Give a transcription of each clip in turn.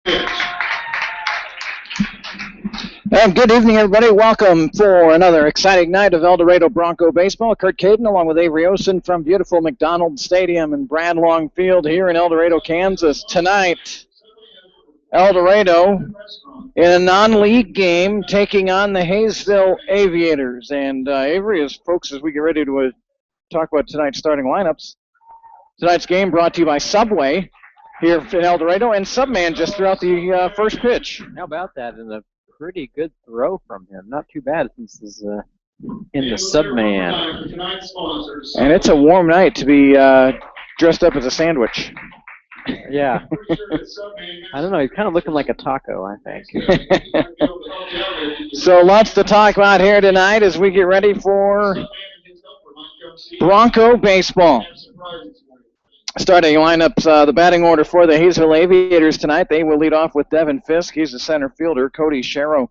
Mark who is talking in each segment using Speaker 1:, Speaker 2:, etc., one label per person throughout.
Speaker 1: And good evening, everybody. Welcome for another exciting night of El Dorado Bronco baseball. Kurt Caden along with Avery Osen from beautiful McDonald Stadium and Brad Long Field here in El Dorado, Kansas. Tonight, El Dorado in a non-league game taking on the Haysville Aviators. And Avery, as we get ready to talk about tonight's starting lineups, tonight's game brought to you by Subway here in El Dorado, and Subman just threw out the first pitch.
Speaker 2: How about that? And a pretty good throw from him. Not too bad since he's in the Subman.
Speaker 1: And it's a warm night to be dressed up as a sandwich.
Speaker 2: Yeah. I don't know. He's kind of looking like a taco, I think.
Speaker 1: So lots to talk about here tonight as we get ready for Bronco baseball. Starting lineups, the batting order for the Haysville Aviators tonight. They will lead off with Devin Fisk. He's the center fielder. Cody Sharrow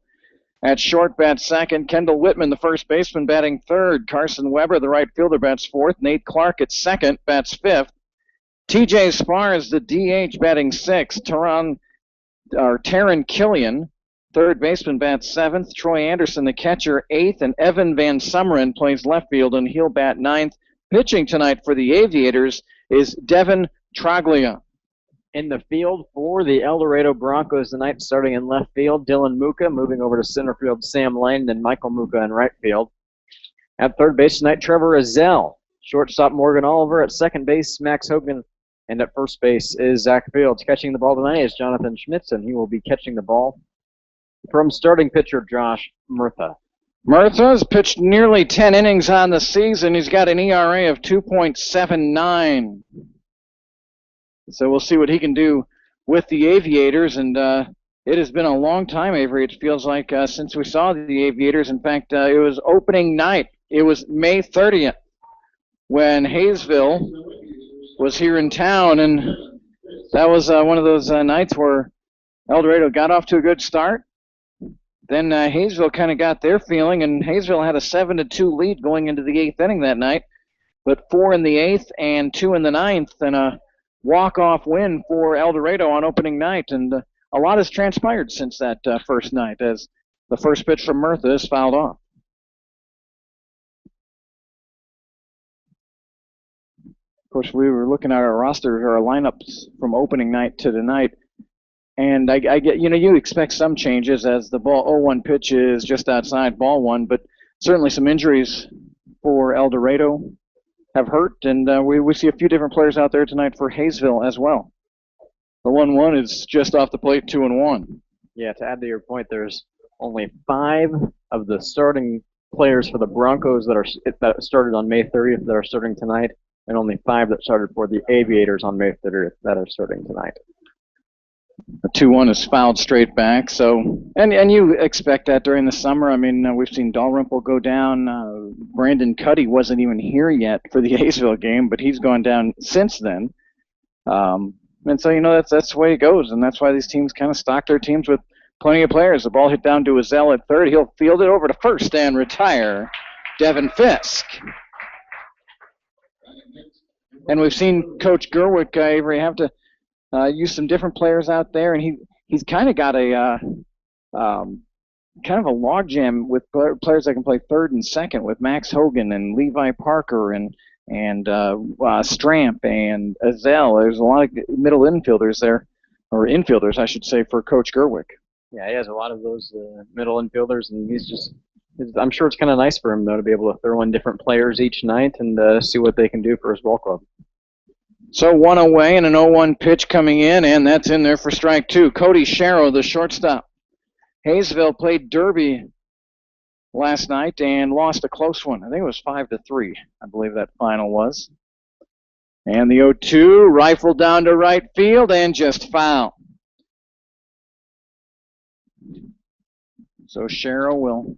Speaker 1: at short bats second. Kendall Whitman, the first baseman, batting third. Carson Weber, the right fielder, bats fourth. Nate Clark at second, bats fifth. TJ Spar is the DH, batting sixth. Taryn Killian, third baseman, bats seventh. Troy Anderson, the catcher, eighth. And Evan Van Summeren plays left field, and he'll bat ninth. Pitching tonight for the Aviators is Devin Traglia.
Speaker 2: In the field for the El Dorado Broncos tonight, starting in left field, Dylan Muka. Moving over to center field, Sam Lane, and Michael Muka in right field. At third base tonight, Trevor Azell. Shortstop, Morgan Oliver. At second base, Max Hogan. And at first base is Zach Fields. Catching the ball tonight is Jonathan Schmitz, and he will be catching the ball from starting pitcher Josh Murtha.
Speaker 1: Murtha's pitched nearly 10 innings on the season. He's got an ERA of 2.79. So we'll see what he can do with the Aviators. And it has been a long time, Avery, it feels like, since we saw the Aviators. In fact, it was opening night. It was May 30th when Haysville was here in town. And that was one of those nights where El Dorado got off to a good start. Then Haysville kind of got their feeling, and Haysville had a 7-2 lead going into the eighth inning that night, but 4 in the eighth and 2 in the ninth, and a walk-off win for El Dorado on opening night. And a lot has transpired since that first night, as the first pitch from Murtha is fouled off. Of course, we were looking at our roster, or our lineups from opening night to tonight. And I get, you expect some changes as the ball 0-1 pitch is just outside ball one, but certainly some injuries for El Dorado have hurt, and we see a few different players out there tonight for Haysville as well. The 1-1 is just off the plate, 2-1.
Speaker 2: Yeah, to add to your point, there's only 5 of the starting players for the Broncos that started on May 30th that are starting tonight, and only 5 that started for the Aviators on May 30th that are starting tonight.
Speaker 1: The 2-1 is fouled straight back. So, and you expect that during the summer. I mean, we've seen Dalrymple go down. Brandon Cuddy wasn't even here yet for the Haysville game, but he's gone down since then. And so, that's the way it goes, and that's why these teams kind of stock their teams with plenty of players. The ball hit down to Azell at third. He'll field it over to first and retire Devin Fisk. And we've seen Coach Gerwick, Avery, have to use some different players out there, and he's kind of got a kind of a logjam with players that can play third and second, with Max Hogan and Levi Parker and Stramp and Azell. There's a lot of middle infielders there, or infielders, I should say, for Coach Gerwick.
Speaker 2: Yeah, he has a lot of those middle infielders, and I'm sure it's kind of nice for him, though, to be able to throw in different players each night and see what they can do for his ball club.
Speaker 1: So 1 away and an 0-1 pitch coming in, and that's in there for strike 2. Cody Sharrow, the shortstop. Haysville played Derby last night and lost a close one. I think it was 5-3, I believe that final was. And the 0-2 rifled down to right field and just foul. So Sharrow will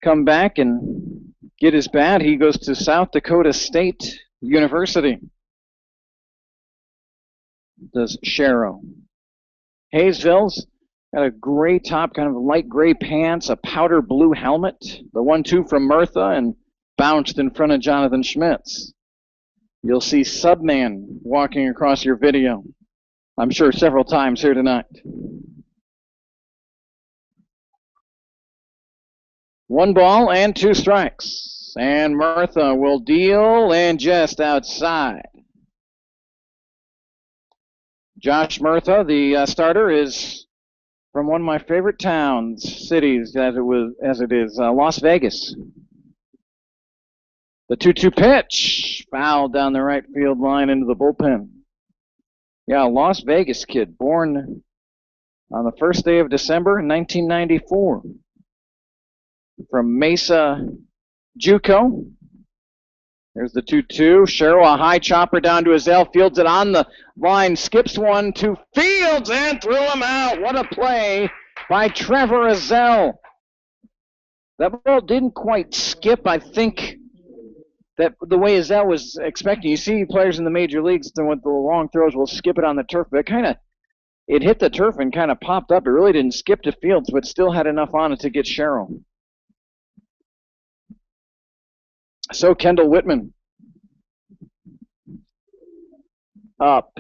Speaker 1: come back and get his bat. He goes to South Dakota State University. Does Sharrow. Haysville's got a gray top, kind of light gray pants, a powder blue helmet. The 1-2 from Murtha and bounced in front of Jonathan Schmitz. You'll see Subman walking across your video, I'm sure several times here tonight. 1 ball and 2 strikes. And Murtha will deal and just outside. Josh Murtha, the starter, is from one of my favorite towns, cities, as it is, Las Vegas. The 2-2 pitch, fouled down the right field line into the bullpen. Yeah, Las Vegas kid, born on the first day of December in 1994. From Mesa, JUCO. There's the 2-2. Sherrill, a high chopper down to Azell, fields it on the line, skips one to Fields and threw him out. What a play by Trevor Azell. That ball didn't quite skip. I think that the way Azell was expecting. You see players in the major leagues with the long throws will skip it on the turf, but it hit the turf and kind of popped up. It really didn't skip to Fields, but still had enough on it to get Sherrill. So Kendall Whitman up,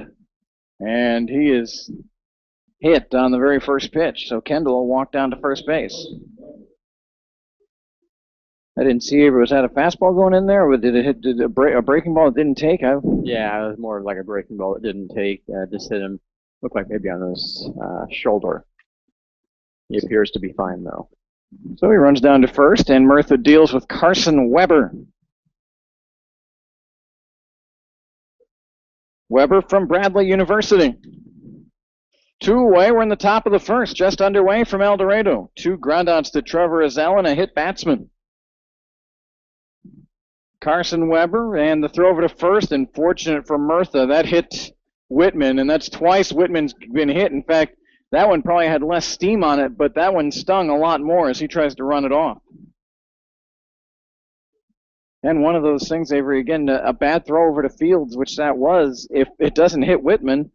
Speaker 1: and he is hit on the very first pitch. So Kendall will walk down to first base. I didn't see if was that a fastball going in there, or did it hit a breaking ball it didn't take?
Speaker 2: Yeah, it was more like a breaking ball it didn't take. Just hit him. Looked like maybe on his shoulder. He appears to be fine, though.
Speaker 1: So he runs down to first, and Murtha deals with Carson Weber. Weber from Bradley University. 2 away. We're in the top of the first, just underway from El Dorado. 2 groundouts to Trevor Azell and a hit batsman. Carson Weber and the throw over to first, and fortunate for Murtha, that hit Whitman, and that's twice Whitman's been hit. In fact, that one probably had less steam on it, but that one stung a lot more as he tries to run it off. And one of those things, Avery, again, a bad throw over to Fields, which that was. If it doesn't hit Whitman,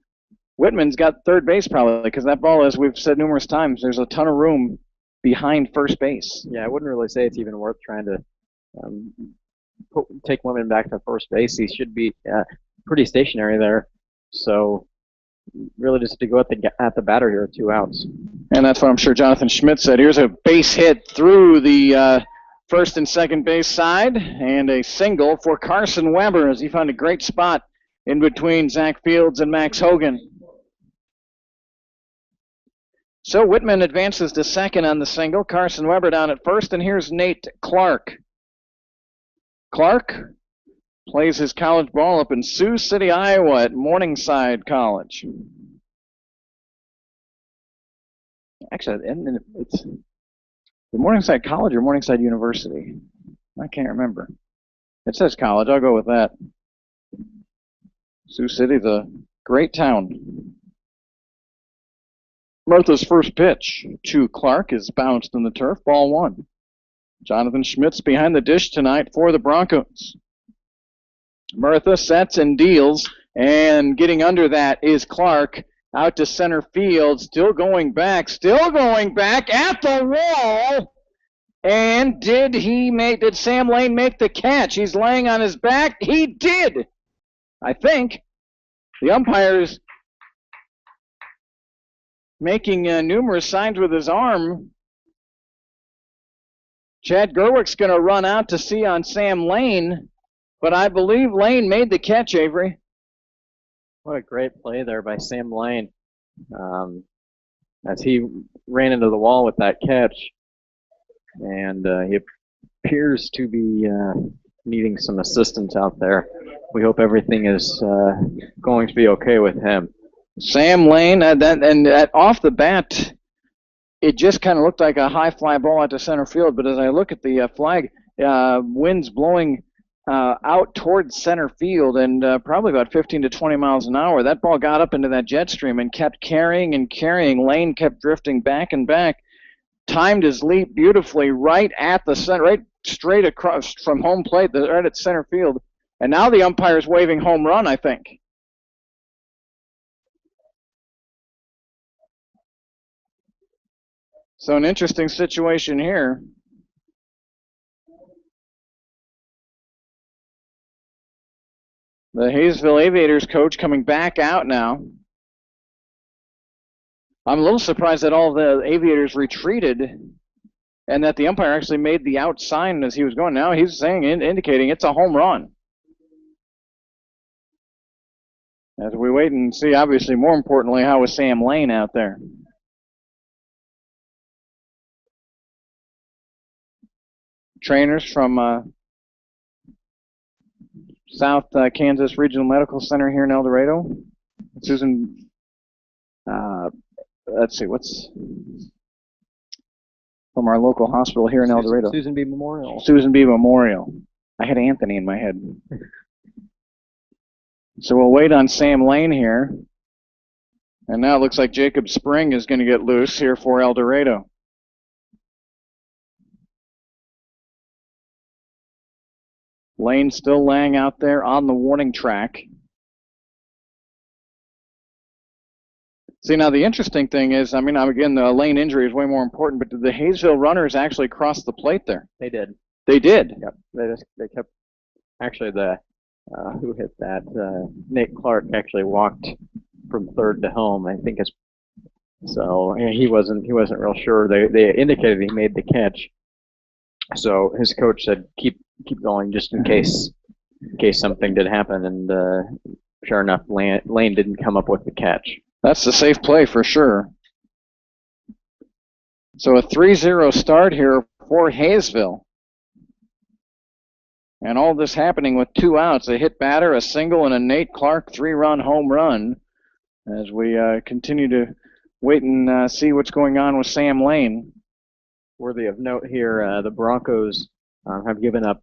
Speaker 1: Whitman's got third base probably, because that ball, as we've said numerous times, there's a ton of room behind first base.
Speaker 2: Yeah, I wouldn't really say it's even worth trying to take Whitman back to first base. He should be pretty stationary there. So really just to go at the batter here, 2 outs.
Speaker 1: And that's what I'm sure Jonathan Schmidt said. Here's a base hit through the first and second base side, and a single for Carson Weber as he found a great spot in between Zach Fields and Max Hogan. So Whitman advances to second on the single. Carson Weber down at first, and here's Nate Clark. Clark plays his college ball up in Sioux City, Iowa at Morningside College. Actually, it's the Morningside College or Morningside University? I can't remember. It says college. I'll go with that. Sioux City's a great town. Murtha's first pitch to Clark is bounced in the turf, ball 1. Jonathan Schmidt's behind the dish tonight for the Broncos. Murtha sets and deals, and getting under that is Clark out to center field, still going back at the wall. And did Sam Lane make the catch? He's laying on his back. He did, I think. The umpire's making numerous signs with his arm. Chad Gerwick's going to run out to see on Sam Lane, but I believe Lane made the catch, Avery.
Speaker 2: What a great play there by Sam Lane as he ran into the wall with that catch. And he appears to be needing some assistance out there. We hope everything is going to be okay with him.
Speaker 1: Sam Lane, off the bat, it just kind of looked like a high fly ball out to center field. But as I look at the flag, wind's blowing out towards center field, and probably about 15 to 20 miles an hour. That ball got up into that jet stream and kept carrying and carrying. Lane kept drifting back and back. Timed his leap beautifully right at the center, right straight across from home plate, right at center field. And now the umpire's waving home run, I think. So an interesting situation here. The Haysville Aviators coach coming back out now. I'm a little surprised that all the Aviators retreated and that the umpire actually made the out sign as he was going. Now he's saying, indicating it's a home run. As we wait and see, obviously, more importantly, how was Sam Lane out there? Trainers from South Kansas Regional Medical Center here in El Dorado. Susan, let's see, what's from our local hospital here in El Dorado?
Speaker 2: Susan B. Memorial.
Speaker 1: Susan B. Memorial. I had Anthony in my head. So we'll wait on Sam Lane here. And now it looks like Jacob Spring is going to get loose here for El Dorado. Lane still laying out there on the warning track. See, now the interesting thing is, I mean, again, the Lane injury is way more important, but did the Haysville runners actually cross the plate there?
Speaker 2: They did.
Speaker 1: They did?
Speaker 2: Yep. They kept, actually who hit that? Nate Clark actually walked from third to home, I think. So he wasn't real sure. They indicated he made the catch. So his coach said, keep going just in case something did happen. And sure enough, Lane didn't come up with the catch.
Speaker 1: That's the safe play for sure. So a 3-0 start here for Haysville. And all this happening with 2 outs, a hit batter, a single, and a Nate Clark 3-run home run as we continue to wait and see what's going on with Sam Lane.
Speaker 2: Worthy of note here, the Broncos have given up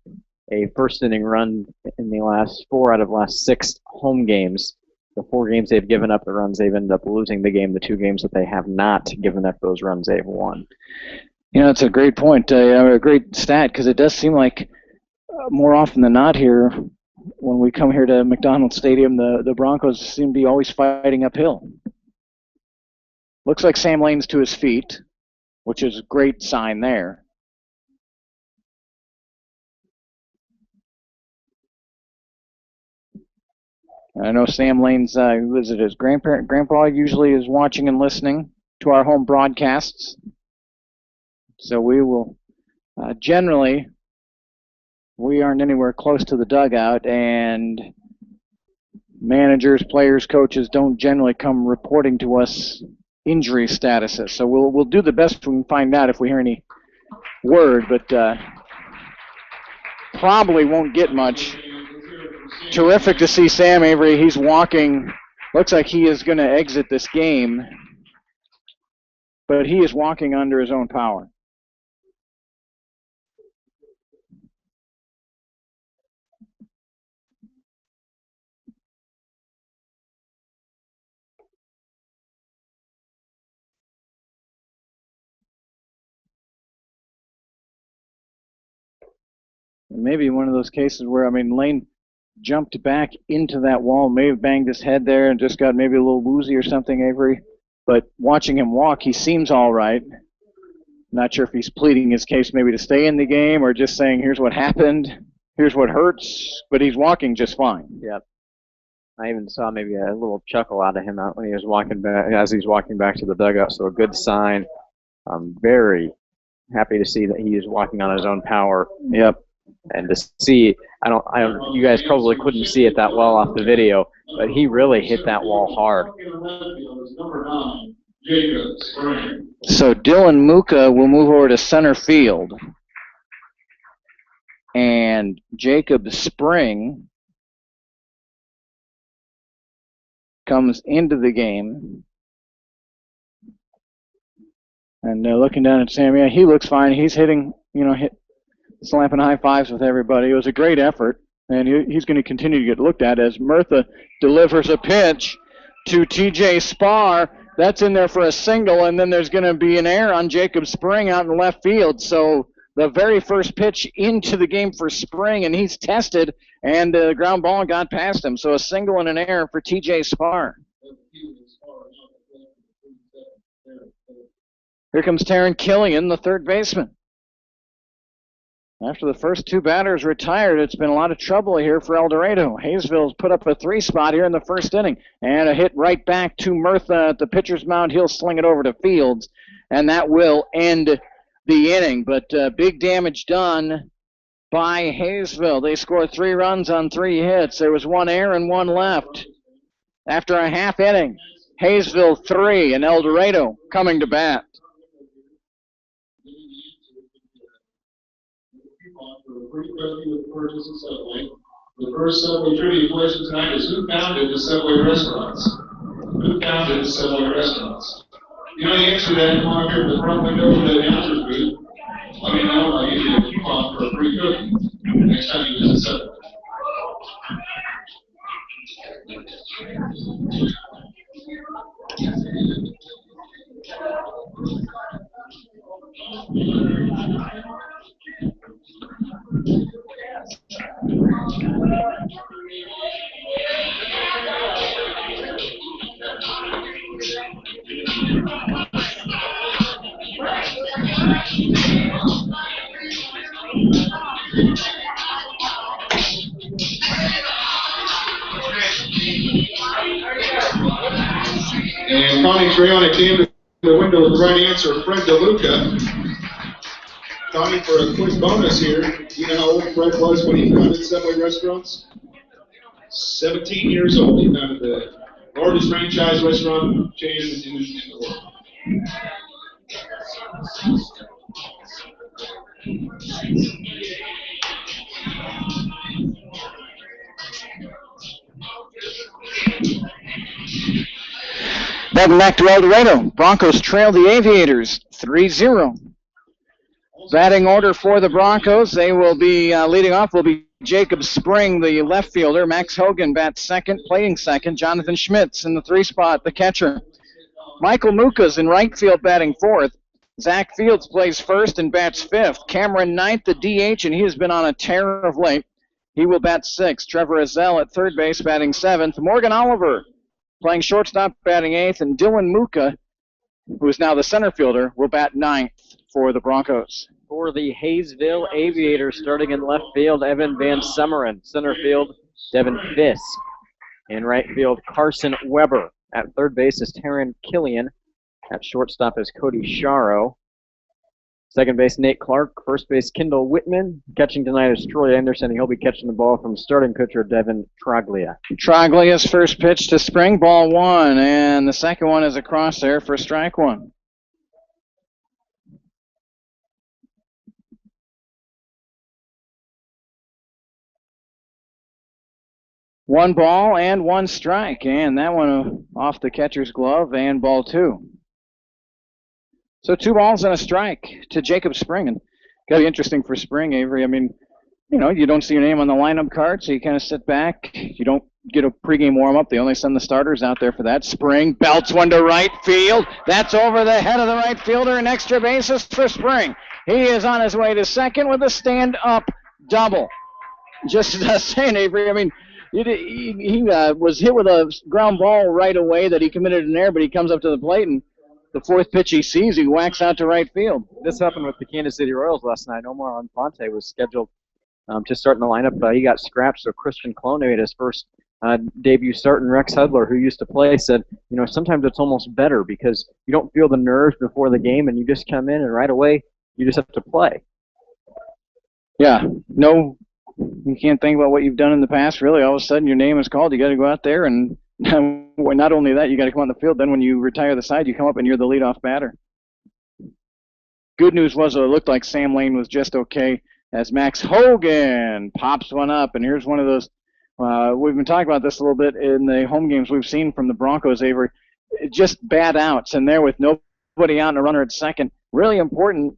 Speaker 2: a first-inning run in the last 4 out of last 6 home games. The 4 games they've given up the runs, they've ended up losing the game. The 2 games that they have not given up those runs, they've won.
Speaker 1: You know, it's a great point, a great stat, because it does seem like more often than not here, when we come here to McDonald Stadium, the Broncos seem to be always fighting uphill. Looks like Sam Lane's to his feet, which is a great sign there. I know Sam Lane's his grandpa usually is watching and listening to our home broadcasts. So we will generally, we aren't anywhere close to the dugout, and managers, players, coaches don't generally come reporting to us injury statuses. So we'll do the best we can find out if we hear any word, but probably won't get much. Terrific to see Sam Avery. He's walking. Looks like he is going to exit this game, but he is walking under his own power. Maybe one of those cases where, I mean, Lane jumped back into that wall, may have banged his head there and just got maybe a little woozy or something, Avery. But watching him walk, he seems all right. Not sure if he's pleading his case maybe to stay in the game or just saying, here's what happened, here's what hurts, but he's walking just fine.
Speaker 2: Yep. I even saw maybe a little chuckle out of him out when he was walking back, as he's walking back to the dugout, so a good sign. I'm very happy to see that he is walking on his own power.
Speaker 1: Yep.
Speaker 2: And to see, you guys probably couldn't see it that well off the video, but he really hit that wall hard.
Speaker 1: So Dylan Muka will move over to center field. And Jacob Spring comes into the game. And looking down at Sam, yeah, he looks fine. He's hitting, slapping high fives with everybody. It was a great effort, and he's going to continue to get looked at as Murtha delivers a pitch to T.J. Spar. That's in there for a single, and then there's going to be an error on Jacob Spring out in left field. So the very first pitch into the game for Spring, and he's tested, and the ground ball got past him. So a single and an error for T.J. Spar. Here comes Taryn Killian, the third baseman. After the first 2 batters retired, it's been a lot of trouble here for El Dorado. Haysville's put up a 3 spot here in the first inning. And a hit right back to Murtha at the pitcher's mound. He'll sling it over to Fields. And that will end the inning. But big damage done by Haysville. They scored 3 runs on 3 hits. There was 1 error and 1 left. After a half inning, Haysville 3 and El Dorado coming to bat.
Speaker 3: The first Subway trivia question tonight is, who founded the Subway restaurants? Who founded the Subway restaurants? You know the answer to that, come on up here to the front window for the announcer's booth. Let me know, I'll give you a coupon for a free cookie next time you visit Subway. And Connie's Rayon came to the window with the right answer, Fred DeLuca. Connie, for a quick bonus here, you know how old Fred was when he founded Subway restaurants? 17 years old. He founded the largest franchise restaurant chain in the world.
Speaker 1: Welcome back to El Dorado. Broncos trail the Aviators 3-0. Batting order for the Broncos. They will be leading off will be Jacob Spring, the left fielder. Max Hogan bats second, playing second. Jonathan Schmitz in the 3 spot, the catcher. Michael Muka's in right field batting fourth. Zach Fields plays first and bats fifth. Cameron Knight, the DH, and he has been on a tear of late. He will bat sixth. Trevor Azell at third base batting seventh. Morgan Oliver playing shortstop batting eighth. And Dylan Muka, who is now the center fielder, will bat ninth for the Broncos.
Speaker 2: For the Haysville Aviators, starting in left field, Evan Van Summeren. Center field, Devin Fisk. In right field, Carson Weber. At third base is Taryn Killian. At shortstop is Cody Sharo. Second base, Nate Clark. First base, Kendall Whitman. Catching tonight is Troy Anderson, and he'll be catching the ball from starting pitcher Devin Troglia.
Speaker 1: Troglia's first pitch to Spring, ball 1, and the second one is across there for strike 1. One ball and 1 strike, and that one off the catcher's glove, and ball 2. So 2 balls and a strike to Jacob Spring, and got to be interesting for Spring, Avery. I mean, you know, you don't see your name on the lineup card, so you kind of sit back. You don't get a pregame warm-up. They only send the starters out there for that. Spring belts one to right field. That's over the head of the right fielder, and extra bases for Spring. He is on his way to second with a stand-up double. Just saying, Avery, I mean, he was hit with a ground ball right away that he committed an error, but he comes up to the plate, and the fourth pitch he sees, he whacks out to right field.
Speaker 2: This happened with the Kansas City Royals last night. Omar Infante was scheduled to start in the lineup. He got scratched, so Christian Clone made his first debut start, and Rex Hudler, who used to play, said, you know, sometimes it's almost better because you don't feel the nerves before the game, and you just come in, and right away you just have to play.
Speaker 1: Yeah, no, you can't think about what you've done in the past, really. All of a sudden your name is called. You got to go out there, and not only that, you got to come on the field. Then when you retire the side, you come up and you're the leadoff batter. Good news was it looked like Sam Lane was just okay as Max Hogan pops one up. And here's one of those, we've been talking about this a little bit in the home games we've seen from the Broncos, Avery. Just bad outs, and there with nobody out and a runner at second. Really important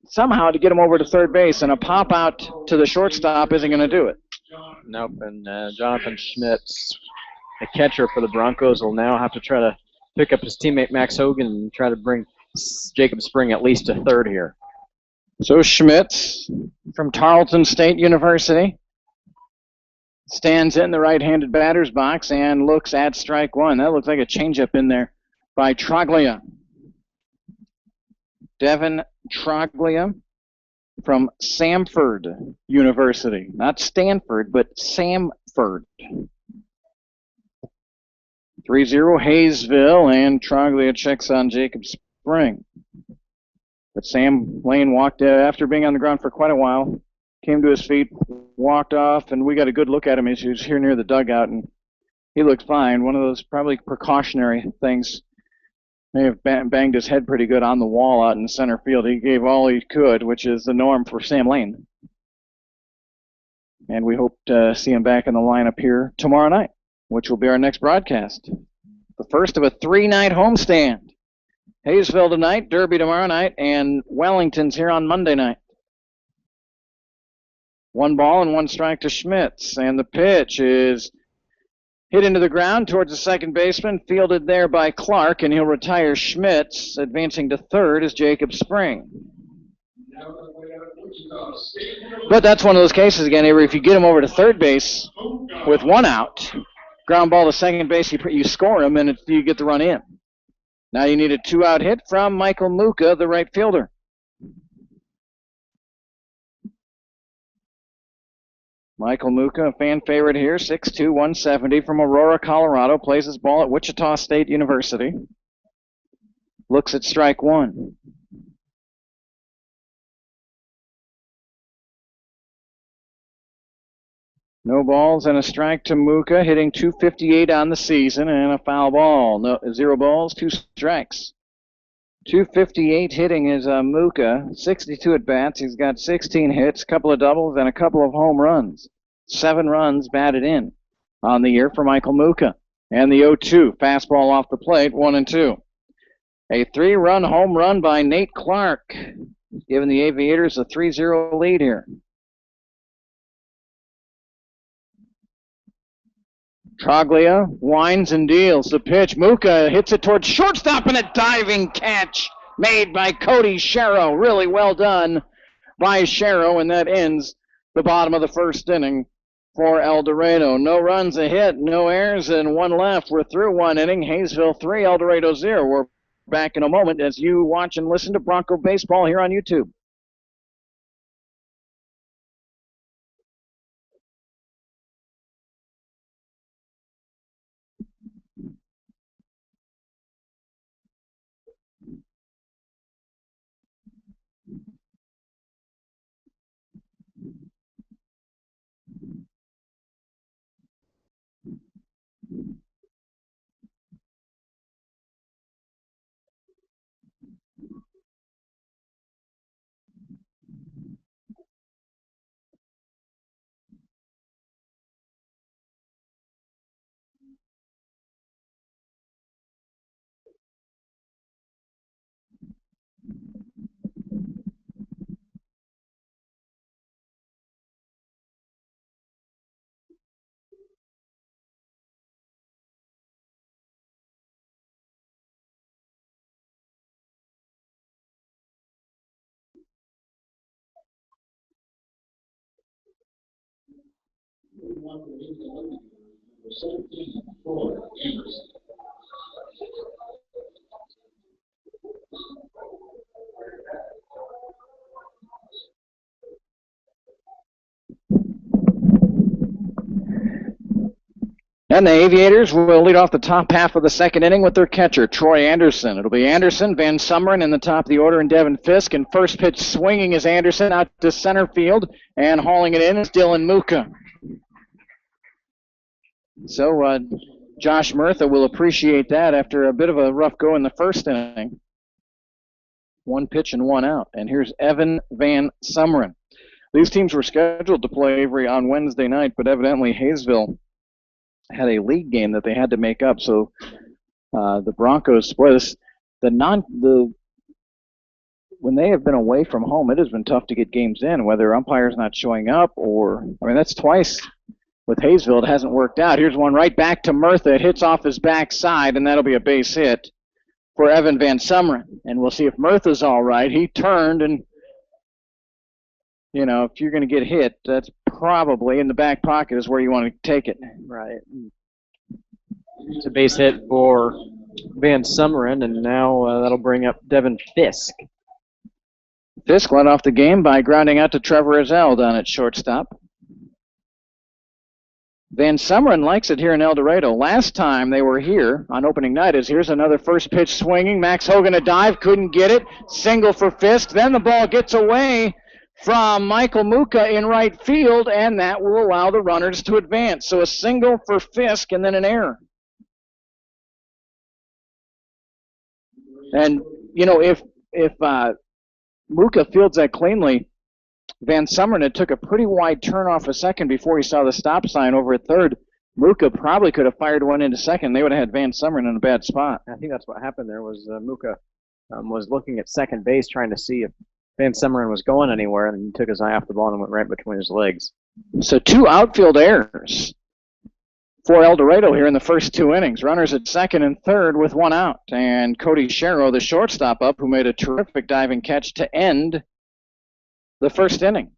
Speaker 1: somehow to get him over to third base, and a pop out to the shortstop isn't going to do it.
Speaker 2: Nope, and Jonathan Schmitz, the catcher for the Broncos, will now have to try to pick up his teammate Max Hogan and try to bring Jacob Spring at least to third here.
Speaker 1: So Schmitz from Tarleton State University stands in the right-handed batter's box and looks at strike 1. That looks like a changeup in there by Troglia. Devin Troglia from Samford University. Not Stanford, but Samford. 3-0 Haysville, and Troglia checks on Jacob Spring. But Sam Lane walked after being on the ground for quite a while, came to his feet, walked off, and we got a good look at him as he was here near the dugout, and he looked fine. One of those probably precautionary things. May have banged his head pretty good on the wall out in center field. He gave all he could, which is the norm for Sam Lane. And we hope to see him back in the lineup here tomorrow night, which will be our next broadcast. The first of a 3-night homestand. Haysville tonight, Derby tomorrow night, and Wellington's here on Monday night. 1 ball and 1 strike to Schmitz, and the pitch is hit into the ground towards the second baseman, fielded there by Clark, and he'll retire Schmitz. Advancing to third is Jacob Spring. But that's one of those cases again, Avery, if you get him over to third base with 1 out, ground ball to second base, you score him, and you get the run in. Now you need a 2-out hit from Michael Muka, the right fielder. Michael Muka, a fan favorite here, 6'2", 170 from Aurora, Colorado, plays his ball at Wichita State University. Looks at strike 1. No balls and a strike to Muka, hitting .258 on the season, and a foul ball. No, 0 balls, 2 strikes. .258 hitting is Muka, 62 at-bats. He's got 16 hits, a couple of doubles, and a couple of home runs. 7 runs batted in on the year for Michael Muka. And the 0-2, fastball off the plate, 1-2. A 3-run home run by Nate Clark, giving the Aviators a 3-0 lead here. Troglia winds and deals the pitch. Muka hits it towards shortstop, and a diving catch made by Cody Sharrow. Really well done by Sharrow, and that ends the bottom of the first inning for El Dorado. No runs, a hit, no errors, and 1 left. We're through 1 inning. Haysville 3, El Dorado 0. We're back in a moment as you watch and listen to Bronco Baseball here on YouTube. And the Aviators will lead off the top half of the second inning with their catcher, Troy Anderson. It'll be Anderson, Van Summeren in the top of the order, and Devin Fisk. And first pitch swinging is Anderson out to center field, and hauling it in is Dylan Muka. So Josh Murtha will appreciate that after a bit of a rough go in the first inning. 1 pitch and 1 out. And here's Evan Van Summeren. These teams were scheduled to play Avery on Wednesday night, but evidently Haysville had a league game that they had to make up. So the Broncos, boy, when they have been away from home, it has been tough to get games in, whether umpires not showing up or, I mean, that's twice with Haysville. It hasn't worked out. Here's one right back to Murtha. It hits off his backside, and that'll be a base hit for Evan Van Summeren. And we'll see if Murtha's all right. He turned, and, you know, if you're going to get hit, that's probably in the back pocket is where you want to take it.
Speaker 2: Right. It's a base hit for Van Summeren, and now that'll bring up Devin Fisk.
Speaker 1: Fisk led off the game by grounding out to Trevor Ezell down at shortstop. Van Sumeren likes it here in El Dorado. Last time they were here on opening night here's another first pitch swinging. Max Hogan a dive, couldn't get it. Single for Fisk. Then the ball gets away from Michael Muka in right field, and that will allow the runners to advance. So a single for Fisk and then an error. And, you know, if Muka fields that cleanly, Van Sumeren had took a pretty wide turn off a second before he saw the stop sign over at third. Muka probably could have fired one into second. They would have had Van Sumeren in a bad spot.
Speaker 2: I think that's what happened there was Muka was looking at second base trying to see if Van Sumeren was going anywhere, and he took his eye off the ball and went right between his legs.
Speaker 1: So 2 outfield errors for El Dorado here in the first 2 innings. Runners at second and third with 1 out. And Cody Sherrow, the shortstop up, who made a terrific diving catch to end the first inning.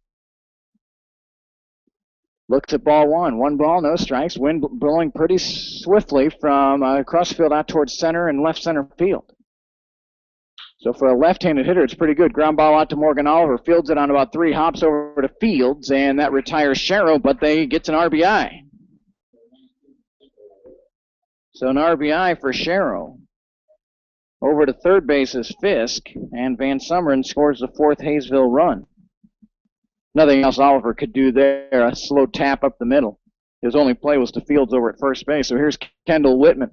Speaker 1: Looks at ball 1. 1 ball, no strikes. Wind blowing pretty swiftly from across the field out towards center and left center field. So for a left-handed hitter, it's pretty good. Ground ball out to Morgan Oliver. Fields it on about 3 hops over to Fields, and that retires Sherrow, but they gets an RBI. So an RBI for Sherrow. Over to third base is Fisk, and Van Sumeren scores the 4th Haysville run. Nothing else Oliver could do there. A slow tap up the middle. His only play was to Fields over at first base. So here's Kendall Whitman,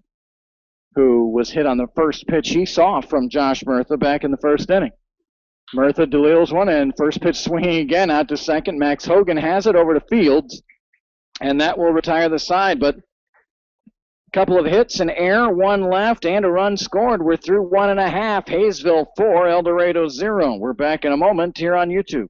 Speaker 1: who was hit on the first pitch he saw from Josh Murtha back in the first inning. Murtha delivers one, and first pitch swinging again out to second. Max Hogan has it over to Fields, and that will retire the side. But a couple of hits, an error, 1 left, and a run scored. We're through 1.5. Haysville 4, El Dorado 0. We're back in a moment here on YouTube.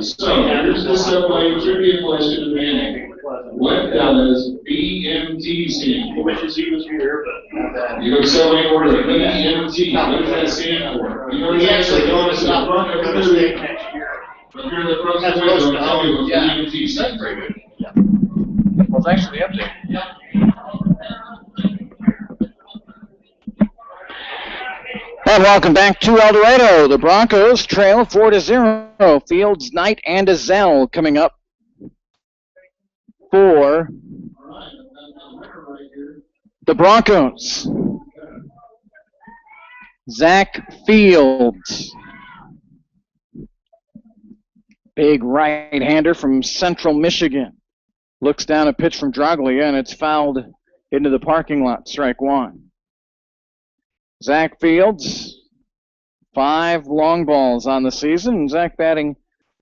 Speaker 3: So here's the subway trivia question. What does BMT stand for?
Speaker 4: Which is he was here, but
Speaker 3: You go subway order. BMT. What does that stand for? You know the answer. Go to the front of the
Speaker 4: state next year.
Speaker 3: If you're in the front of the window, tell me what BMT stands for.
Speaker 1: Well, thanks for the update. And welcome back to El Dorado. The Broncos trail 4-0. Fields, Knight, and Azell coming up for the Broncos. Zach Fields, big right-hander from Central Michigan. Looks down a pitch from Draglia, and it's fouled into the parking lot. Strike 1. Zach Fields, 5 long balls on the season. Zach batting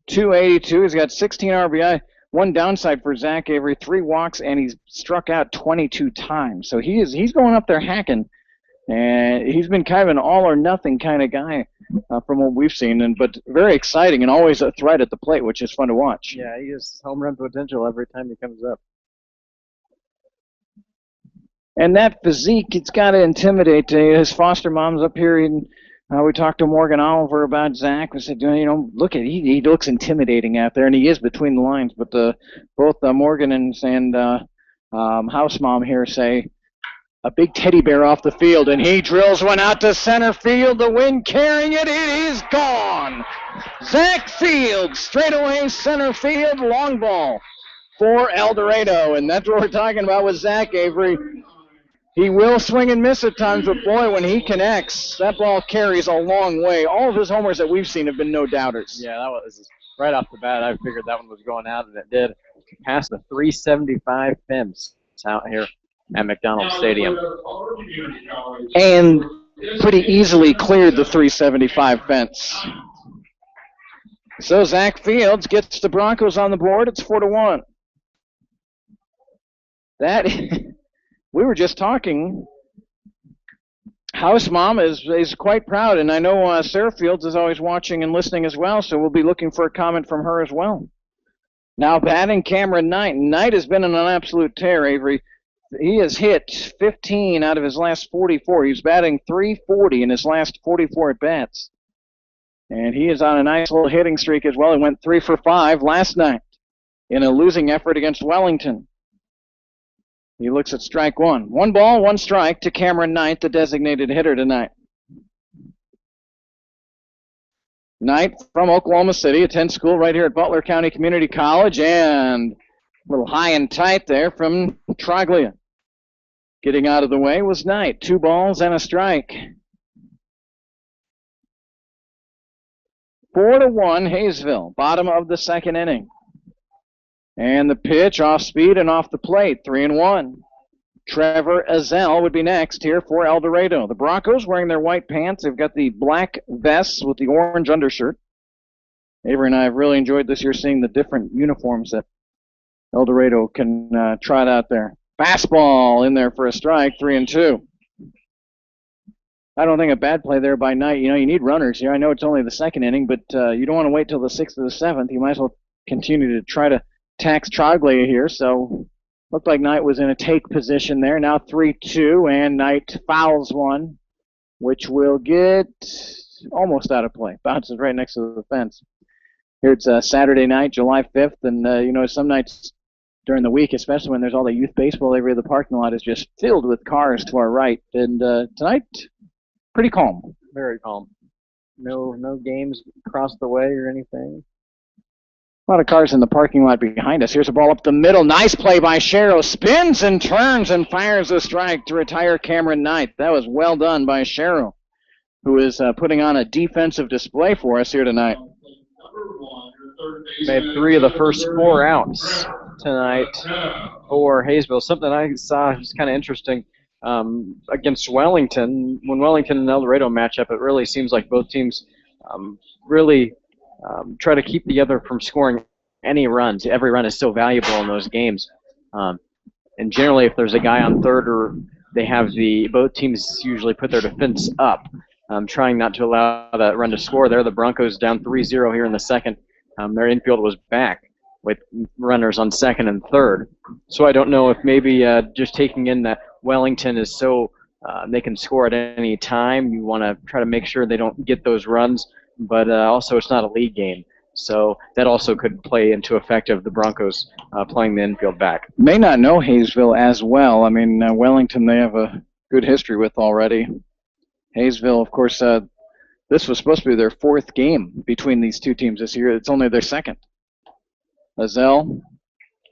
Speaker 1: .282. He's got 16 RBI. One downside for Zach Avery, 3 walks, and he's struck out 22 times. So he's going up there hacking, and he's been kind of an all-or-nothing kind of guy from what we've seen, but very exciting and always a threat at the plate, which is fun to watch.
Speaker 2: Yeah, he has home run potential every time he comes up.
Speaker 1: And that physique, it's got to intimidate. His foster mom's up here, and we talked to Morgan Oliver about Zach. We said, look at he looks intimidating out there, and he is between the lines. But both Morgan and house mom here say a big teddy bear off the field, and he drills one out to center field. The wind carrying it. It is gone. Zach Fields, straight away center field, long ball for El Dorado, and that's what we're talking about with Zach Avery. He will swing and miss at times, but boy, when he connects, that ball carries a long way. All of his homers that we've seen have been no-doubters.
Speaker 2: Yeah, that was right off the bat. I figured that one was going out, and it did. Past the 375 fence out here at McDonald Stadium.
Speaker 1: And pretty easily cleared the 375 fence. So Zach Fields gets the Broncos on the board. It's 4-1. That we were just talking. House Mom is quite proud, and I know Sarah Fields is always watching and listening as well, so we'll be looking for a comment from her as well. Now batting Cameron Knight. Knight has been on an absolute tear, Avery. He has hit 15 out of his last 44. He's batting .340 in his last 44 at-bats. And he is on a nice little hitting streak as well. He went 3 for 5 last night in a losing effort against Wellington. He looks at strike one. 1 ball, 1 strike to Cameron Knight, the designated hitter tonight. Knight from Oklahoma City, attends school right here at Butler County Community College, and a little high and tight there from Troglia. Getting out of the way was Knight. 2 balls and a strike. 4-1 Haysville, bottom of the second inning. And the pitch off speed and off the plate, 3-1. Trevor Azell would be next here for El Dorado. The Broncos wearing their white pants. They've got the black vests with the orange undershirt. Avery and I have really enjoyed this year seeing the different uniforms that El Dorado can trot out there. Fastball in there for a strike, 3-2. I don't think a bad play there by Knight. You know, you need runners here. I know it's only the second inning, but you don't want to wait till the 6th or the 7th. You might as well continue to try to tax Troglia here. So looked like Knight was in a take position there. Now 3-2, and Knight fouls one, which will get almost out of play. Bounces right next to the fence. Here it's Saturday night, July 5th, and you know, some nights during the week, especially when there's all the youth baseball area, the parking lot is just filled with cars to our right. And tonight, pretty calm.
Speaker 2: Very calm. No games across the way or anything.
Speaker 1: A lot of cars in the parking lot behind us. Here's a ball up the middle. Nice play by Sherrill. Spins and turns and fires a strike to retire Cameron Knight. That was well done by Sherrill, who is putting on a defensive display for us here tonight.
Speaker 2: Made 3 of the first 4 outs tonight for Haysville. Something I saw was kind of interesting against Wellington. When Wellington and El Dorado match up, it really seems like both teams really try to keep the other from scoring any runs. Every run is so valuable in those games. And generally, if there's a guy on third, or they have both teams usually put their defense up, trying not to allow that run to score there. The Broncos down 3-0 here in the second. Their infield was back with runners on second and third. So I don't know if maybe just taking in that Wellington is so they can score at any time. You want to try to make sure they don't get those runs. But also it's not a league game, so that also could play into effect of the Broncos playing the infield back.
Speaker 1: May not know Haysville as well. I mean, Wellington they have a good history with already. Haysville, of course, this was supposed to be their 4th game between these two teams this year. It's only their 2nd. Azell,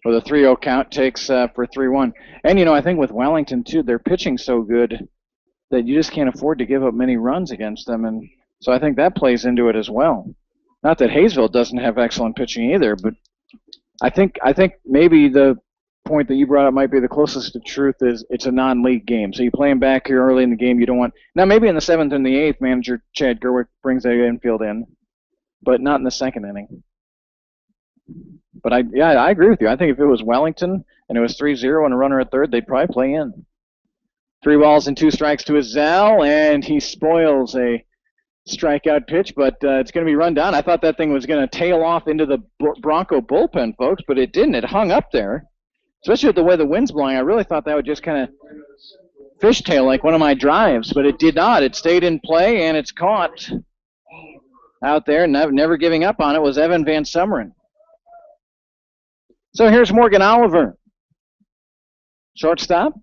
Speaker 1: with a 3-0 count, takes for 3-1. And, you know, I think with Wellington, too, they're pitching so good that you just can't afford to give up many runs against them. And so I think that plays into it as well. Not that Haysville doesn't have excellent pitching either, but I think maybe the point that you brought up might be the closest to truth is it's a non-league game. So you play them back here early in the game. You don't want – now maybe in the 7th and the 8th, manager Chad Gerwick brings the infield in, but not in the 2nd inning. But I agree with you. I think if it was Wellington and it was 3-0 and a runner at third, they'd probably play in. 3 balls and 2 strikes to Azell, and he spoils a strikeout pitch, but it's going to be run down. I thought that thing was going to tail off into the Bronco bullpen, folks, but it didn't. It hung up there, especially with the way the wind's blowing. I really thought that would just kind of fishtail like one of my drives, but it did not. It stayed in play, and it's caught out there. Never giving up on it was Evan Van Summeren. So here's Morgan Oliver, shortstop,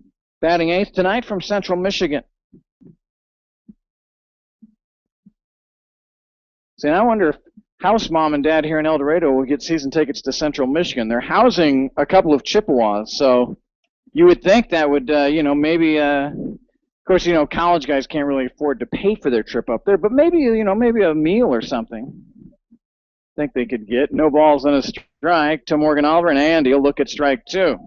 Speaker 1: batting 8th tonight from Central Michigan. See, I wonder if House Mom and Dad here in El Dorado will get season tickets to Central Michigan. They're housing a couple of Chippewas, so you would think that would, maybe, of course, college guys can't really afford to pay for their trip up there, but maybe, maybe a meal or something. I think they could get. No balls and a strike to Morgan Oliver, and he'll look at strike 2.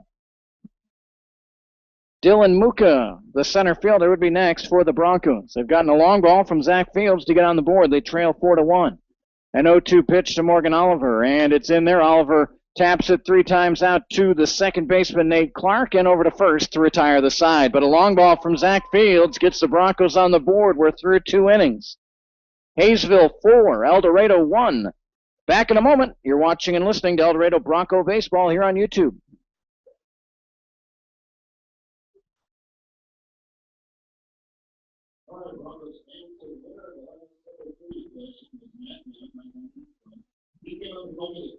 Speaker 1: Dylan Muka, the center fielder, would be next for the Broncos. They've gotten a long ball from Zach Fields to get on the board. They trail 4-1. An 0-2 pitch to Morgan Oliver, and it's in there. Oliver taps it 3 times out to the second baseman, Nate Clark, and over to first to retire the side. But a long ball from Zach Fields gets the Broncos on the board. We're through 2 innings. Haysville 4, El Dorado 1. Back in a moment. You're watching and listening to El Dorado Bronco Baseball here on YouTube.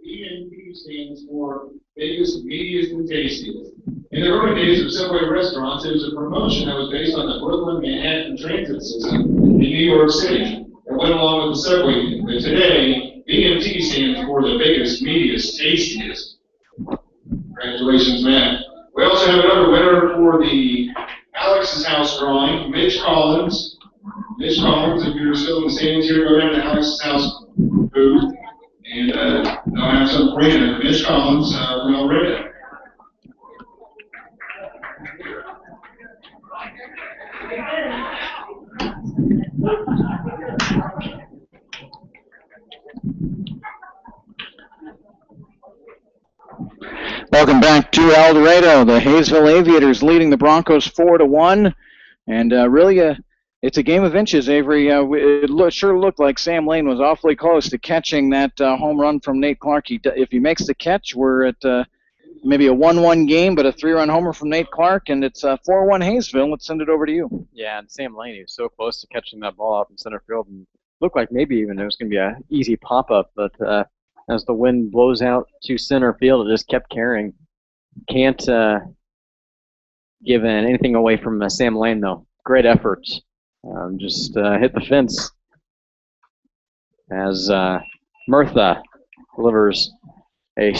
Speaker 3: BNP stands for biggest, meatiest, and tastiest. In the early days of Subway restaurants, it was a promotion that was based on the Brooklyn Manhattan transit system in New York City. It went along with the Subway. But today, BNT stands for the biggest, meatiest, tastiest. Congratulations, Matt. We also have another winner for the Alex's House drawing, Mitch Collins. Mitch Collins, if you're still in the stands here, go down to Alex's House booth. And they'll have some for you. Mitch Collins from El Dorado.
Speaker 1: Welcome back to El Dorado. The Haysville Aviators leading the Broncos 4-1. And really, it's a game of inches, Avery. It sure looked like Sam Lane was awfully close to catching that home run from Nate Clark. If he makes the catch, we're at maybe a 1-1 game, but a 3-run homer from Nate Clark, and it's 4-1 Haysville. Let's send it over to you.
Speaker 2: Yeah, and Sam Lane, he was so close to catching that ball out in center field, and looked like maybe even it was going to be an easy pop-up, but as the wind blows out to center field, it just kept carrying. Can't give anything away from Sam Lane, though. Great effort. Just hit the fence as Murtha delivers a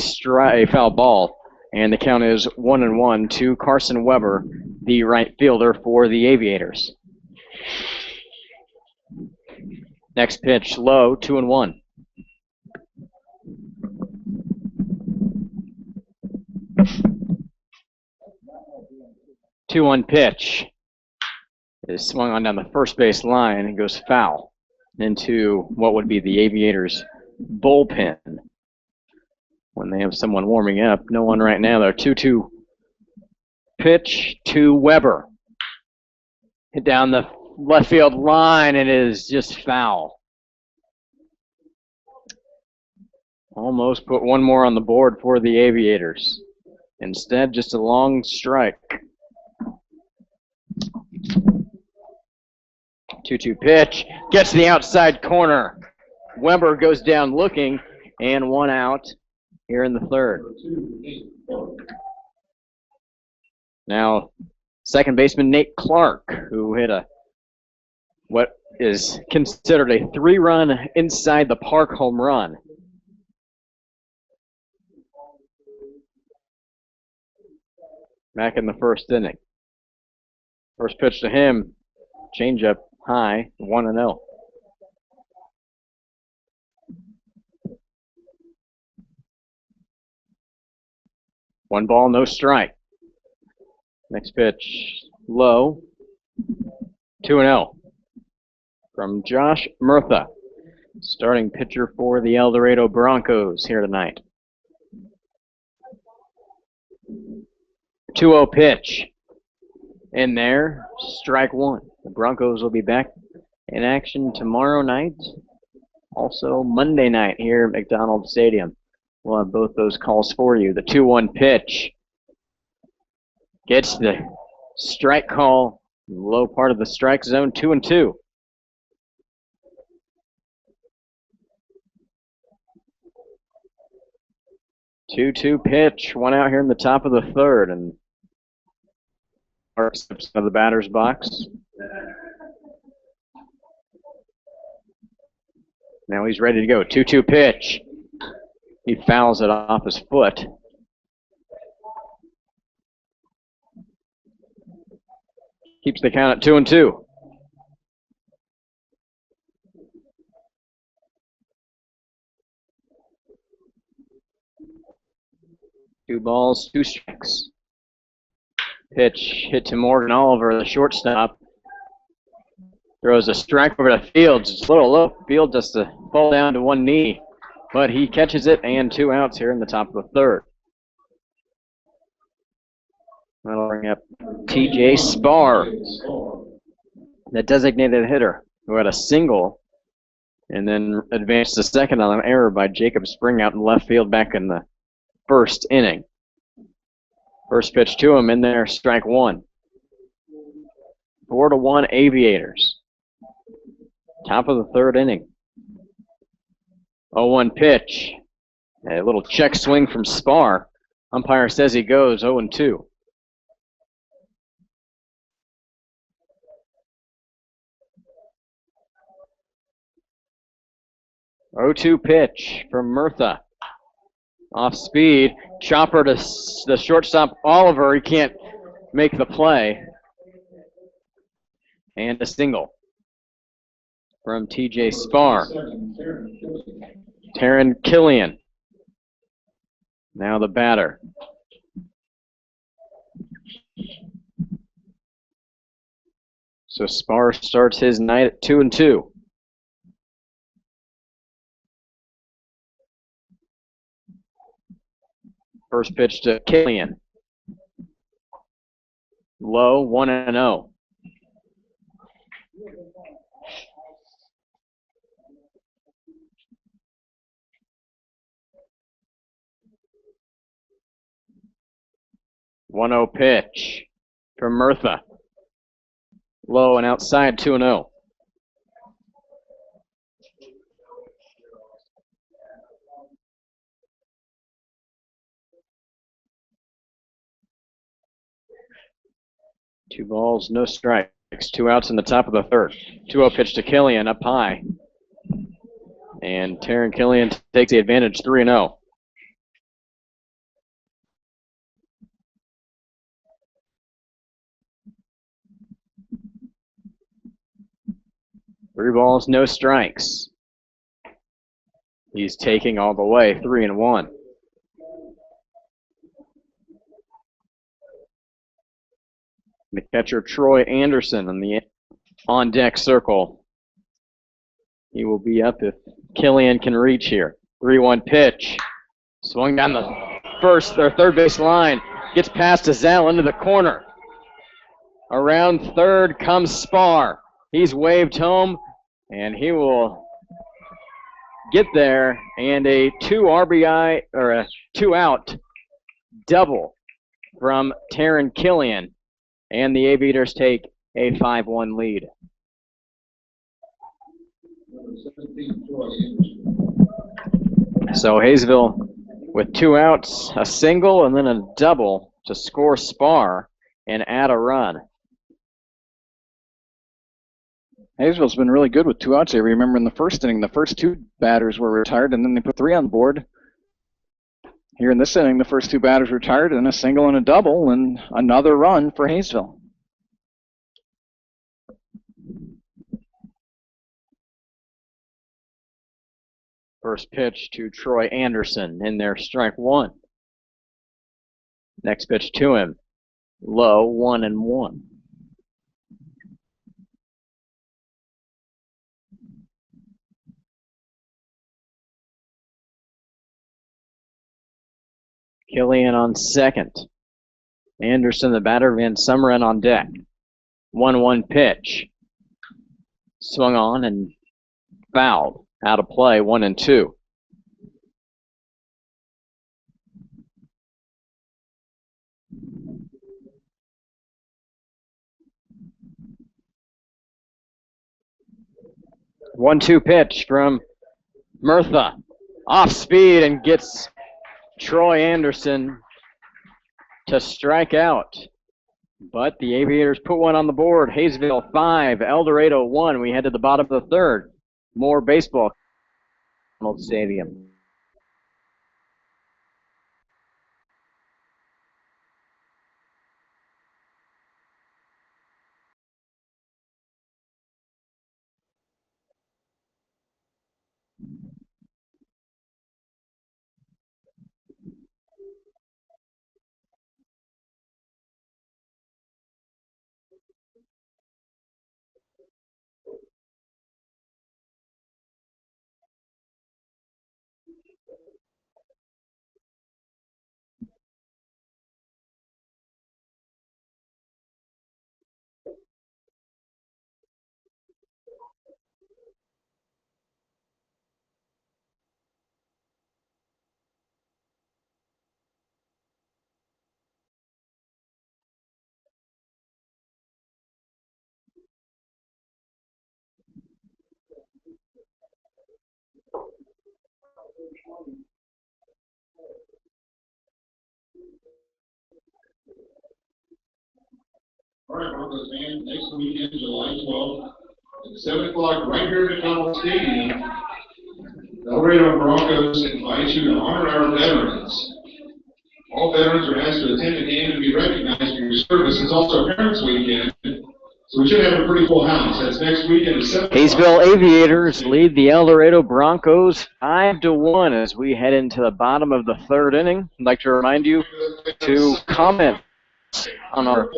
Speaker 2: foul ball, and the count is 1-1 to Carson Weber, the right fielder for the Aviators. Next pitch, low, 2-1. Two-one pitch is swung on down the first base line and goes foul into what would be the Aviators' bullpen when they have someone warming up. No one right now. They're 2-2 pitch to Weber. Hit down the left field line. It is just foul. Almost put one more on the board for the Aviators. Instead, just a long strike. 2-2 pitch. Gets to the outside corner. Weber goes down looking, and 1 out here in the third. Now, second baseman Nate Clark, who hit what is considered a 3-run inside the park home run. Back in the first inning. First pitch to him, changeup high, 1-0. One ball, no strike. Next pitch, low, 2-0 from Josh Murtha, starting pitcher for the El Dorado Broncos here tonight. 2-0 pitch. In there, strike 1. The Broncos will be back in action tomorrow night, also Monday night here at McDonald Stadium. We'll have both those calls for you. The 2-1 pitch gets the strike call, low part of the strike zone, 2-2. Two-two pitch, 1 out here in the top of the third, and steps of the batter's box. Now he's ready to go. 2-2 pitch. He fouls it off his foot. Keeps the count at 2-2. Two balls, 2 strikes. Pitch hit to Morgan Oliver, the shortstop. Throws a strike over to Fields. It's a little low. Fields just to fall down to one knee. But he catches it, and 2 outs here in the top of the third. That'll bring up TJ Spar, the designated hitter, who had a single and then advanced to second on an error by Jacob Spring out in left field back in the first inning. First pitch to him in there, strike one. 4-1 Aviators. Top of the third inning. 0-1 pitch. A little check swing from Spar. Umpire says he goes 0-2. 0-2 pitch from Murtha. Off speed. Chopper to the shortstop, Oliver. He can't make the play. And a single from TJ Spar. Taryn Killian. Now the batter. So Spar starts his night at 2-2. First pitch to Killian. Low, 1-0. One-zero pitch from Murtha. Low and outside, 2-0. Two balls, no strikes. 2 outs in the top of the third. 2-0 pitch to Killian up high. And Taryn Killian takes the advantage, 3-0. Three balls, no strikes. He's taking all the way, 3-1. The catcher, Troy Anderson, in the on-deck circle. He will be up if Killian can reach here. 3-1 pitch. Swung down the third base line. Gets past Azal into the corner. Around third comes Spar. He's waved home, and he will get there. And a 2-out double from Taryn Killian. And the Aviators take a 5-1 lead. So Haysville with 2 outs, a single, and then a double to score Spar and add a run.
Speaker 1: Haysville's been really good with 2 outs. I remember in the first inning, the first 2 batters were retired, and then they put 3 on the board. Here in this inning, the first 2 batters retired, and a single and a double, and another run for Haysville.
Speaker 2: First pitch to Troy Anderson in there, strike one. Next pitch to him, low, 1-1. Killian on second. Anderson, the batter, Van Sumeren on deck. 1-1 pitch. Swung on and fouled. Out of play, 1-2. One-two pitch from Murtha. Off speed and gets Troy Anderson to strike out. But the Aviators put one on the board. Haysville 5, El Dorado 1. We head to the bottom of the third. More baseball. Stadium.
Speaker 3: All right, Broncos fans, next weekend, July 12th, at 7 o'clock, right here at McDonald Stadium, the Dorado Broncos invite you to honor our veterans. All veterans are asked to attend the game and be recognized for your service. It's also Parents Weekend, so we should have a pretty full house. That's next weekend at 7
Speaker 2: Haysville Aviators lead the El Dorado Broncos 5-1 as we head into the bottom of the third inning. I'd like to remind you to comment on our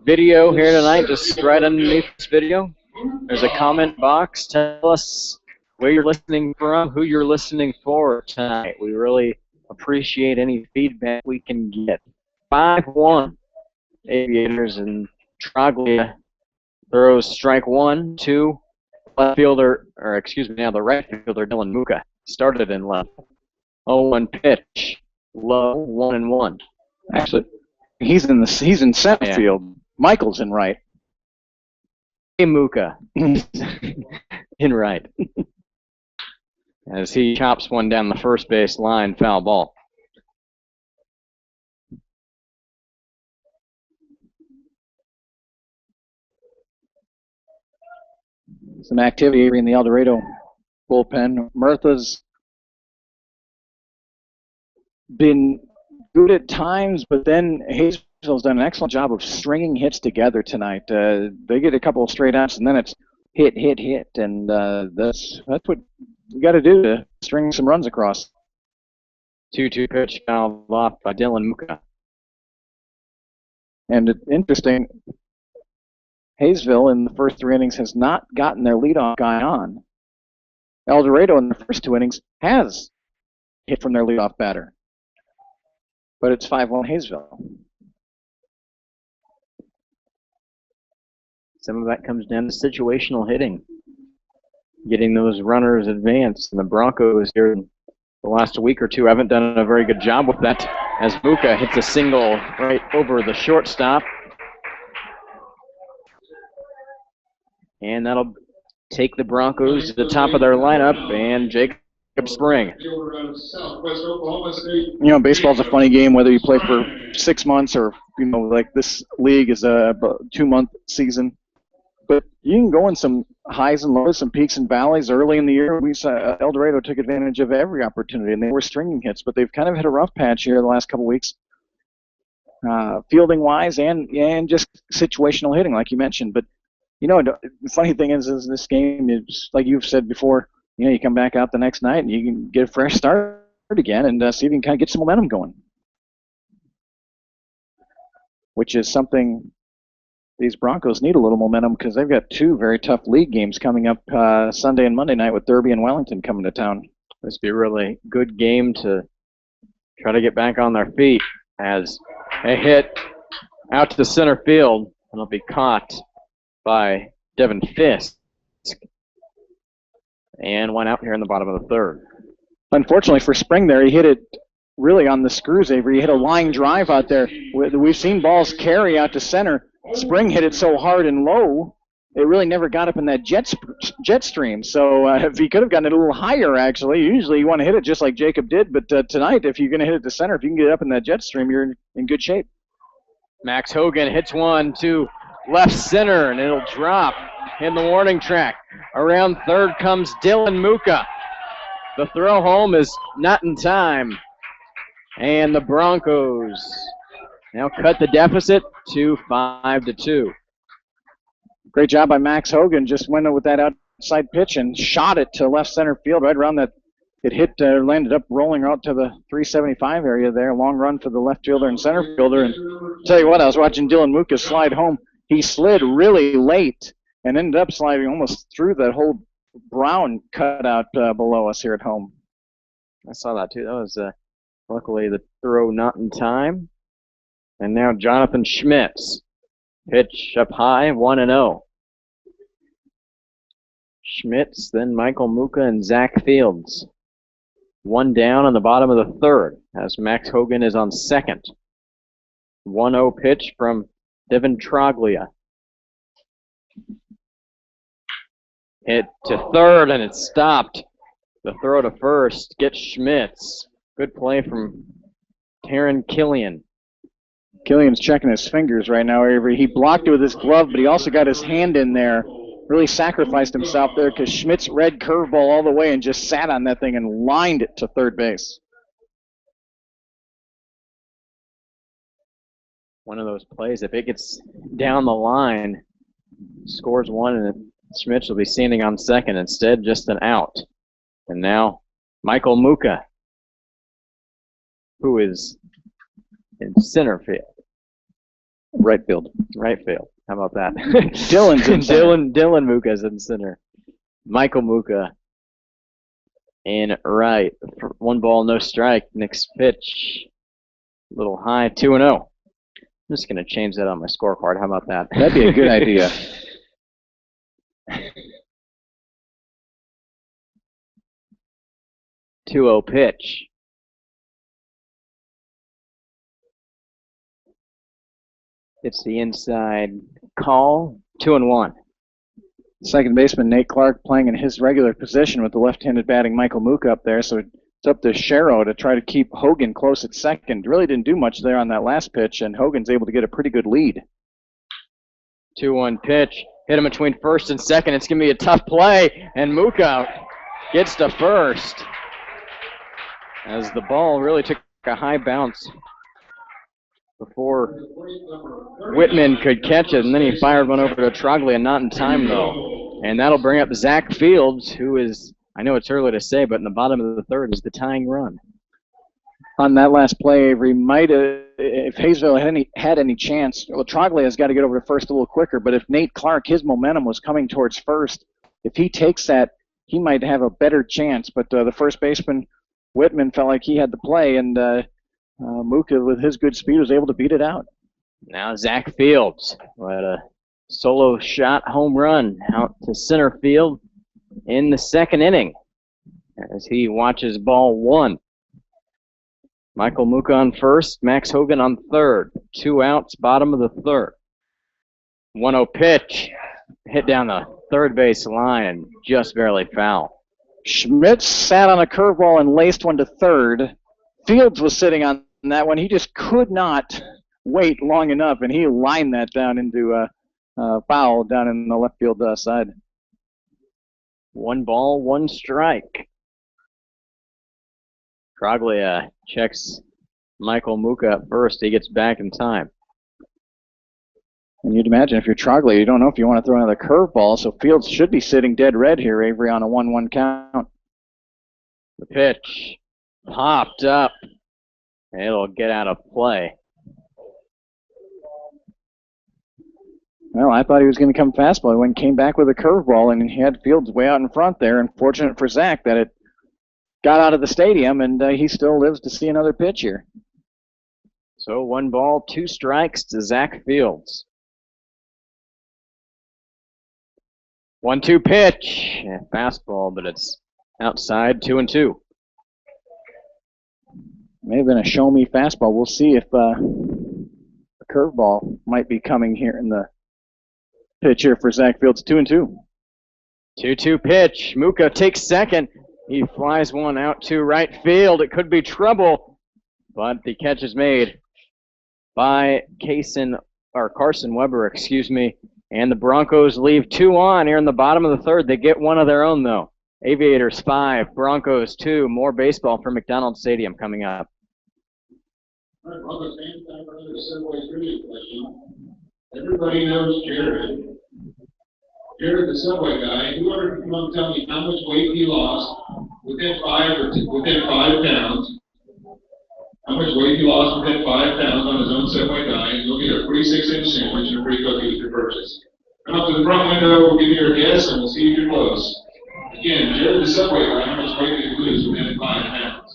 Speaker 2: video here tonight, just right underneath this video. There's a comment box. Tell us where you're listening from, who you're listening for tonight. We really appreciate any feedback we can get. 5-1 Aviators, and Troglia throws strike one to left fielder, or excuse me, now the right fielder, Dylan Muka. Started in left. 0-1 pitch. Low, 1-1.
Speaker 1: Actually, he's in center field. Michael's in right.
Speaker 2: Hey, Muka. In right. As he chops one down the first base line, foul ball.
Speaker 1: Some activity in the El Dorado bullpen. Murtha's been good at times, but then Haysville's done an excellent job of stringing hits together tonight. They get a couple of straight outs, and then it's hit, and that's what you got to do to string some runs across.
Speaker 2: 2-2 pitch fouled off by Dylan Muka.
Speaker 1: And it's interesting, Haysville in the first three innings has not gotten their leadoff guy on. El Dorado in the first two innings has hit from their leadoff batter. But it's 5-1 Haysville.
Speaker 2: Some of that comes down to situational hitting, getting those runners advanced. And the Broncos here in the last week or two haven't done a very good job with that, as Muka hits a single right over the shortstop. And that'll take the Broncos to the top of their lineup, and Jacob Spring.
Speaker 1: You know, baseball's a funny game, whether you play for 6 months or, like this league is a 2-month season. But you can go in some highs and lows, some peaks and valleys. Early in the year, we saw El Dorado took advantage of every opportunity, and they were stringing hits. But they've kind of hit a rough patch here the last couple of weeks, fielding-wise and just situational hitting, like you mentioned. But, the funny thing is this game is, like you've said before, you come back out the next night and you can get a fresh start again and see if you can kind of get some momentum going, which is something these Broncos need, a little momentum, because they've got two very tough league games coming up Sunday and Monday night with Derby and Wellington coming to town.
Speaker 2: This will be a really good game to try to get back on their feet, as a hit out to the center field, and it'll be caught by Devin Fisk, and went out here in the bottom of the third.
Speaker 1: Unfortunately for Spring there, he hit it really on the screws, Avery. He hit a line drive out there. We've seen balls carry out to center. Spring hit it so hard and low, it really never got up in that jet stream. So if he could have gotten it a little higher, actually, usually you want to hit it just like Jacob did. But tonight, if you're going to hit it to center, if you can get it up in that jet stream, you're in good shape.
Speaker 2: Max Hogan hits one to left center, and it'll drop in the warning track. Around third comes Dylan Muka. The throw home is not in time, and the Broncos now cut the deficit to 5-2.
Speaker 1: Great job by Max Hogan. Just went with that outside pitch and shot it to left center field right around that. It hit, landed up rolling out to the 375 area there. Long run for the left fielder and center fielder. And tell you what, I was watching Dylan Muka slide home. He slid really late and ended up sliding almost through that whole brown cutout below us here at home.
Speaker 2: I saw that too. That was luckily the throw not in time. And now Jonathan Schmitz. Pitch up high, 1-0. Schmitz, then Michael Muka and Zach Fields. One down on the bottom of the third as Max Hogan is on second. 1-0 pitch from Devin Troglia. Hit to third, and it's stopped. The throw to first gets Schmitz. Good play from Taryn Killian.
Speaker 1: Killian's checking his fingers right now, Avery. He blocked it with his glove, but he also got his hand in there. Really sacrificed himself there because Schmitz read curveball all the way and just sat on that thing and lined it to third base.
Speaker 2: One of those plays, if it gets down the line, scores one, and Schmitz will be standing on second. Instead, just an out. And now, Michael Muka, who is in center field.
Speaker 1: Right field.
Speaker 2: Right field. How about that?
Speaker 1: Dylan's in center.
Speaker 2: Dylan Muka's in center. Michael Muka in right. 1 ball, no strike. Next pitch. A little high, 2-0. I'm just going to change that on my scorecard. How about that?
Speaker 1: That'd be a good idea.
Speaker 2: 2-0 pitch. It's the inside call. 2-1.
Speaker 1: Second baseman Nate Clark playing in his regular position with the left-handed batting Michael Muka up there. So it's up to Sherrow to try to keep Hogan close at second. Really didn't do much there on that last pitch, and Hogan's able to get a pretty good lead.
Speaker 2: 2-1 pitch. Hit him between first and second. It's going to be a tough play, and Muka gets to first as the ball really took a high bounce before Whitman could catch it, and then he fired one over to Troglia, not in time though. And that'll bring up Zach Fields, who is, I know it's early to say, but in the bottom of the third is the tying run.
Speaker 1: On that last play, Avery might have, if Haysville had any chance, well, Troglia's got to get over to first a little quicker, but if Nate Clark, his momentum was coming towards first, if he takes that, he might have a better chance. But the first baseman, Whitman, felt like he had the play, and Muka, with his good speed, was able to beat it out.
Speaker 2: Now Zach Fields with a solo shot home run out to center field in the second inning as he watches ball one. Michael Muka on first, Max Hogan on third. 2 outs, bottom of the third. 1-0 pitch, hit down the third base line and just barely foul.
Speaker 1: Schmitz sat on a curveball and laced one to third. Fields was sitting on that one. He just could not wait long enough, and he lined that down into a foul down in the left field side.
Speaker 2: 1 ball, 1 strike. Troglia checks Michael Muka at first. He gets back in time.
Speaker 1: And you'd imagine if you're Troglia, you don't know if you want to throw another curveball, so Fields should be sitting dead red here, Avery, on a 1-1 count.
Speaker 2: The pitch popped up. It'll get out of play.
Speaker 1: Well, I thought he was going to come fastball. He went and came back with a curveball, and he had Fields way out in front there. And fortunate for Zach that it got out of the stadium, and he still lives to see another pitch here.
Speaker 2: So 1 ball, 2 strikes to Zach Fields. 1-2 pitch. Yeah, fastball, but it's outside, 2-2.
Speaker 1: May have been a show-me fastball. We'll see if a curveball might be coming here in the pitch here for Zach Fields. 2-2.
Speaker 2: 2-2 pitch. Muka takes second. He flies one out to right field. It could be trouble, but the catch is made by Carson Weber, and the Broncos leave 2 on here in the bottom of the third. They get one of their own, though. Aviators 5, Broncos 2. More baseball from McDonald Stadium coming up.
Speaker 3: All right, Broncos fans, time for another Subway trivia question. Everybody knows Jared. Jared, the Subway guy. Whoever can come up and tell me how much weight he lost within 5 pounds. How much weight he lost within 5 pounds on his own Subway diet. You'll get a free 6-inch sandwich and a free cookie with your purchase. Come up to the front window, we'll give you your guess, and we'll see if you're close. Again, Jared, the Subway guy, how much weight did he lose within 5 pounds?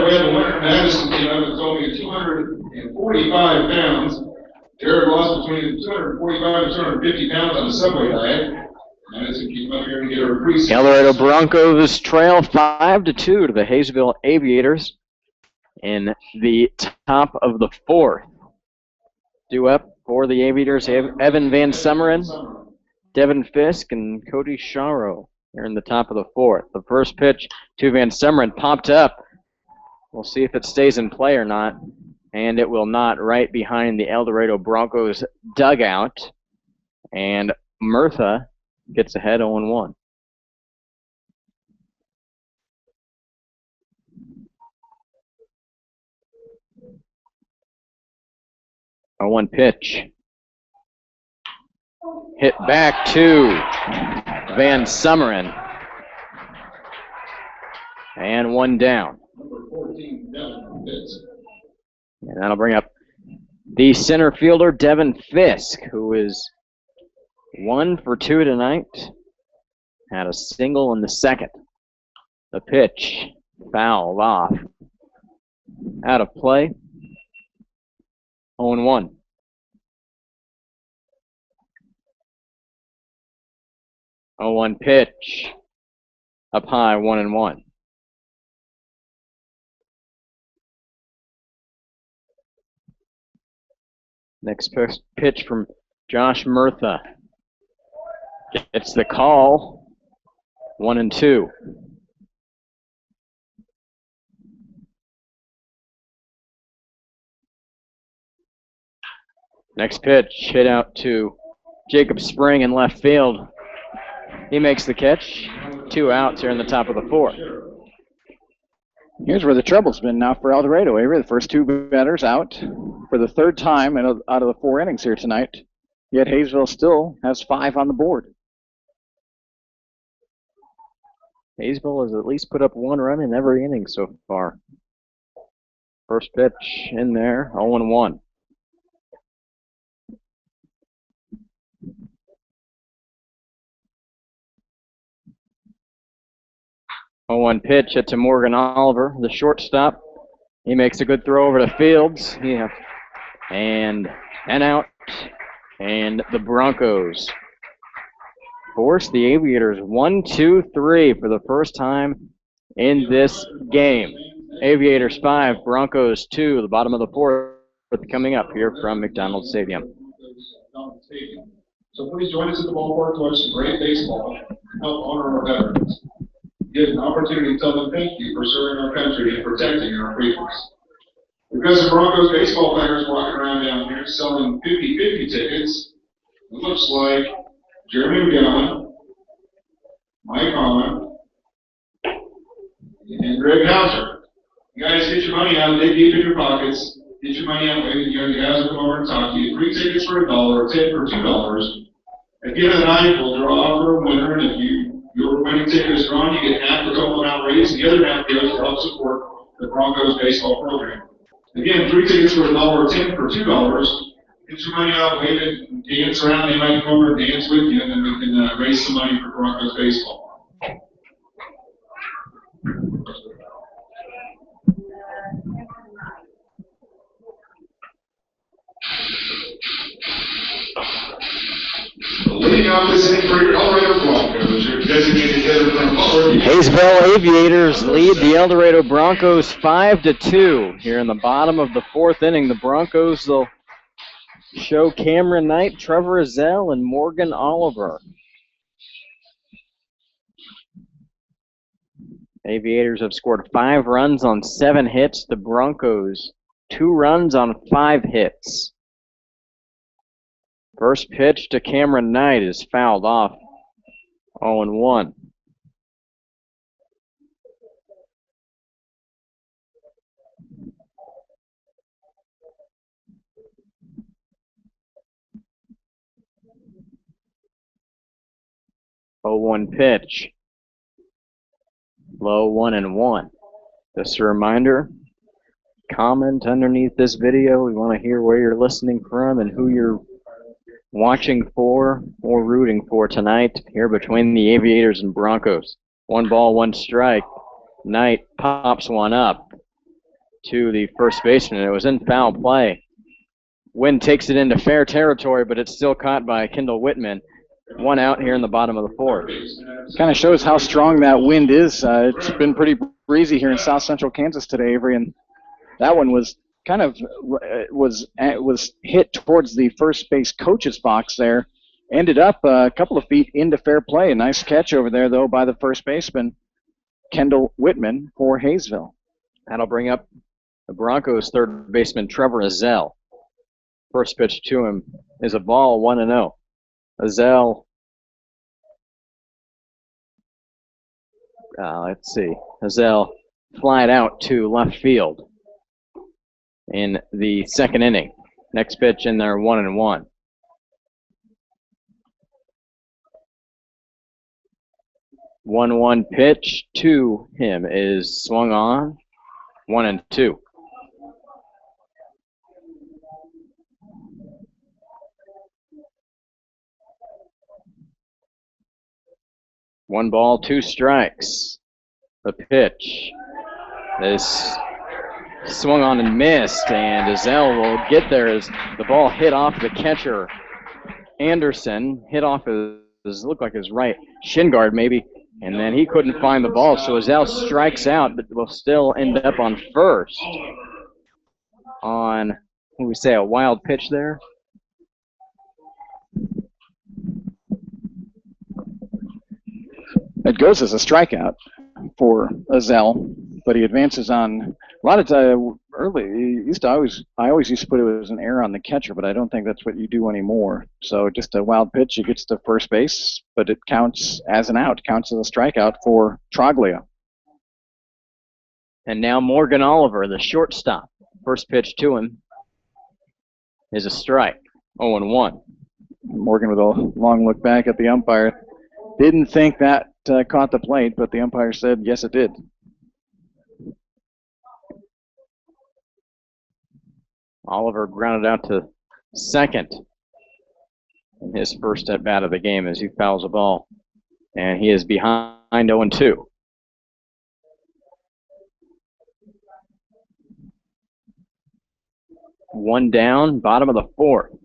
Speaker 3: we have a winner. Madison came up with only 245 pounds. Jared lost between 245 and 250 pounds on the Subway diet. Madison came up here to get her free.
Speaker 2: El Dorado Broncos trail 5-2 to the Haysville Aviators in the top of the fourth. Due up for the Aviators, Evan Van Summeren, Devin Fisk, and Cody Sharo. They're in the top of the fourth. The first pitch to Van Summeren popped up. We'll see if it stays in play or not. And it will not, right behind the El Dorado Broncos dugout. And Murtha gets ahead 0-1. A 1 pitch. Hit back to Van Summeren. And 1 down. And that'll bring up the center fielder, Devin Fisk, who is 1 for 2 tonight. Had a single in the second. The pitch fouled off. Out of play. 0-1. A 1 pitch. Up high, 1-1. Next pitch from Josh Murtha. Gets the call. 1-2. Next pitch hit out to Jacob Spring in left field. He makes the catch. 2 outs here in the top of the fourth.
Speaker 1: Here's where the trouble's been now for El Dorado. Avery, the first 2 batters out for the 3rd time out of the 4 innings here tonight. Yet Haysville still has 5 on the board.
Speaker 2: Haysville has at least put up 1 run in every inning so far. First pitch in there, 0-1. A 1 pitch hit to Morgan Oliver, the shortstop. He makes a good throw over to Fields. Yeah. And an out. And the Broncos force the Aviators 1-2-3 for the first time in this game. Aviators 5, Broncos 2, the bottom of the fourth coming up here from McDonald Stadium.
Speaker 3: So please join us at the ballpark to watch some great baseball. Help honor our veterans. Give an opportunity to tell them thank you for serving our country and protecting our freedoms. We've got some Broncos baseball players walking around down here selling 50-50 tickets. It looks like Jeremy McGowan, Mike Holland, and Greg Hauser. You guys get your money out, dig deep in your pockets. Get your money out, waiting. You guys will come over and talk to you. 3 tickets for $1, 10 for $2. At the end of the night, we'll draw for a winner, and if your winning ticket is drawn, you get half the total amount raised, and the other half goes to help support the Broncos baseball program. Again, 3 tickets for $1, 10 for $2. Get your money out, wave it, and dance around. They might come over and dance with you, and then we can raise some money for Broncos baseball. Leading off this inning for your El Dorado Broncos, your designated hitter from
Speaker 2: Haysville Aviators lead the El Dorado Broncos 5-2. Here in the bottom of the 4th inning, the Broncos will show Cameron Knight, Trevor Azell, and Morgan Oliver. Aviators have scored 5 runs on 7 hits. The Broncos 2 runs on 5 hits. First pitch to Cameron Knight is fouled off. 0-1. Oh, 1 pitch. Low 1-1. Just a reminder, comment underneath this video. We want to hear where you're listening from and who you're watching for or rooting for tonight here between the Aviators and Broncos. 1 ball, 1 strike. Knight pops one up. to the first baseman. It was in foul play. Wind takes it into fair territory, but it's still caught by Kendall Whitman. 1 out here in the bottom of the 4th.
Speaker 1: Kind of shows how strong that wind is. It's been pretty breezy here in south central Kansas today, Avery, and that one was kind of was hit towards the first base coach's box there. Ended up a couple of feet into fair play. A nice catch over there, though, by the first baseman, Kendall Whitman, for Haysville.
Speaker 2: That'll bring up the Broncos' third baseman, Trevor Azell. First pitch to him is a ball, 1-0. Azell, let's see. Azell flied out to left field in the second inning. Next pitch in there, 1-1. 1-1 pitch to him is swung on, 1-2. One ball, 2 strikes. The pitch is swung on and missed, and Azell will get there as the ball hit off the catcher. Anderson hit off looked like his right shin guard maybe, and then he couldn't find the ball, so Azell strikes out, but will still end up on first. On, what do we say, a wild pitch there?
Speaker 1: It goes as a strikeout for Azell, but he advances on a lot of time early. I always used to put it as an error on the catcher, but I don't think that's what you do anymore. So just a wild pitch, he gets to first base, but it counts as an out, counts as a strikeout for Troglia.
Speaker 2: And now Morgan Oliver, the shortstop. First pitch to him is a strike, 0-1.
Speaker 1: Morgan with a long look back at the umpire. Didn't think that caught the plate, but the umpire said, yes, it did.
Speaker 2: Oliver grounded out to second in his first at bat of the game as he fouls a ball. And he is behind 0-2. One down, bottom of the 4th.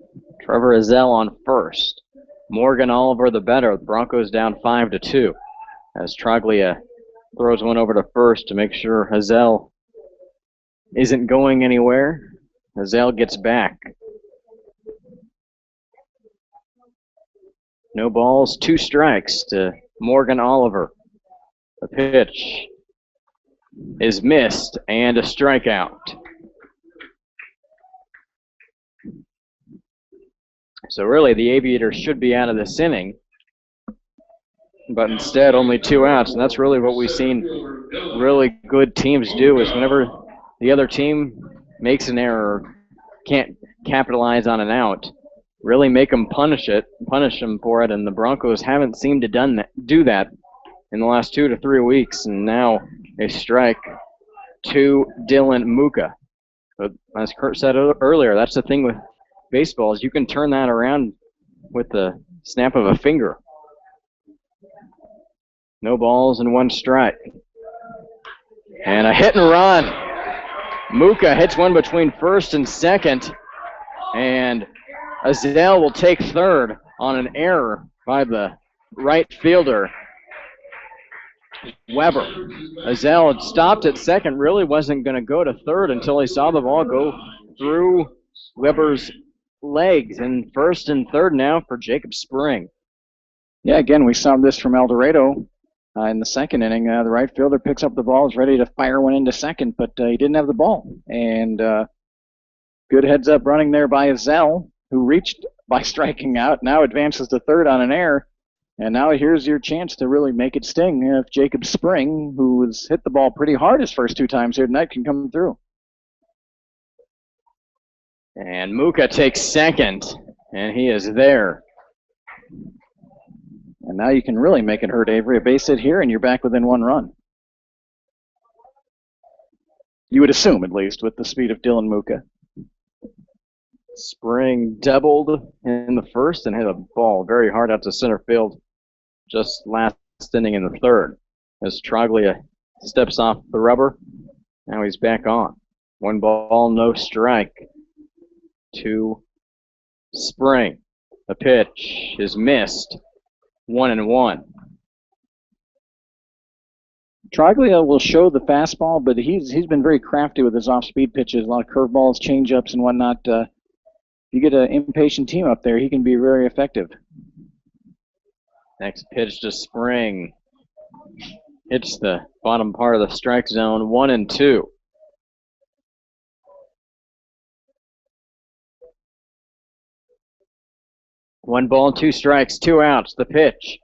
Speaker 2: Trevor Azell on first. Morgan Oliver the better. The Broncos down 5-2 as Troglia throws one over to first to make sure Azell isn't going anywhere. Azell gets back. No balls, 2 strikes to Morgan Oliver. The pitch is missed and a strikeout. So really the Aviators should be out of this inning, but instead only 2 outs, and that's really what we've seen really good teams do, is whenever the other team makes an error, can't capitalize on an out, really make them punish them for it, and the Broncos haven't seemed to do that in the last 2 to 3 weeks, and now a strike to Dylan Muka. But as Kurt said earlier, that's the thing with baseball, is you can turn that around with the snap of a finger. No balls and 1 strike. And a hit and run. Muka hits one between first and second, and Azell will take third on an error by the right fielder, Weber. Azell had stopped at second, really wasn't going to go to third until he saw the ball go through Weber's legs, and first and third now for Jacob Spring.
Speaker 1: Yeah, again, we saw this from El Dorado in the second inning. The right fielder picks up the ball, is ready to fire one into second, but he didn't have the ball. And good heads-up running there by Azell, who reached by striking out, now advances to third on an error. And now here's your chance to really make it sting if Jacob Spring, who has hit the ball pretty hard his first 2 times here tonight, can come through.
Speaker 2: And Muka takes second, and he is there.
Speaker 1: And now you can really make it hurt, Avery. A base hit here, and you're back within 1 run. You would assume, at least, with the speed of Dylan Muka.
Speaker 2: Spring doubled in the first and hit a ball very hard out to center field just last inning in the third. As Troglia steps off the rubber, now he's back on. 1 ball, no strike to Spring. The pitch is missed. 1-1.
Speaker 1: Troglia will show the fastball, but he's been very crafty with his off-speed pitches, a lot of curveballs, changeups, and whatnot. You get an impatient team up there, he can be very effective.
Speaker 2: Next pitch to Spring. Hits the bottom part of the strike zone. 1-2. One ball, 2 strikes, 2 outs. The pitch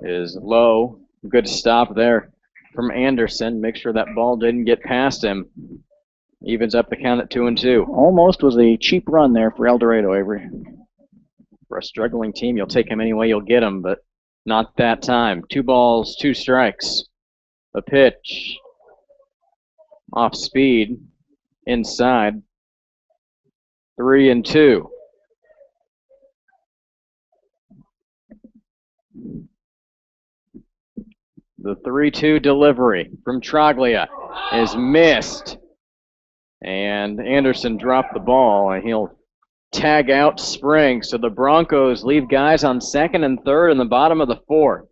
Speaker 2: is low. Good stop there from Anderson. Make sure that ball didn't get past him. Evens up the count at 2-2.
Speaker 1: Almost was a cheap run there for El Dorado, Avery.
Speaker 2: For a struggling team, you'll take him any way you'll get him, but not that time. 2 balls, 2 strikes. The pitch off speed, inside. 3-2. The 3-2 delivery from Troglia is missed. And Anderson dropped the ball, and he'll tag out Spring. So the Broncos leave guys on second and third in the bottom of the 4th.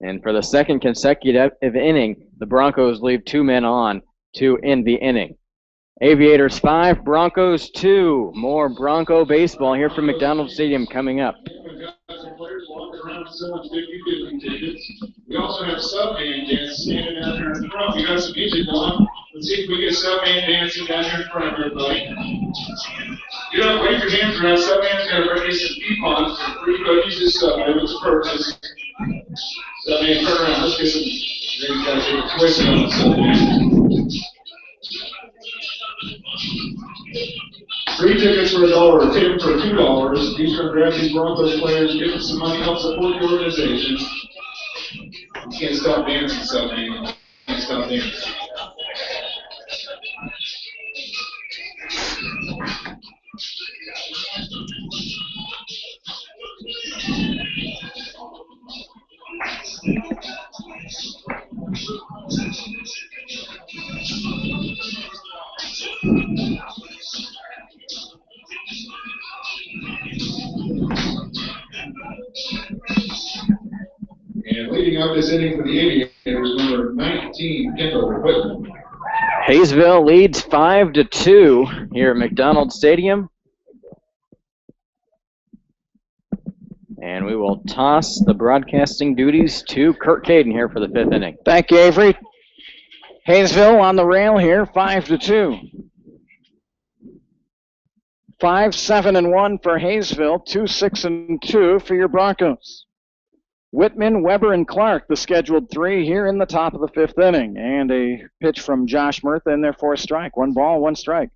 Speaker 2: And for the second consecutive inning, the Broncos leave 2 men on to end the inning. Aviators 5, Broncos 2. More Bronco baseball here from McDonald Stadium coming up.
Speaker 3: We also have sub-man dance standing down here in front. We got some music on. Let's see if we get sub-man dancing down here in front of everybody. You don't wave your hands around. Sub-man's going to bring you some coupons for free cookies and stuff. It was purchase. Sub-man, turn around. Let's get some. There you guys get a twist on the sub-man. Free tickets for $1, ticket for $2. These are grab these Broncos players, give them some money, help support the organization. You can't stop dancing, sub-man. You can't stop dancing. And leading up this inning for the Aviators, number 19, Kendall Whitman.
Speaker 2: Haysville leads 5-2 here at McDonald Stadium. And we will toss the broadcasting duties to Kurt Caden here for the 5th inning.
Speaker 1: Thank you, Avery. Haysville on the rail here, 5-2. 5-7-1 for Haysville, 2-6-2 for your Broncos. Whitman, Weber, and Clark, the scheduled 3 here in the top of the 5th inning. And a pitch from Josh Murtha in there for a strike. 1 ball, 1 strike.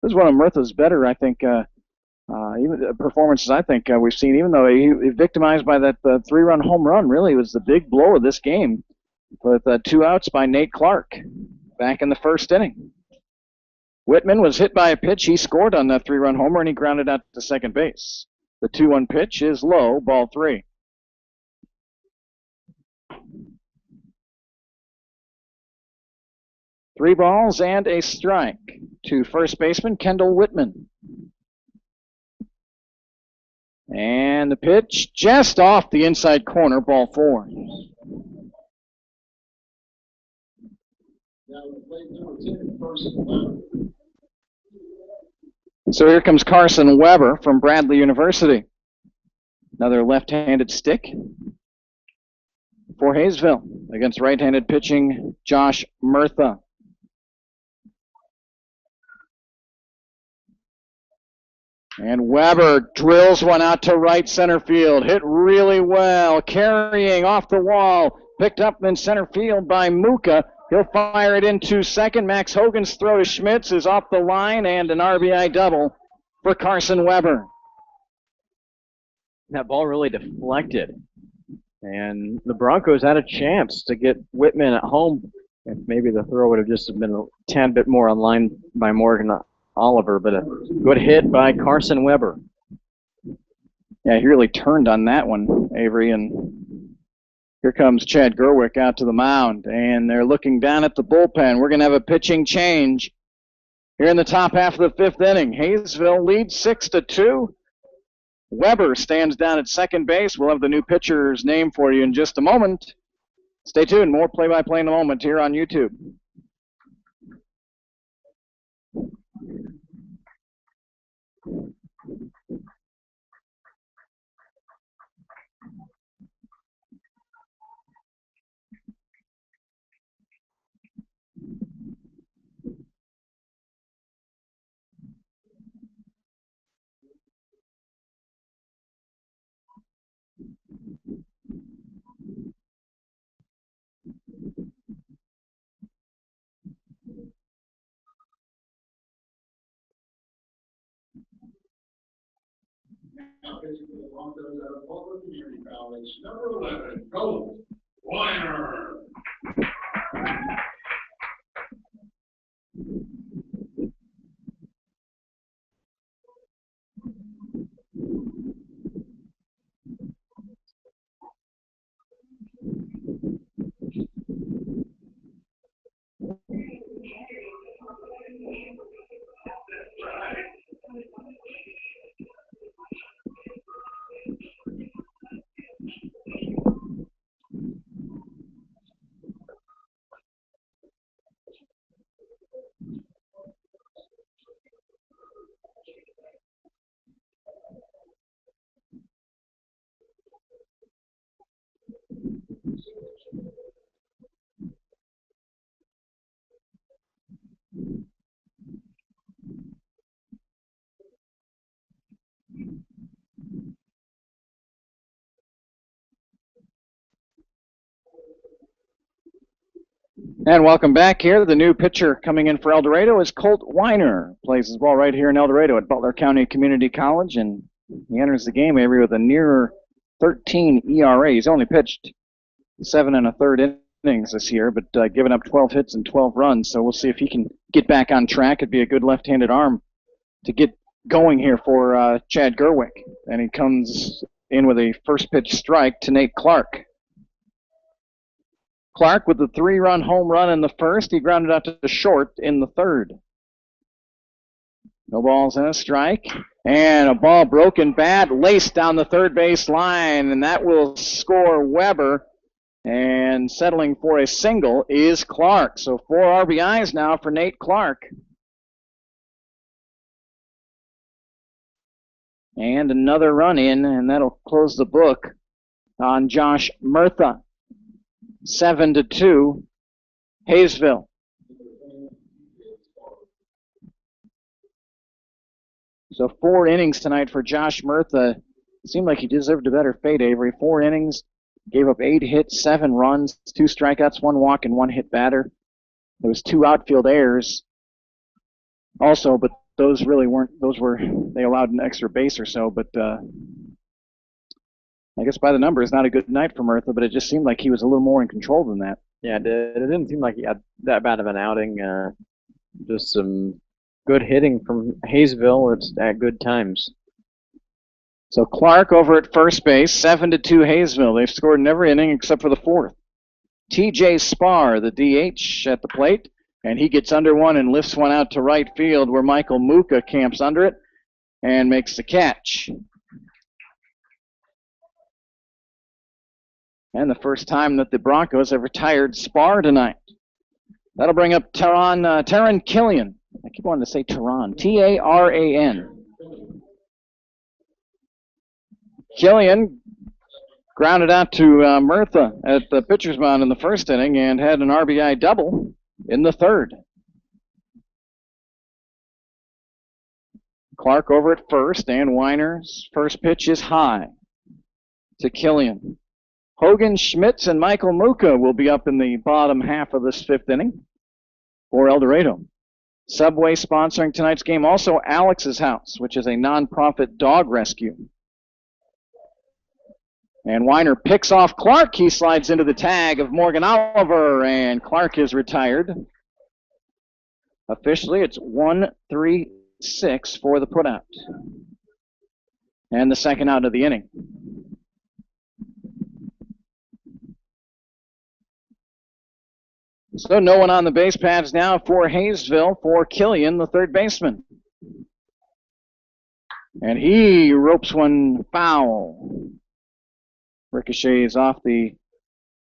Speaker 1: This is one of Murtha's better, I think, even performances I think we've seen, even though he victimized by that 3-run home run. Really was the big blow of this game with 2 outs by Nate Clark back in the 1st inning. Whitman was hit by a pitch. He scored on that 3-run homer, and he grounded out to second base. The 2-1 pitch is low, ball 3. Three balls and a strike to first baseman Kendall Whitman. And the pitch just off the inside corner, ball 4. So here comes Carson Weber from Bradley University. Another left-handed stick for Haysville against right-handed pitching Josh Murtha. And Weber drills one out to right center field. Hit really well. Carrying off the wall. Picked up in center field by Muka. He'll fire it into second. Max Hogan's throw to Schmitz is off the line, and an RBI double for Carson Weber.
Speaker 2: That ball really deflected. And the Broncos had a chance to get Whitman at home. If maybe the throw would have just been a tad bit more on line by Morgan Oliver, but a good hit by Carson Weber.
Speaker 1: Yeah, he really turned on that one, Avery, and Here comes Chad Gerwick out to the mound, and they're looking down at the bullpen. We're going to have a pitching change here in the top half of the fifth inning. Haysville leads 6-2. Weber stands down at second base. We'll have the new pitcher's name for you in just a moment. Stay tuned. More play-by-play in a moment here on YouTube.
Speaker 3: Now pitching for the Broncos out of Butler Community College, number 11, Colt Weiner.
Speaker 1: And welcome back here. The new pitcher coming in for El Dorado is Colt Weiner. Plays his ball right here in El Dorado at Butler County Community College, and he enters the game every with a near 13 ERA. He's only pitched 7 1/3 innings this year, but given up 12 hits and 12 runs. So we'll see if he can get back on track. It'd be a good left-handed arm to get going here for Chad Gerwick. And he comes in with a first pitch strike to Nate Clark. Clark with the 3-run home run in the first. He grounded out to short in the third. No balls and a strike. And a ball broken bad, laced down the third base line, and that will score Weber. And settling for a single is Clark. So 4 RBIs now for Nate Clark. And another run in, and that'll close the book on Josh Murtha. 7-2, Haysville. So 4 innings tonight for Josh Murtha. It seemed like he deserved a better fate, Avery. 4 innings, gave up 8 hits, 7 runs, 2 strikeouts, 1 walk, and 1 hit batter. There was 2 outfield errors also, but those really weren't, they allowed an extra base or so, but I guess by the numbers, not a good night for Murtha, but it just seemed like he was a little more in control than that.
Speaker 2: Yeah, it didn't seem like he had that bad of an outing. Just some good hitting from Haysville at good times.
Speaker 1: So Clark over at first base, 7-2 Haysville. They've scored in every inning except for the 4th. TJ Spar, the DH, at the plate, and he gets under one and lifts one out to right field where Michael Muka camps under it and makes the catch. And the first time that the Broncos have retired Spar tonight. That'll bring up Taran Killian. I keep wanting to say Taran. T-A-R-A-N. Killian grounded out to Murtha at the pitcher's mound in the first inning and had an RBI double in the third. Clark over at first, and Weiner's first pitch is high to Killian. Hogan Schmitz and Michael Muka will be up in the bottom half of this 5th inning for El Dorado. Subway sponsoring tonight's game. Also Alex's House, which is a nonprofit dog rescue. And Weiner picks off Clark. He slides into the tag of Morgan Oliver, and Clark is retired. Officially, it's 1-3-6 for the putout. And the second out of the inning. So no one on the base paths now for Haysville, for Killian, the third baseman. And he ropes one foul. Ricochets off the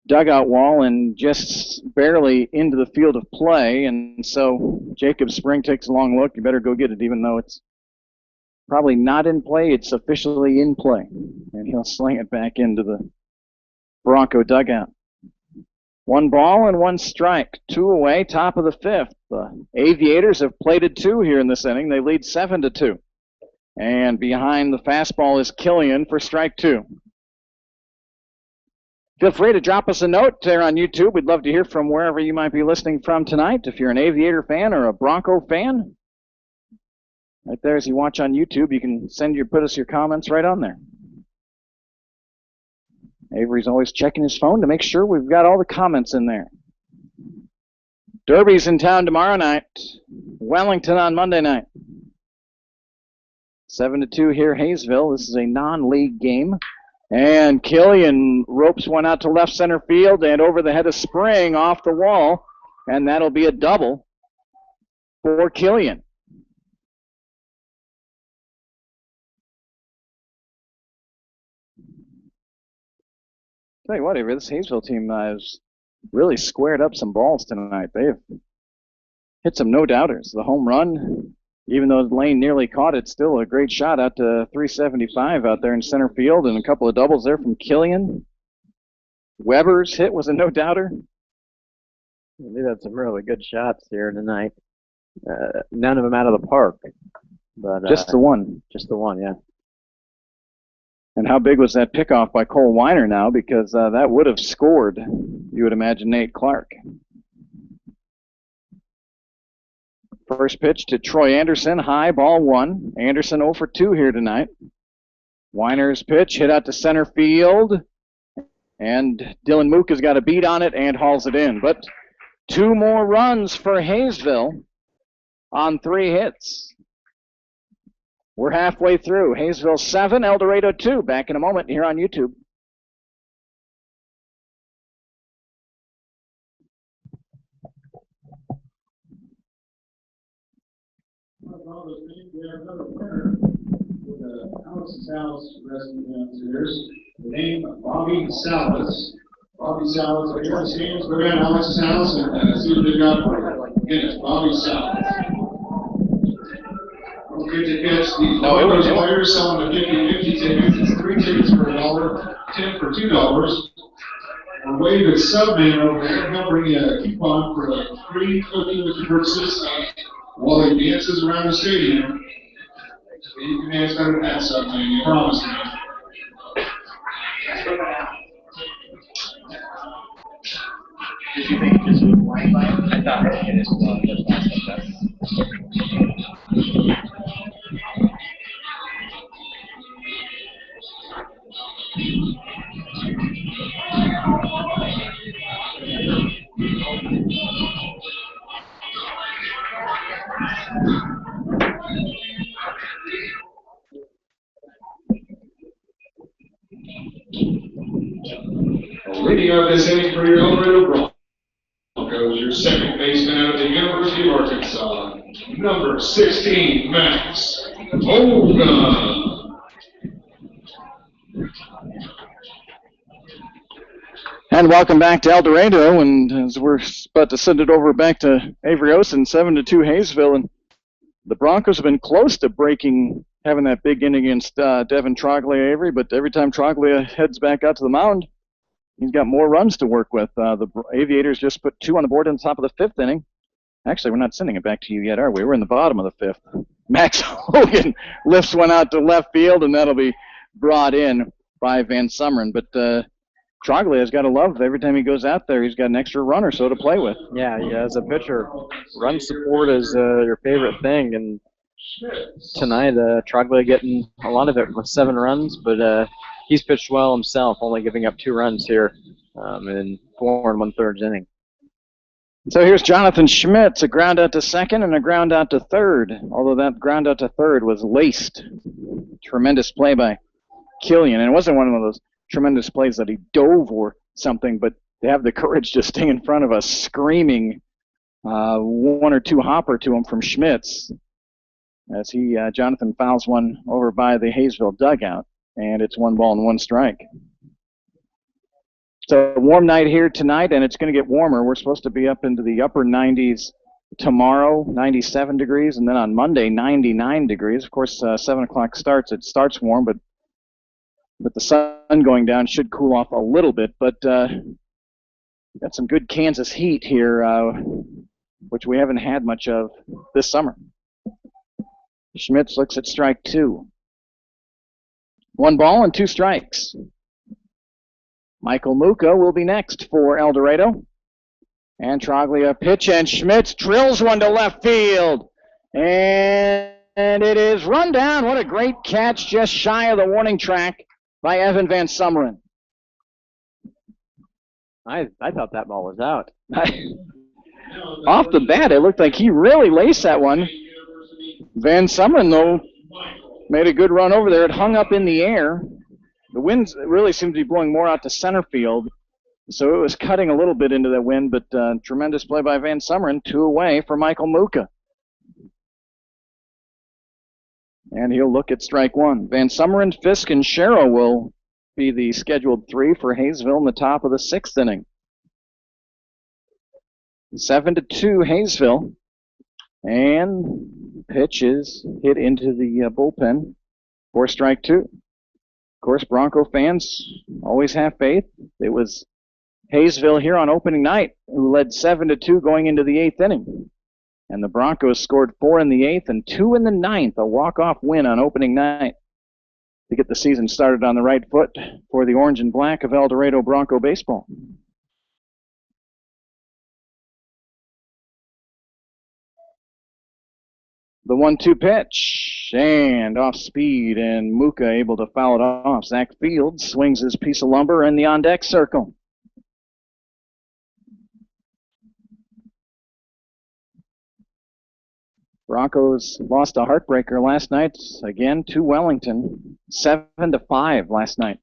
Speaker 1: dugout wall and just barely into the field of play. And so Jacob Spring takes a long look. You better go get it, even though it's probably not in play. It's officially in play. And he'll sling it back into the Bronco dugout. 1 ball and 1 strike. 2 away, top of the 5th. The Aviators have plated 2 here in this inning. They lead 7-2. And behind the fastball is Killian for strike 2. Feel free to drop us a note there on YouTube. We'd love to hear from wherever you might be listening from tonight. If you're an Aviator fan or a Bronco fan, right there as you watch on YouTube, you can put us your comments right on there. Avery's always checking his phone to make sure we've got all the comments in there. Derby's in town tomorrow night. Wellington on Monday night. 7-2 here, Haysville. This is a non-league game. And Killian ropes one out to left center field and over the head of Spring off the wall. And that'll be a double for Killian. Tell you what, Avery, this Haysville team has really squared up some balls tonight. They've hit some no-doubters. The home run, even though Lane nearly caught it, still a great shot out to 375 out there in center field, and a couple of doubles there from Killian. Weber's hit was a no-doubter.
Speaker 2: They've had some really good shots here tonight. None of them out of the park. But
Speaker 1: just the one.
Speaker 2: Just the one, yeah.
Speaker 1: And how big was that pickoff by Cole Weiner now? Because that would have scored, you would imagine, Nate Clark. First pitch to Troy Anderson, high, ball 1. Anderson 0 for 2 here tonight. Weiner's pitch hit out to center field. And Dylan Mook has got a beat on it and hauls it in. But 2 more runs for Haysville on 3 hits. We're halfway through. Haysville 7, El Dorado 2. Back in a moment here on YouTube.
Speaker 3: We have another winner with Alex Salas resting downstairs. The name Bobby Salas. Bobby Salas. Are you on the stands? Go down, Alex Salas, and see what they got for you. Again, it's Bobby Salas. Okay, to catch the Broncos players selling the 50-50 tickets. It's 3 tickets for $1, 10 for $2. Or wave at Subman over there. He'll bring you a coupon for a free cookie with your purchase while he dances around the stadium. You can dance better than that, Subman. You promise me.
Speaker 4: Did you think this was Wi-Fi? I thought it is just not.
Speaker 3: Leading up this inning for your El Dorado Broncos, your second baseman out of the University of Arkansas, number 16, Max Hogan.
Speaker 1: And welcome back to El Dorado, and as we're about to send it over back to Avery Osen, 7-2 Haysville, and the Broncos have been close to having that big inning against Devin Troglia, Avery, but every time Troglia heads back out to the mound, he's got more runs to work with. The Aviators just put 2 on the board in the top of the 5th inning. Actually, we're not sending it back to you yet, are we? We're in the bottom of the 5th. Max Hogan lifts one out to left field, and that'll be brought in by Van Summeren. But Troglia's got to love every time he goes out there, he's got an extra run or so to play with.
Speaker 2: Yeah, as a pitcher, run support is your favorite thing. And tonight, Troglia getting a lot of it with 7 runs, but he's pitched well himself, only giving up 2 runs here in 4 1/3 inning.
Speaker 1: So here's Jonathan Schmitz, a ground out to second and a ground out to third, although that ground out to third was laced. Tremendous play by Killian, and it wasn't one of those tremendous plays that he dove or something, but to have the courage to stay in front of us, screaming one or two hopper to him from Schmitz as Jonathan fouls one over by the Haysville dugout, and it's 1 ball and 1 strike. It's a warm night here tonight, and it's going to get warmer. We're supposed to be up into the upper 90s tomorrow, 97 degrees, and then on Monday, 99 degrees. Of course, 7 o'clock starts. It starts warm, but with the sun going down, should cool off a little bit. But we've got some good Kansas heat here, which we haven't had much of this summer. Schmitz looks at strike 2. 1 ball and 2 strikes. Michael Muka will be next for El Dorado. And Troglia pitch, and Schmitz drills one to left field. And it is run down. What a great catch, just shy of the warning track by Evan Van Summeren.
Speaker 2: I thought that ball was out.
Speaker 1: Off the bat, it looked like he really laced that one. Van Summeren, though, made a good run over there. It hung up in the air. The wind really seemed to be blowing more out to center field, so it was cutting a little bit into the wind, but tremendous play by Van Summeren, 2 away for Michael Muka. And he'll look at strike 1. Van Summeren, Fisk, and Sherrill will be the scheduled 3 for Haysville in the top of the 6th inning. 7-2 Haysville, and pitch is hit into the bullpen for strike 2. Of course, Bronco fans always have faith. It was Haysville here on opening night who led 7-2 going into the 8th inning. And the Broncos scored 4 in the 8th and 2 in the 9th, a walk-off win on opening night to get the season started on the right foot for the orange and black of El Dorado Bronco baseball. The 1-2 pitch, and off speed, and Muka able to foul it off. Zach Fields swings his piece of lumber in the on-deck circle. Broncos lost a heartbreaker last night, again, to Wellington, 7-5 last night.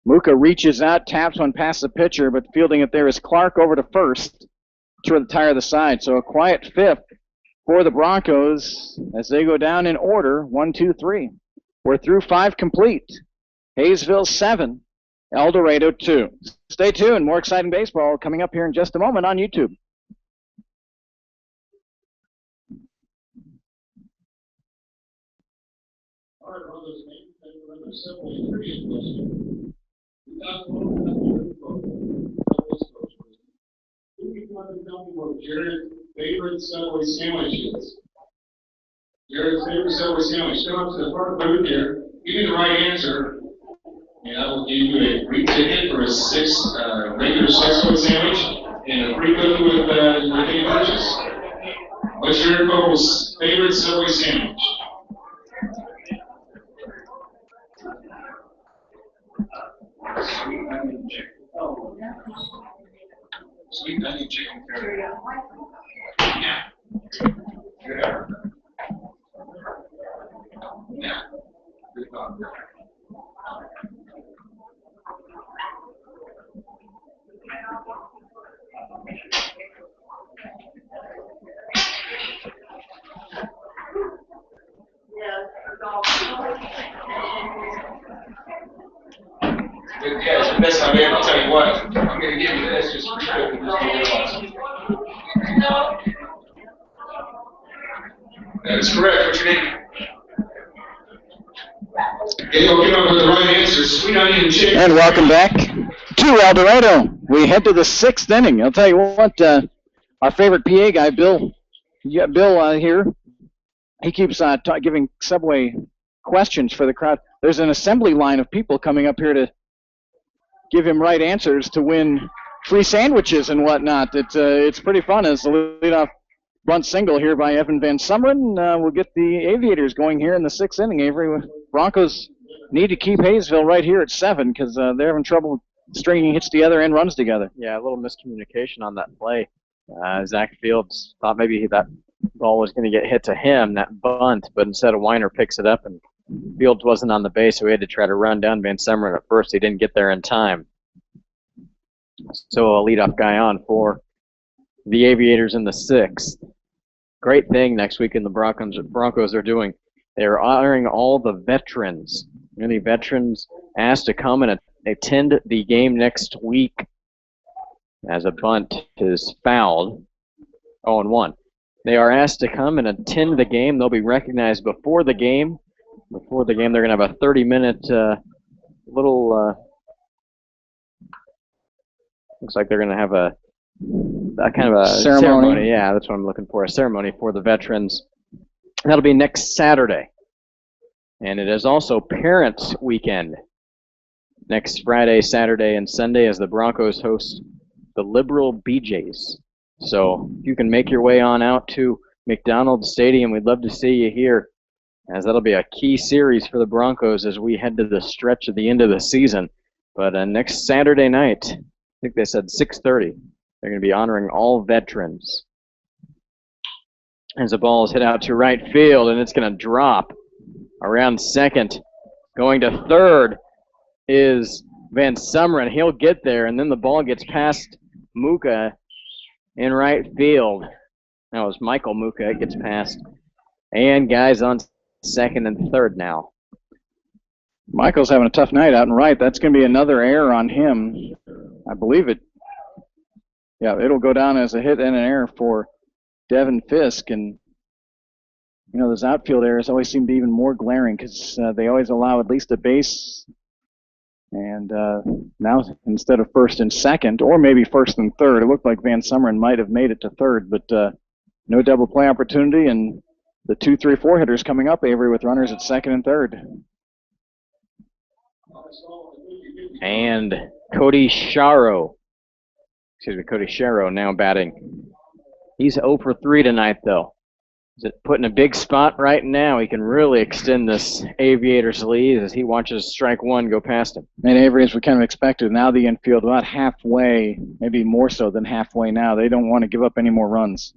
Speaker 1: Muka reaches out, taps one past the pitcher, but fielding it there is Clark over to first to retire the side. So a quiet 5th for the Broncos as they go down in order, 1, 2, 3. We're through 5 complete. Haysville 7, El Dorado 2. Stay tuned, more exciting baseball coming up here in just a moment on YouTube.
Speaker 3: All right, brothers, remember simple trivia question. We got one who can tell me what Jared's favorite Subway sandwich is? Jared's favorite Subway sandwich. Come up to the front booth here. Give me the right answer, and I will give you a free ticket for a regular Subway sandwich and a free cookie with any purchase. What's your couple's favorite Subway sandwich? Sweet onion chicken. Oh. Sweet onion chicken curry. Yeah. Yeah. Yeah. Good thought. Yeah, it's the best I've ever. I'll tell you what. I'm going to give you this just for quick. No. That is correct. What's your name? Okay, I'll give up with the right answer. Sweet onion chicken.
Speaker 1: And welcome back to El Dorado. We head to the 6th inning. I'll tell you what, our favorite PA guy, Bill, here, he keeps giving Subway questions for the crowd. There's an assembly line of people coming up here to give him right answers to win free sandwiches and whatnot. It's pretty fun as the leadoff bunt single here by Evan Van Summeren. We'll get the Aviators going here in the 6th inning, Avery. Broncos need to keep Haysville right here at 7 because they're having trouble stringing hits together and runs together.
Speaker 2: Yeah, a little miscommunication on that play. Zach Fields thought maybe that ball was going to get hit to him, that bunt, but instead Weiner picks it up and Fields wasn't on the base, so we had to try to run down Van Summeren at first. He didn't get there in time. So a leadoff guy on for the Aviators in the 6th. Great thing next week in the Broncos are doing. They're honoring all the veterans. Any veterans asked to come and attend the game next week as a bunt is fouled. 0-1. They are asked to come and attend the game. They'll be recognized before the game. Before the game, they're going to have a 30-minute little. Looks like they're going to have a kind of a ceremony. Yeah, that's what I'm looking for. A ceremony for the veterans. That'll be next Saturday. And it is also Parents Weekend. Next Friday, Saturday, and Sunday as the Broncos host the Liberal BJs. So if you can make your way on out to McDonald's Stadium, we'd love to see you here, as that'll be a key series for the Broncos as we head to the stretch at the end of the season. But next Saturday night, I think they said 6:30, they're going to be honoring all veterans. As the ball is hit out to right field, and it's going to drop around second. Going to third is Van Sumeren. He'll get there, and then the ball gets past Muka in right field. That was Michael Muka. It gets past. And guys on second and third now.
Speaker 1: Michael's having a tough night out in right. That's going to be another error on him. I believe it. Yeah, it'll go down as a hit and an error for Devin Fisk. And, you know, those outfield errors always seem to be even more glaring because they always allow at least a base. And now instead of first and second, or maybe first and third, it looked like Van Sumeren might have made it to third, but no double play opportunity, and the 2, 3, 4 hitters coming up, Avery, with runners at second and third.
Speaker 2: And Cody Sharrow now batting. He's 0 for 3 tonight, though. He's put in a big spot right now. He can really extend this Aviators lead as he watches strike one go past him.
Speaker 1: And Avery, as we kind of expected, now the infield about halfway, maybe more so than halfway now. They don't want to give up any more runs.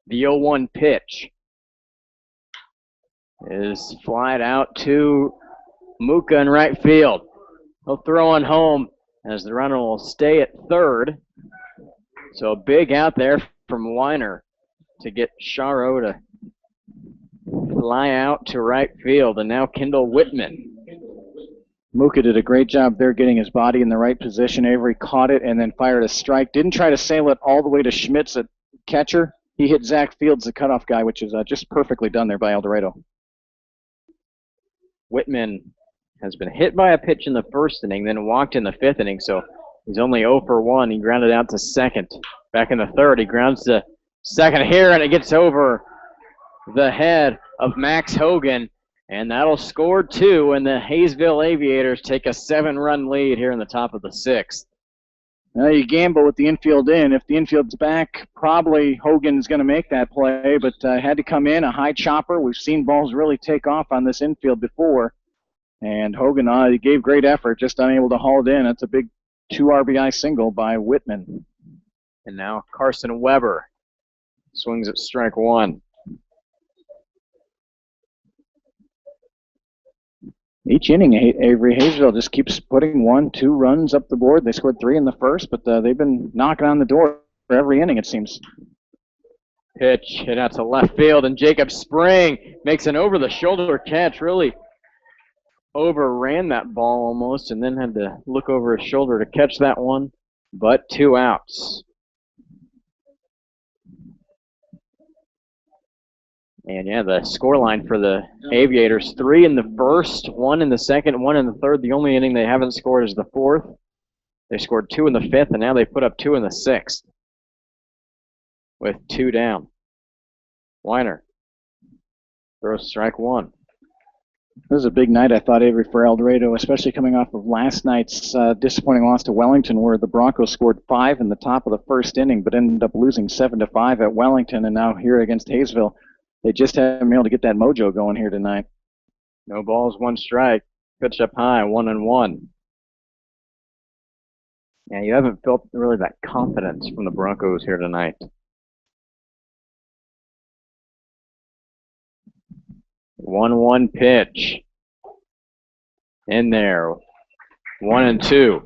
Speaker 2: The 0-1 pitch is flied out to Muka in right field. He'll throw on home as the runner will stay at third. So a big out there from Weiner to get Sharrow to fly out to right field. And now Kendall Whitman.
Speaker 1: Muka did a great job there getting his body in the right position. Avery caught it and then fired a strike. Didn't try to sail it all the way to Schmitz at catcher. He hit Zach Fields, the cutoff guy, which is just perfectly done there by El Dorado.
Speaker 2: Whitman has been hit by a pitch in the first inning, then walked in the fifth inning, so he's only 0 for 1. He grounded out to second. Back in the third, he grounds to second here, and it gets over the head of Max Hogan, and that'll score 2, and the Haysville Aviators take a 7-run lead here in the top of the 6th.
Speaker 1: Now you gamble with the infield in. If the infield's back, probably Hogan's going to make that play, but had to come in, a high chopper. We've seen balls really take off on this infield before. And Hogan he gave great effort, just unable to haul it in. It's a big 2 RBI single by Whitman.
Speaker 2: And now Carson Weber swings at strike 1.
Speaker 1: Each inning, Avery Haysville just keeps putting 1, 2 runs up the board. They scored 3 in the first, but they've been knocking on the door for every inning, it seems.
Speaker 2: Pitch hit out to left field, and Jacob Spring makes an over-the-shoulder catch. Really overran that ball almost, and then had to look over his shoulder to catch that one, but 2 outs. And yeah, the scoreline for the Aviators, 3 in the first, 1 in the second, 1 in the third. The only inning they haven't scored is the 4th. They scored 2 in the 5th, and now they put up 2 in the 6th with 2 down. Weiner throws strike 1.
Speaker 1: This is a big night, I thought, Avery, for El Dorado, especially coming off of last night's disappointing loss to Wellington, where the Broncos scored 5 in the top of the first inning, but ended up losing 7-5 at Wellington, and now here against Haysville. They just haven't been able to get that mojo going here tonight.
Speaker 2: No balls, 1 strike. Pitch up high, 1-1. Yeah, you haven't felt really that confidence from the Broncos here tonight. One pitch. In there. 1-2.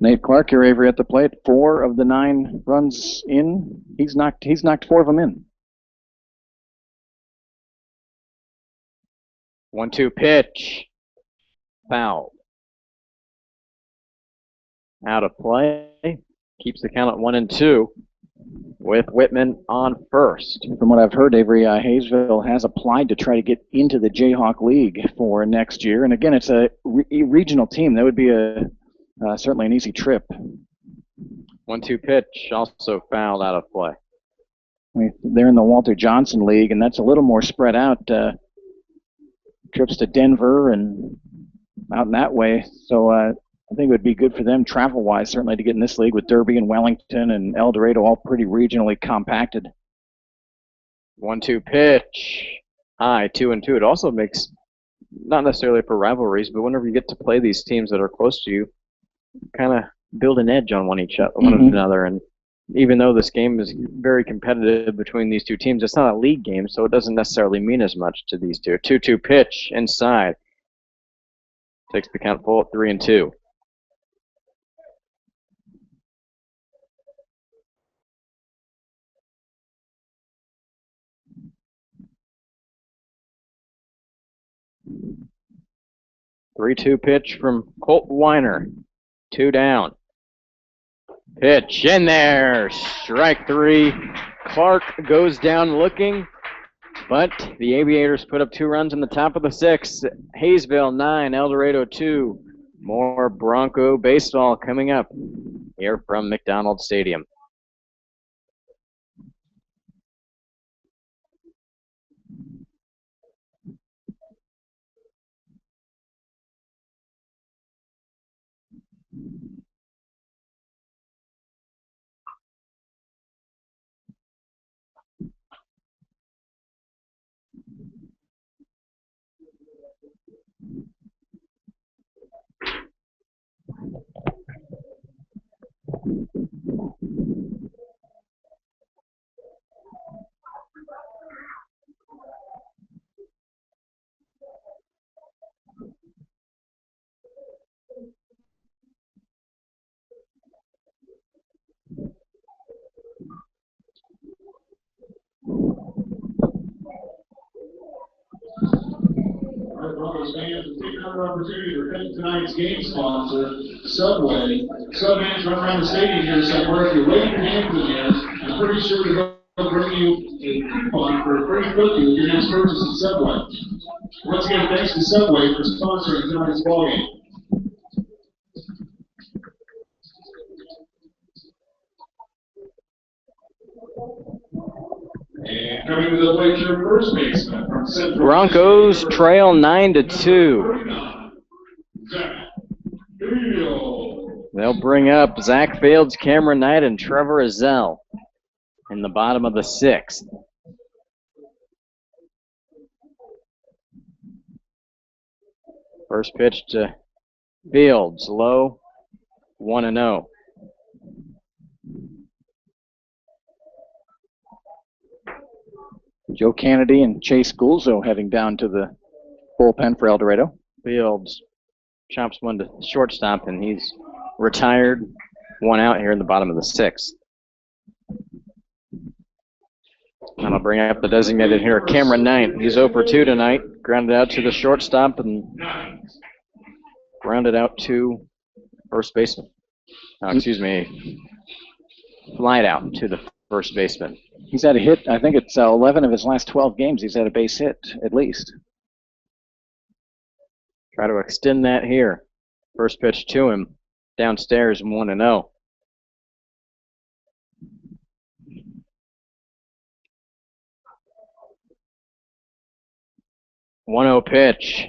Speaker 1: Nate Clark here, Avery at the plate. 4 of the 9 runs in. He's knocked 4 of them in.
Speaker 2: 1-2 pitch. Foul. Out of play. Keeps the count at 1-2 with Whitman on first.
Speaker 1: From what I've heard, Avery, Haysville has applied to try to get into the Jayhawk League for next year. And again, it's a regional team. That would be certainly an easy trip.
Speaker 2: 1-2 pitch, also fouled, out of play.
Speaker 1: They're in the Walter Johnson League, and that's a little more spread out. Trips to Denver and out in that way. So I think it would be good for them travel-wise, certainly, to get in this league with Derby and Wellington and El Dorado all pretty regionally compacted.
Speaker 2: 1-2 pitch. High, 2-2. It also makes, not necessarily for rivalries, but whenever you get to play these teams that are close to you, kind of build an edge on one another. And even though this game is very competitive between these two teams, it's not a league game, so it doesn't necessarily mean as much to these two. 2-2 pitch inside. Takes the count full at 3-2. Three-two pitch from Colt Weiner. 2 down. Pitch in there. Strike 3. Clark goes down looking, but the Aviators put up 2 runs in the top of the 6th. Haysville 9, El Dorado 2. More Bronco baseball coming up here from McDonald Stadium.
Speaker 3: Broncos fans, we'll take another opportunity to thank tonight's game sponsor, Subway. Subway's run around the stadium here somewhere. If you wave your hands in there, I'm pretty sure they'll bring you a coupon for a free cookie with your next purchase at Subway. Once again, thanks to Subway for sponsoring tonight's ballgame. And coming to the plate, your first baseman from Central.
Speaker 2: Broncos trail 9-2. They'll bring up Zach Fields, Cameron Knight, and Trevor Azell in the bottom of the 6th. First pitch to Fields, low, 1-0.
Speaker 1: Joe Kennedy and Chase Gulzo heading down to the bullpen for El Dorado.
Speaker 2: Fields chops one to shortstop, and he's retired. 1 out here in the bottom of the 6th. And I'll bring up the designated hitter, Cameron Knight. He's 0 for 2 tonight. Grounded out to the shortstop and grounded out to first baseman. Flied out to the first baseman.
Speaker 1: He's had a hit. I think it's 11 of his last 12 games. He's had a base hit, at least.
Speaker 2: Try to extend that here. First pitch to him. Downstairs, 1-0. One-0 pitch.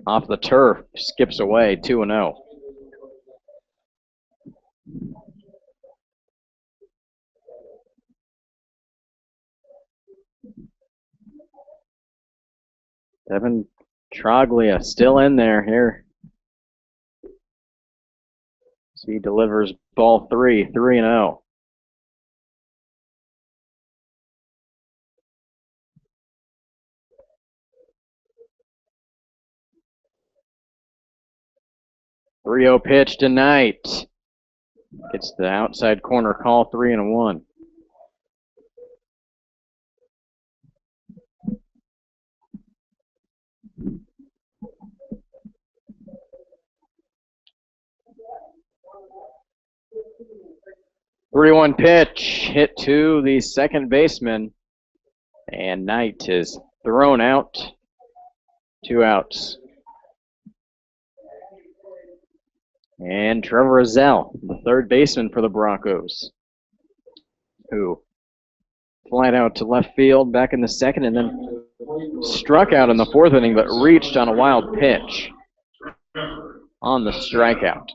Speaker 2: Off the turf. Skips away, 2-0. Devin Troglia still in there here. So he delivers ball 3, 3-0. 3-0 pitch tonight. Gets the outside corner call, 3-1. Three-one pitch hit to the second baseman, and Knight is thrown out. 2 outs. And Trevor Rozelle, the third baseman for the Broncos, who flied out to left field back in the second and then struck out in the fourth inning, but reached on a wild pitch on the strikeout.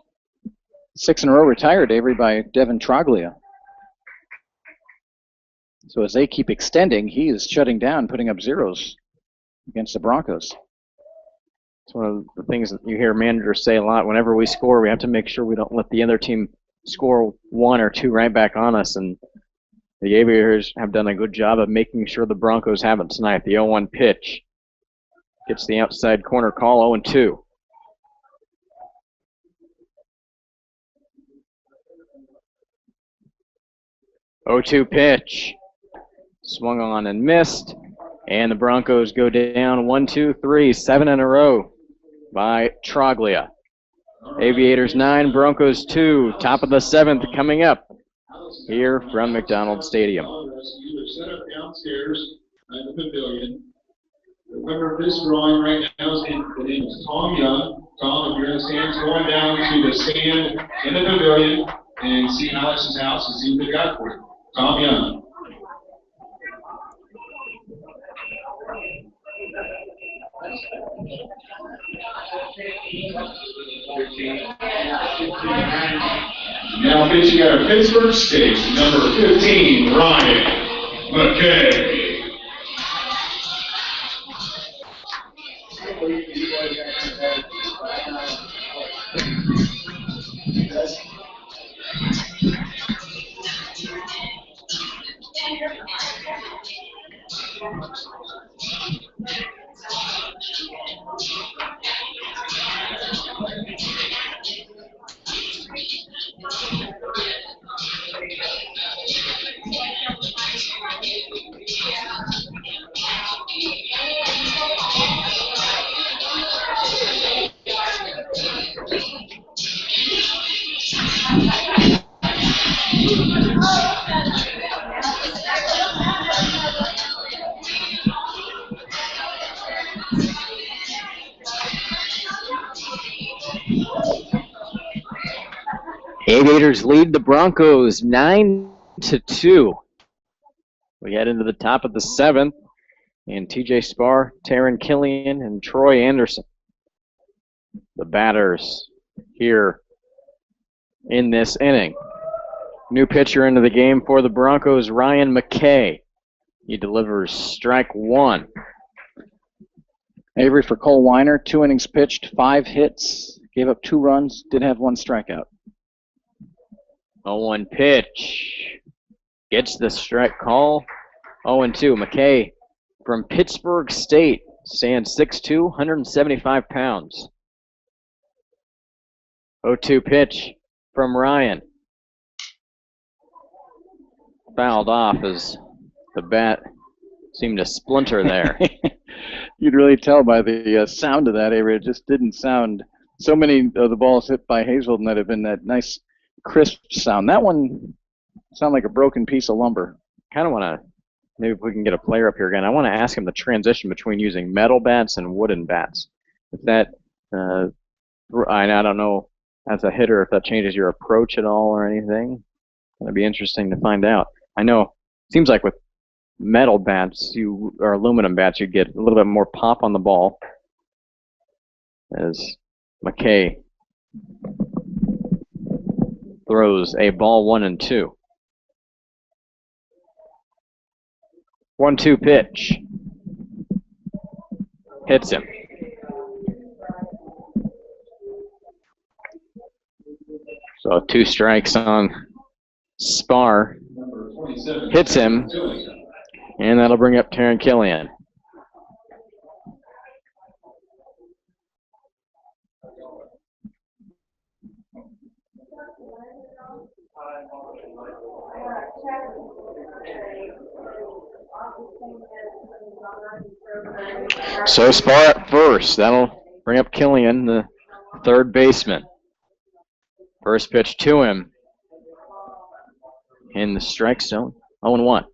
Speaker 1: 6 in a row retired, Avery, by Devin Troglia. So as they keep extending, he is shutting down, putting up zeros against the Broncos.
Speaker 2: It's one of the things that you hear managers say a lot. Whenever we score, we have to make sure we don't let the other team score 1 or 2 right back on us. And the Aviators have done a good job of making sure the Broncos have it tonight. The 0-1 pitch gets the outside corner call, 0-2. Oh-2 pitch. Swung on and missed. And the Broncos go down 1-2-3, 7 in a row by Troglia. Aviators 9, Broncos 2. Top of the 7th coming up here from McDonald Stadium.
Speaker 3: Set up downstairs in the pavilion. The winner of this drawing right now is the name is Tom Young. Tom, if you're in the stands, going down to the stand in the pavilion and see Alex's house and see what they got for you. Tom Young. Now pitching out of Pittsburgh State, number 15, Ryan McKay.
Speaker 2: Aviators lead the Broncos 9-2. We head into the top of the 7th, and TJ Spar, Taryn Killian, and Troy Anderson, the batters here in this inning. New pitcher into the game for the Broncos, Ryan McKay. He delivers strike 1.
Speaker 1: Avery for Cole Weiner, 2 innings pitched, 5 hits, gave up 2 runs, did have 1 strikeout.
Speaker 2: 0-1 pitch. Gets the strike call. 0-2. McKay from Pittsburgh State. Stands 6'2", 175 pounds. 0-2 pitch from Ryan. Fouled off as the bat seemed to splinter there.
Speaker 1: You'd really tell by the sound of that, Avery. It just didn't sound. So many of the balls hit by Haysville that have been that nice crisp sound. That one sounded like a broken piece of lumber.
Speaker 2: Kind of want to, maybe if we can get a player up here again, I want to ask him the transition between using metal bats and wooden bats. If that, I don't know, as a hitter, if that changes your approach at all or anything. It'd be interesting to find out. I know, it seems like with metal bats or aluminum bats, you get a little bit more pop on the ball. As McKay throws a ball 1-2. 1-2 pitch. Hits him. So 2 strikes on Spar. Hits him. And that'll bring up Taryn Killian. So Spar at first. That'll bring up Killian, the third baseman. First pitch to him in the strike zone. 0-1.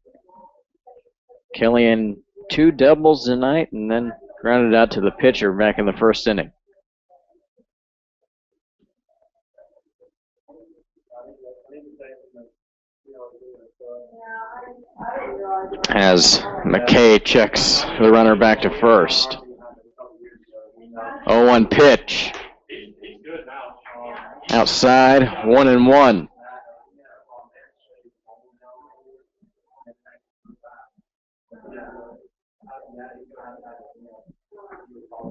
Speaker 2: Killian 2 doubles tonight and then grounded out to the pitcher back in the first inning. As McKay checks the runner back to first. 0-1 pitch. Outside, 1-1.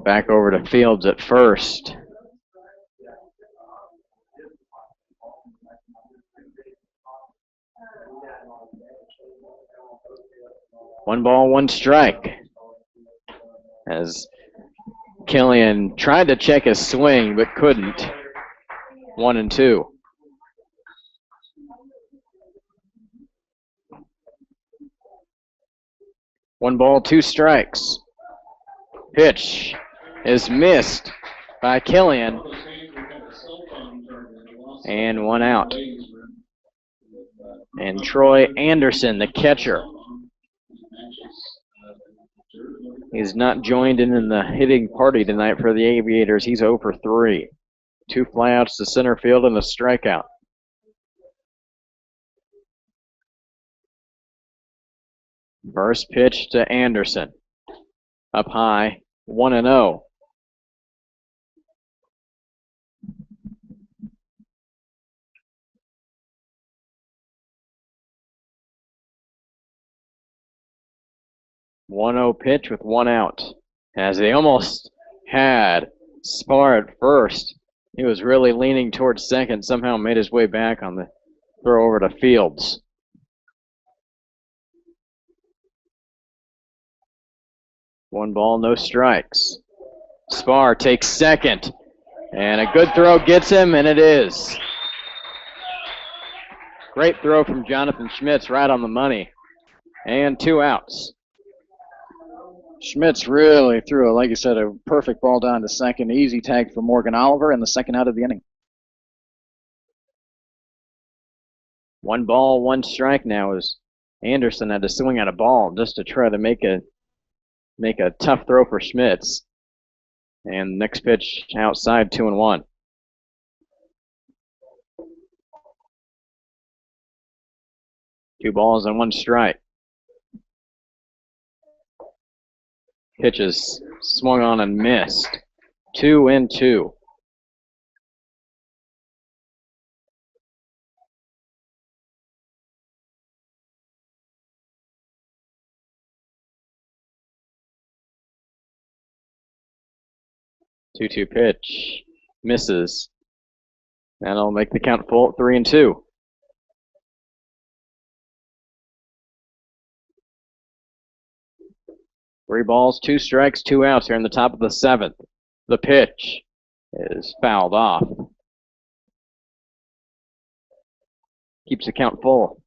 Speaker 2: Back over to Fields at first. One ball, one strike. As Killian tried to check his swing but couldn't. 1-2. One ball, two strikes. Pitch is missed by Killian. And 1 out. And Troy Anderson, the catcher. He's not joined in the hitting party tonight for the Aviators. He's 0 for 3. 2 flyouts to center field and a strikeout. First pitch to Anderson. Up high, 1-0. One-0 pitch with 1 out. As they almost had Spar at first. He was really leaning towards second, somehow made his way back on the throw over to Fields. One ball, no strikes. Spar takes second, and a good throw gets him, and it is. Great throw from Jonathan Schmitz, right on the money, and 2 outs.
Speaker 1: Schmitz really threw, like you said, a perfect ball down to second. Easy tag for Morgan Oliver, and the second out of the inning.
Speaker 2: 1 ball, 1 strike now as Anderson had to swing at a ball just to try to make a tough throw for Schmitz. And next pitch outside, 2-1. Two balls and 1 strike. Pitches swung on and missed. 2-2. Two pitch misses. That'll make the count full at 3-2. Three balls, 2 strikes, 2 outs here in the top of the 7th. The pitch is fouled off. Keeps the count full.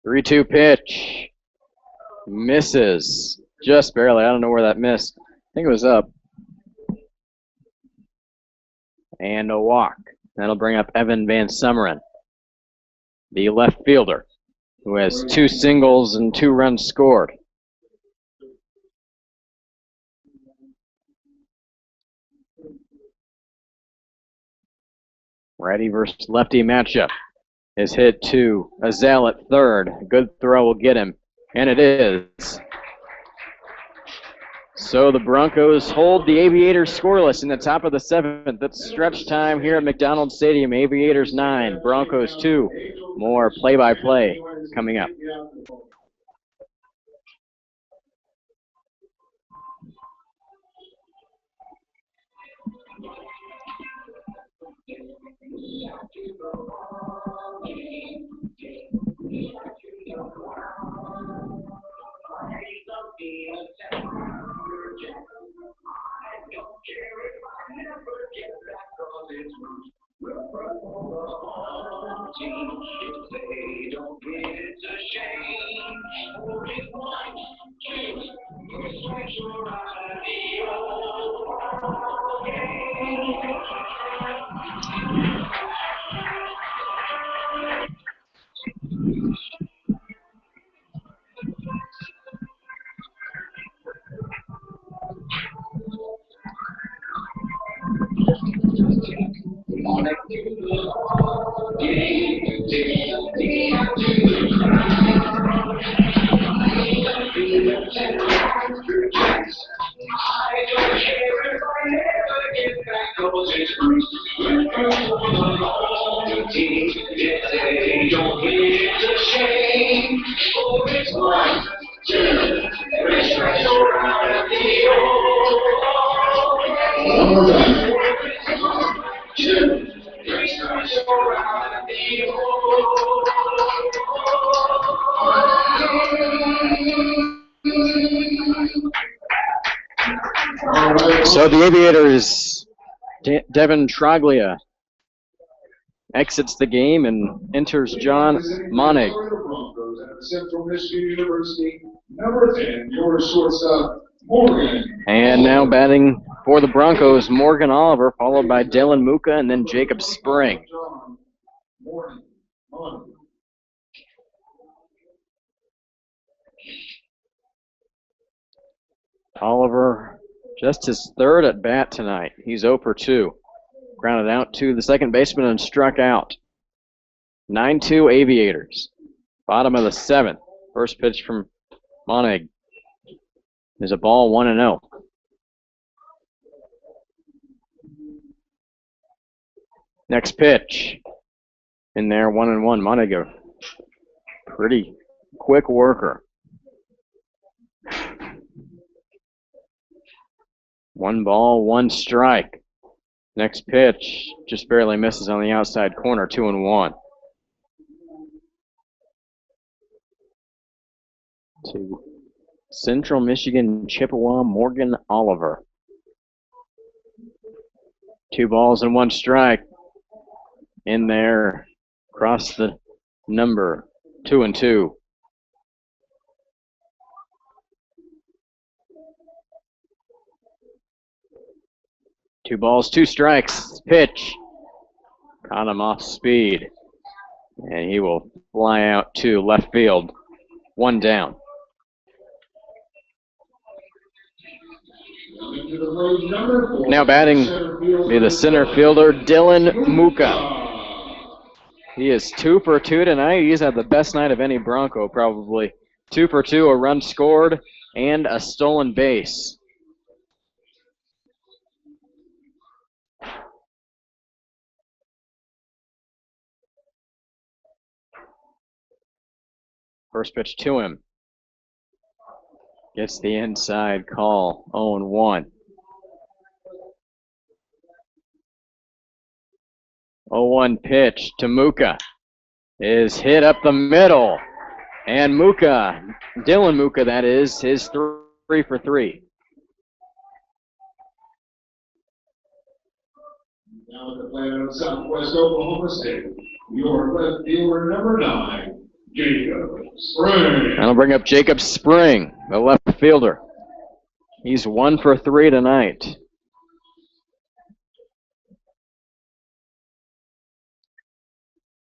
Speaker 2: Three-two pitch. Misses. Just barely. I don't know where that missed.
Speaker 1: I think it was up.
Speaker 2: And a walk. That'll bring up Evan Van Summeren, the left fielder, who has 2 singles and 2 runs scored. Righty versus lefty matchup. Is hit to Azell at third. A good throw will get him, and it is. So the Broncos hold the Aviators scoreless in the top of the 7th. That's stretch time here at McDonald Stadium. Aviators 9, Broncos 2. More play-by-play coming up. So the Aviators, Devin Troglia exits the game and enters John Monig.
Speaker 3: Broncos at Central Michigan University, number 10, your shortstop, Morgan.
Speaker 2: And now batting for the Broncos, Morgan Oliver, followed by Dylan Muka and then Jacob Spring. Oliver, just his third at bat tonight. He's 0 for 2. Grounded out to the second baseman and struck out. 9-2 Aviators. Bottom of the 7th. First pitch from Monig is a ball 1-0. Next pitch. In there, 1-1. Monig, a pretty quick worker. 1 ball, 1 strike. Next pitch just barely misses on the outside corner, 2-1. To Central Michigan Chippewa, Morgan Oliver. 2 balls and 1 strike. In there, across the number, 2-2. Two balls, 2 strikes. Pitch. Caught him off speed. And he will fly out to left field. 1 down. Now batting be the center fielder, Dylan Muka. He is 2 for 2 tonight. He's had the best night of any Bronco, probably. 2 for 2, a run scored, and a stolen base. First pitch to him. Gets the inside call, 0-1. 0-1 pitch to Muka is hit up the middle. And Muka, Dylan Muka that is, his 3 for 3.
Speaker 3: Now at the plant of Southwest Oklahoma State, your left fielder number 9, Jacob Spring.
Speaker 2: That'll bring up Jacob Spring, the left fielder. He's 1 for 3 tonight.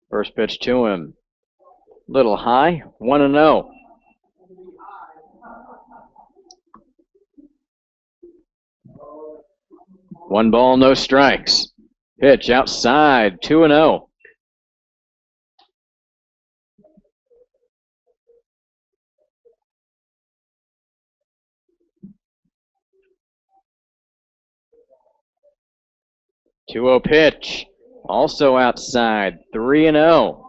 Speaker 2: First pitch to him. Little high, 1-0. One ball, no strikes. Pitch outside, 2-0. Two-0 pitch, also outside, 3-0.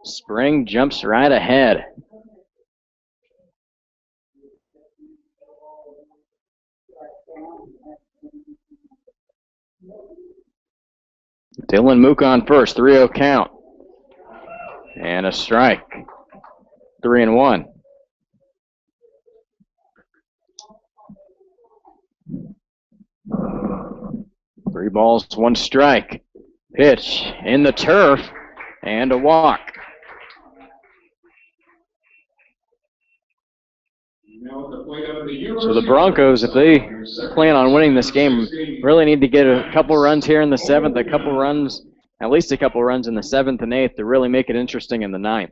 Speaker 2: Spring jumps right ahead. Dylan Mook on first, 3-0 count. And a strike, 3-1. 3 balls, 1 strike. Pitch in the turf and a walk. So the Broncos, if they plan on winning this game, really need to get a couple runs here in the 7th, at least a couple runs in the 7th and 8th to really make it interesting in the 9th.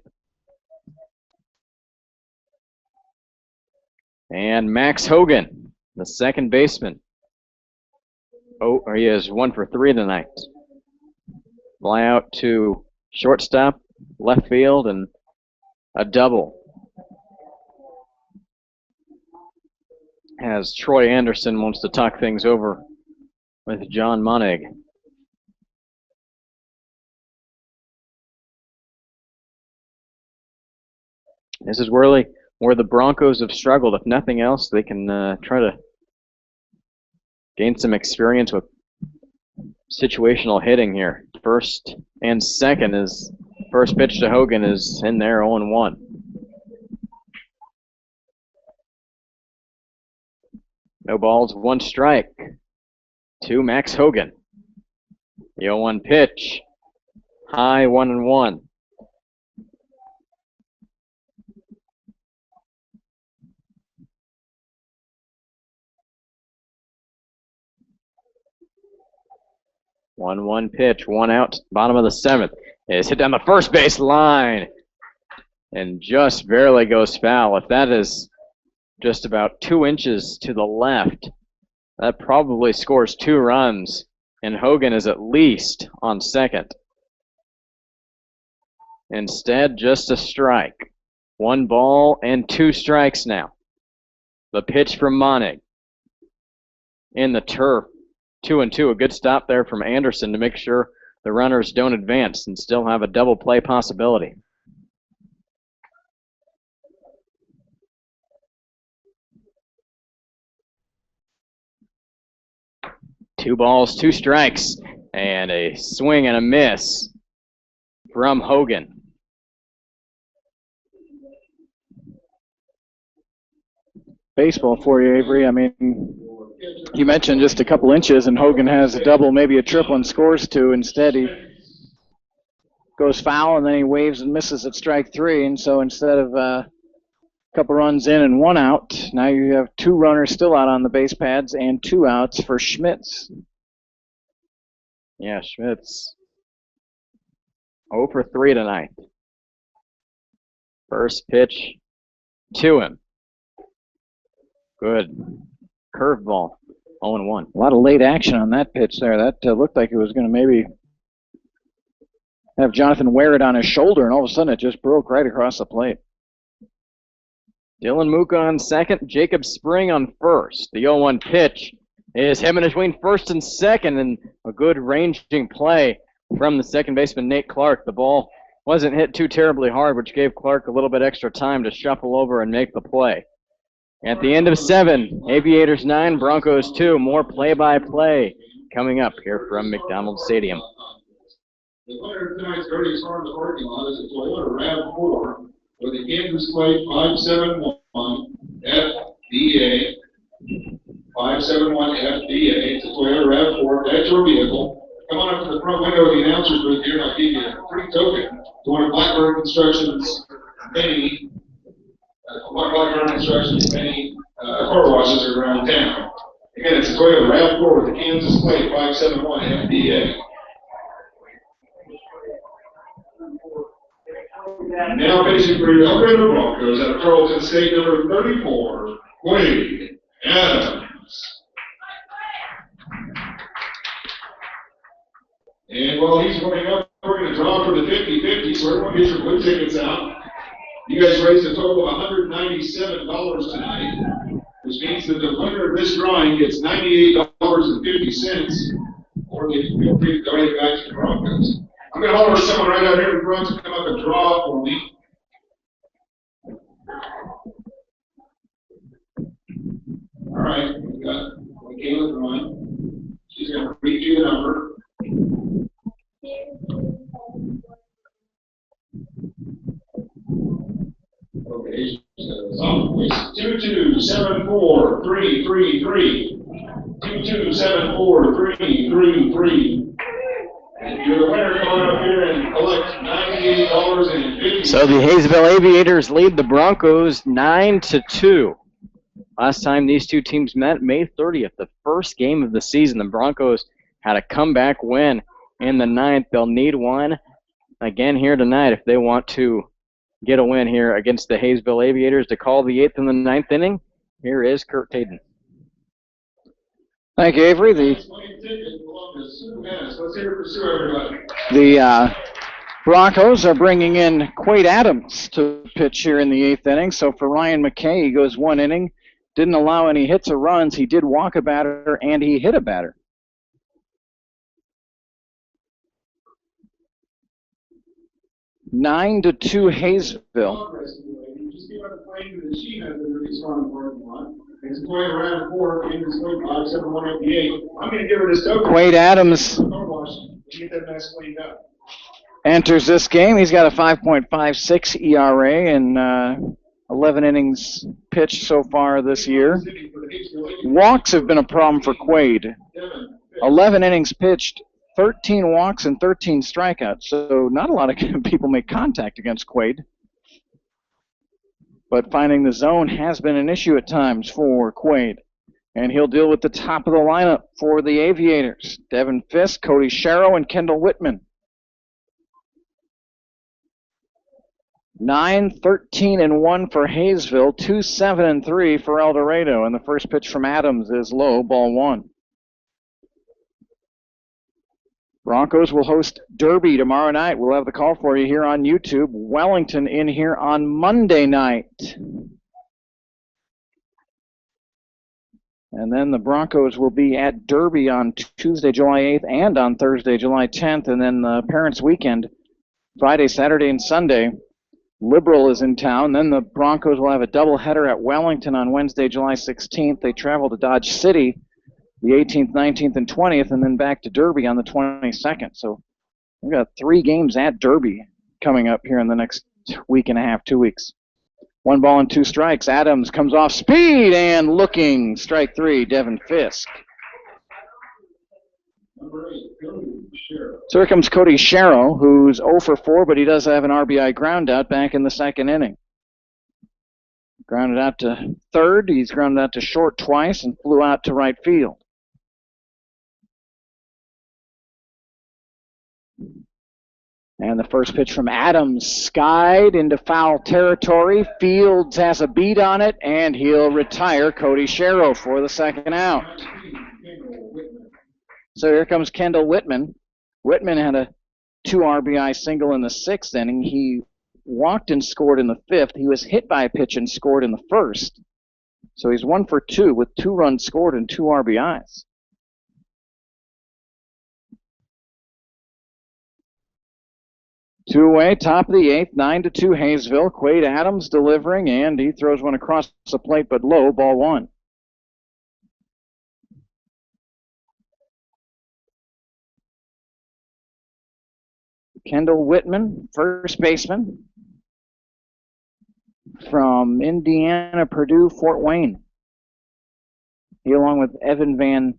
Speaker 2: And Max Hogan, the second baseman. Oh, he is 1 for 3 tonight. Fly out to shortstop, left field, and a double. As Troy Anderson wants to talk things over with John Monig. This is really where the Broncos have struggled. If nothing else, they can try to gain some experience with situational hitting here. First and second is first pitch to Hogan is in there 0-1. No balls, 1 strike to Max Hogan. The 0-1 pitch, high 1-1. One pitch, 1 out, bottom of the 7th. It's hit down the first base line and just barely goes foul. If that is just about 2 inches to the left, that probably scores 2 runs, and Hogan is at least on second. Instead, just a strike. 1 ball and 2 strikes now. The pitch from Monig. In the turf, 2-2. A good stop there from Anderson to make sure the runners don't advance and still have a double play possibility. Two balls, 2 strikes, and a swing and a miss from Hogan.
Speaker 1: Baseball for you, Avery. I mean, you mentioned just a couple inches, and Hogan has a double, maybe a triple, and scores 2. Instead, he goes foul, and then he waves and misses at strike 3. And so instead of a couple runs in and 1 out, now you have 2 runners still out on the base pads and 2 outs for Schmitz.
Speaker 2: Yeah, Schmitz 0 for 3 tonight. First pitch to him. Good. Curveball, 0-1.
Speaker 1: A lot of late action on that pitch there. That looked like it was going to maybe have Jonathan wear it on his shoulder, and all of a sudden it just broke right across the plate.
Speaker 2: Dylan Muka on second, Jacob Spring on first. The 0-1 pitch is him in between first and second, and a good ranging play from the second baseman, Nate Clark. The ball wasn't hit too terribly hard, which gave Clark a little bit extra time to shuffle over and make the play. At the end of 7, Aviators 9, Broncos 2. More play-by-play coming up here from McDonald Stadium.
Speaker 3: The winner of tonight's Dirty Farm parking lot is a Toyota RAV4 with a Kansas plate 571 FDA. 571 FDA. It's a Toyota RAV4. That's your vehicle. Come on up to the front window of the announcer's booth here, and I'll give you a free token to one of Blackburn Construction's many car washes around town. Again, it's a Toyota RAV4 with a Kansas plate 571 FDA. Now pitching for your Alabama Broncos out of Charleston State, number 34, Wade Adams. And while he's warming up, we're going to draw for the 50-50, so everyone gets your blue tickets out. You guys raised a total of $197 tonight, which means that the winner of this drawing gets $98.50, or they feel free to donate back to the Broncos. I'm going to hold for someone right out here in front to come up and draw for me. All right, we've got Michaela drawing. She's going to read you the number. Okay, 22743333. 3-3. 2274-333. You're the winner going up here and collect $98.50.
Speaker 2: So the Haysville Aviators lead the Broncos 9-2. Last time these two teams met, May 30th, the first game of the season. The Broncos had a comeback win in the 9th. They'll need one again here tonight if they want to get a win here against the Haysville Aviators. To call the 8th and the 9th inning, here is Kurt Taden.
Speaker 1: Thank you, Avery. The Broncos are bringing in Quade Adams to pitch here in the 8th inning. So for Ryan McKay, he goes 1 inning, didn't allow any hits or runs. He did walk a batter, and he hit a batter. Nine to 2 Haysville.
Speaker 3: Just give up the plane that she has a really strong parking lot. It's going around 4 in the swing box, 7188. I'm going to give her this token.
Speaker 1: Quade Adams
Speaker 3: Get that mess cleaned up.
Speaker 1: Enters this game. He's got a 5.56 ERA and 11 innings pitched so far this year. Walks have been a problem for Quade. 11 innings pitched, 13 walks and 13 strikeouts. So not a lot of people make contact against Quade. But finding the zone has been an issue at times for Quade. And he'll deal with the top of the lineup for the Aviators. Devin Fisk, Cody Sharrow, and Kendall Whitman. 9-13-1 for Haysville, 2-7-3 for El Dorado. And the first pitch from Adams is low, ball 1. Broncos will host Derby tomorrow night. We'll have the call for you here on YouTube. Wellington in here on Monday night. And then the Broncos will be at Derby on Tuesday, July 8th, and on Thursday, July 10th. And then the Parents' Weekend, Friday, Saturday, and Sunday. Liberal is in town. Then the Broncos will have a doubleheader at Wellington on Wednesday, July 16th. They travel to Dodge City the 18th, 19th, and 20th, and then back to Derby on the 22nd. So we've got 3 games at Derby coming up here in the next week and a half, 2 weeks. 1 ball and 2 strikes. Adams comes off speed and looking. Strike 3, Devin Fisk. So here comes Cody Sharrow, who's 0 for 4, but he does have an RBI ground out back in the 2nd inning. Grounded out to third. He's grounded out to short twice and flew out to right field. And the first pitch from Adams skied into foul territory. Fields has a beat on it, and he'll retire Cody Sharrow for the 2nd out. So here comes Kendall Whitman. Whitman had a 2 RBI single in the 6th inning. He walked and scored in the 5th. He was hit by a pitch and scored in the 1st. So he's 1 for 2 with 2 runs scored and 2 RBIs. Two-away, top of the 8th, 9-2 Haysville. Quade Adams delivering, and he throws one across the plate, but low, ball 1. Kendall Whitman, first baseman from Indiana, Purdue, Fort Wayne. He, along with Evan Van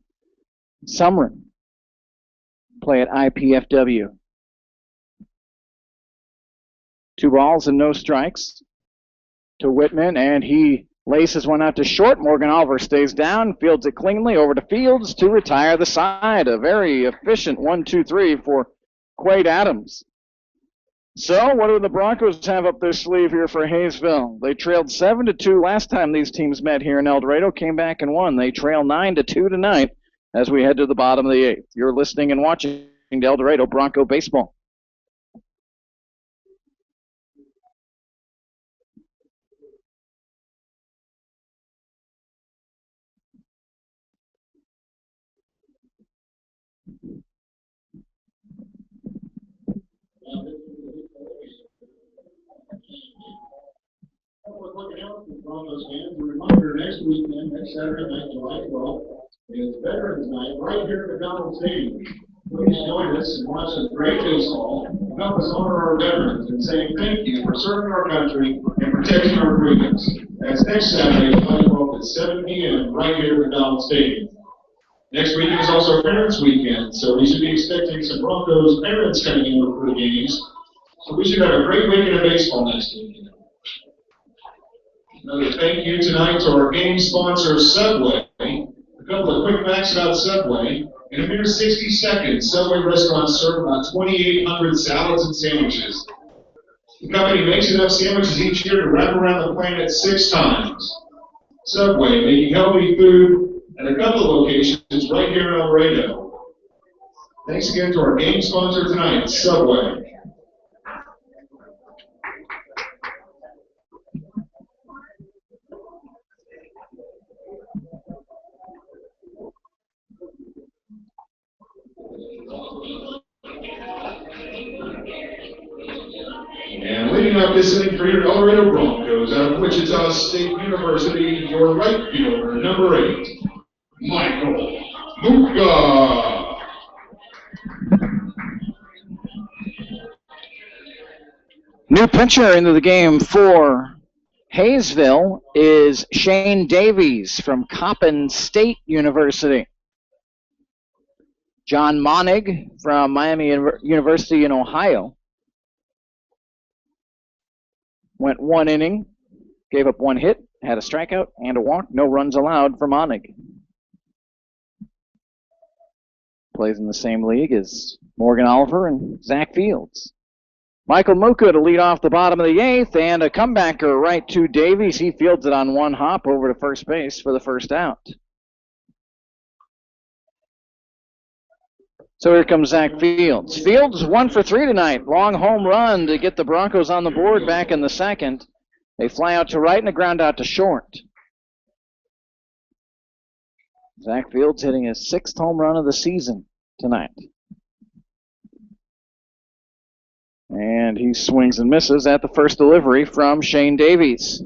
Speaker 1: Sumeren, play at IPFW. 2 balls and no strikes to Whitman, and he laces one out to short. Morgan Oliver stays down, fields it cleanly over to Fields to retire the side. A very efficient 1-2-3 for Quade Adams. So what do the Broncos have up their sleeve here for Haysville? They trailed 7-2 last time these teams met here in El Dorado, came back and won. They trail 9-2 tonight as we head to the bottom of the 8th. You're listening and watching to El Dorado Bronco Baseball.
Speaker 3: Looking out for Broncos fans, a reminder next weekend, next Saturday night, July 12th, is Veterans Night right here at McDonald's Stadium. Please join us in watching great baseball and help us honor our veterans and saying thank you for serving our country and protecting our freedoms. That's next Saturday, July 12th at 7 p.m. right here at the Donald Stadium. Next weekend is also Parents Weekend, so we should be expecting some Broncos parents coming in for the games. So we should have a great weekend of baseball next weekend. Another thank you tonight to our game sponsor, Subway. A couple of quick facts about Subway. In a mere 60 seconds, Subway restaurants serve about 2,800 salads and sandwiches. The company makes enough sandwiches each year to wrap around the planet 6 times. Subway, making healthy food at a couple of locations right here in El Dorado. Thanks again to our game sponsor tonight, Subway. And leading up this inning for your El Dorado Broncos out of Wichita State University, your right fielder, number 8, Michael Muka.
Speaker 1: New pitcher into the game for Haysville is Shane Davies from Coppin State University. John Monig from Miami University in Ohio went 1 inning, gave up 1 hit, had a strikeout and a walk, no runs allowed for Monig. Plays in the same league as Morgan Oliver and Zach Fields. Michael Muka to lead off the bottom of the 8th, and a comebacker right to Davies. He fields it on 1 hop over to first base for the first out. So here comes Zach Fields. Fields 1 for 3 tonight. Long home run to get the Broncos on the board back in the 2nd. They fly out to right and a ground out to short. Zach Fields hitting his 6th home run of the season tonight. And he swings and misses at the first delivery from Shane Davies.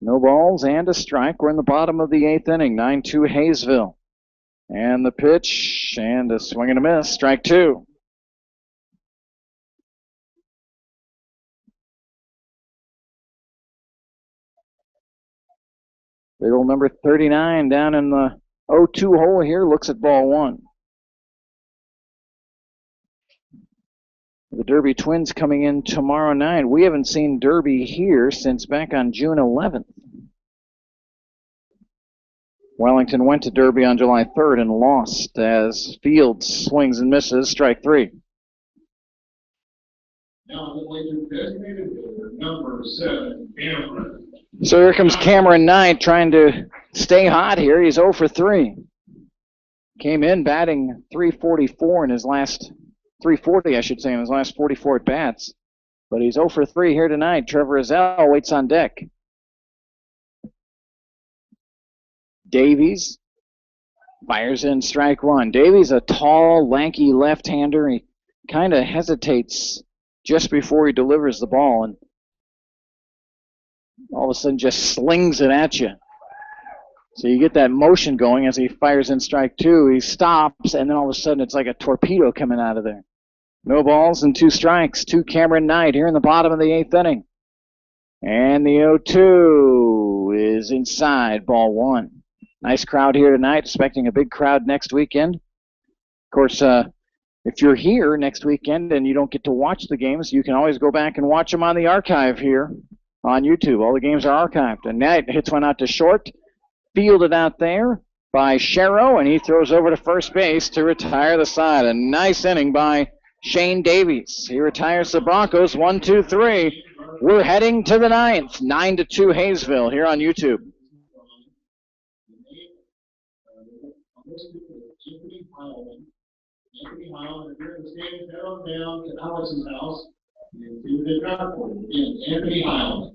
Speaker 1: No balls and a strike. We're in the bottom of the 8th inning, 9-2 Haysville. And the pitch, and a swing and a miss, strike 2. Big old number 39 down in the 0-2 hole here, looks at ball 1. The Derby Twins coming in tomorrow night. We haven't seen Derby here since back on June 11th. Wellington went to Derby on July 3rd and lost as Fields swings and misses, strike 3.
Speaker 3: Now the designated hitter, number 7, Cameron.
Speaker 1: So here comes Cameron Knight trying to stay hot here. He's 0 for 3. Came in batting .344 in his last 340, I should say, in his last 44 at bats. But he's 0 for 3 here tonight. Trevor Azell waits on deck. Davies fires in strike 1. Davies, a tall, lanky left-hander. He kind of hesitates just before he delivers the ball, and all of a sudden just slings it at you. So you get that motion going as he fires in strike 2. He stops, and then all of a sudden it's like a torpedo coming out of there. No balls and 2 strikes to Cameron Knight here in the bottom of the 8th inning. And the 0-2 is inside, ball 1. Nice crowd here tonight, expecting a big crowd next weekend. Of course, if you're here next weekend and you don't get to watch the games, you can always go back and watch them on the archive here on YouTube. All the games are archived. And Knight hits one out to short, fielded out there by Sherrow, and he throws over to first base to retire the side. A nice inning by Shane Davies. He retires the Broncos 1-2-3. We're heading to the 9th, 9-2 Haysville here on YouTube.
Speaker 3: Anthony Highland, if you're in the stands, head on down to Allison's house and see what they've got for you. Again, Anthony Highland.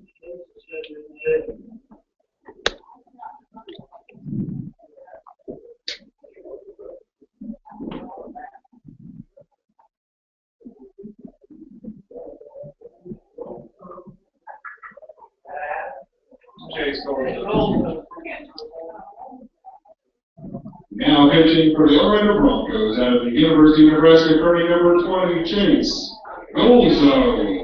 Speaker 3: Now pitching for the Dorado Broncos out of the University of Nebraska, attorney number 20, Chase Golzo.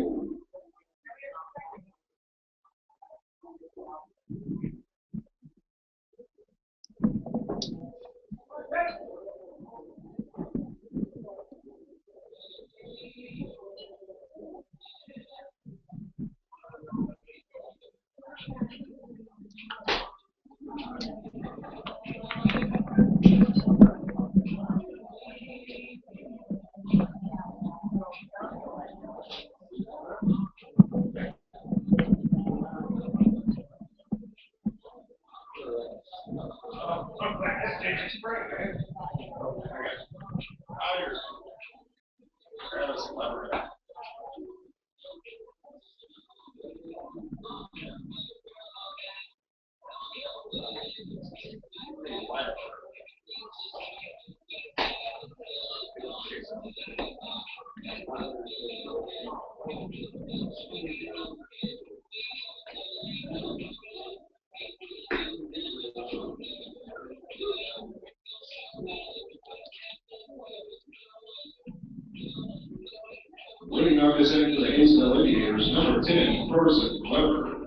Speaker 3: Leading off this inning for the Haysville Aviators, number 10, Person Weber.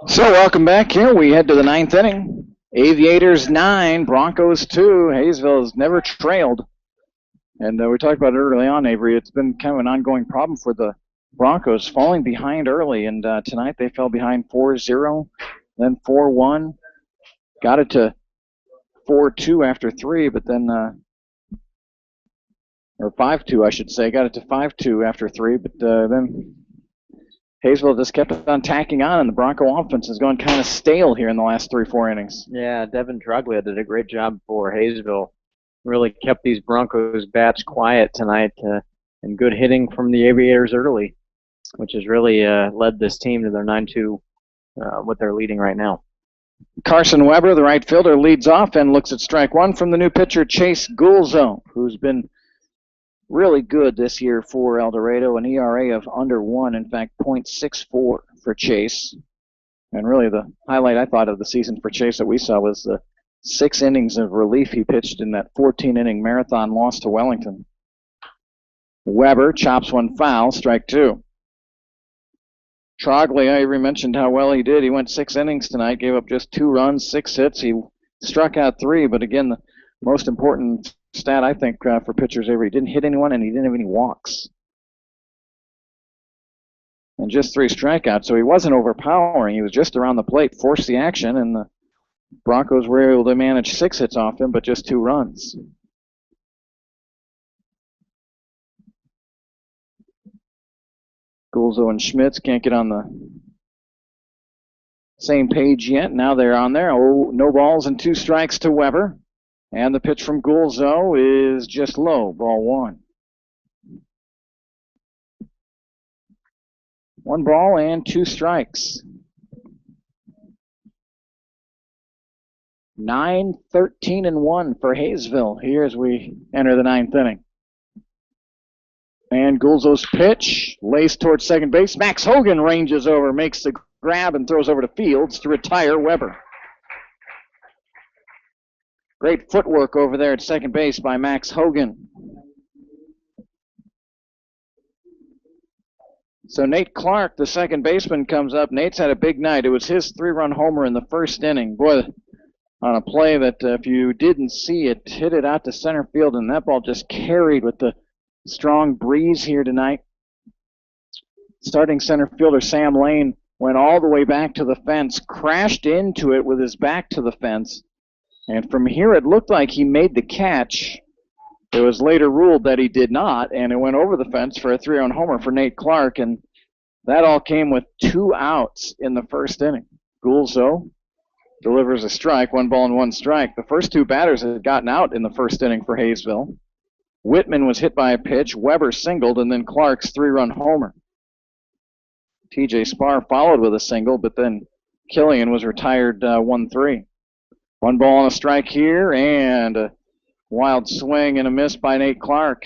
Speaker 1: So welcome back here. We head to the 9th inning. Aviators 9, Broncos 2. Haysville has never trailed. And we talked about it early on, Avery. It's been kind of an ongoing problem for the Broncos, falling behind early. And tonight they fell behind 4-0, then 4-1. Got it to 4-2 after 3, but then or 5-2, I should say. Got it to 5-2 after 3, but then Haysville just kept on tacking on, and the Bronco offense has gone kind of stale here in the last 3-4 innings.
Speaker 2: Yeah, Devin Troglia did a great job for Haysville. Really kept these Broncos bats quiet tonight, and good hitting from the Aviators early, which has really led this team to their 9-2, what they're leading right now.
Speaker 1: Carson Weber, the right fielder, leads off and looks at strike one from the new pitcher, Chase Golzo, who's been really good this year for El Dorado, an ERA of under 1, in fact, .64 for Chase. And really the highlight, I thought, of the season for Chase that we saw was the 6 innings of relief he pitched in that 14-inning marathon loss to Wellington. Weber chops one foul, strike 2. Troglia, I already mentioned how well he did. He went 6 innings tonight, gave up just 2 runs, 6 hits. He struck out 3, but again, the most important stat, I think, for pitchers ever, he didn't hit anyone and he didn't have any walks. And just 3 strikeouts, so he wasn't overpowering. He was just around the plate, forced the action, and the Broncos were able to manage 6 hits off him, but just 2 runs. Golzo and Schmitz can't get on the same page yet. Now they're on there. Oh, no balls and 2 strikes to Weber. And the pitch from Golzo is just low, ball 1. 1 ball and 2 strikes. 9-13-1 for Haysville here as we enter the 9th inning. And Golzo's pitch lays towards second base. Max Hogan ranges over, makes the grab, and throws over to Fields to retire Weber. Great footwork over there at second base by Max Hogan. So Nate Clark, the second baseman, comes up. Nate's had a big night. It was his 3-run homer in the first inning. Boy, on a play that if you didn't see it, hit it out to center field, and that ball just carried with the strong breeze here tonight. Starting center fielder Sam Lane went all the way back to the fence, crashed into it with his back to the fence. And from here, it looked like he made the catch. It was later ruled that he did not, and it went over the fence for a 3-run homer for Nate Clark, and that all came with 2 outs in the first inning. Golzo delivers a strike, 1 ball and 1 strike. The first 2 batters had gotten out in the first inning for Haysville. Whitman was hit by a pitch, Weber singled, and then Clark's 3-run homer. T.J. Spar followed with a single, but then Killian was retired 1-3. 1 ball and a strike here, and a wild swing and a miss by Nate Clark.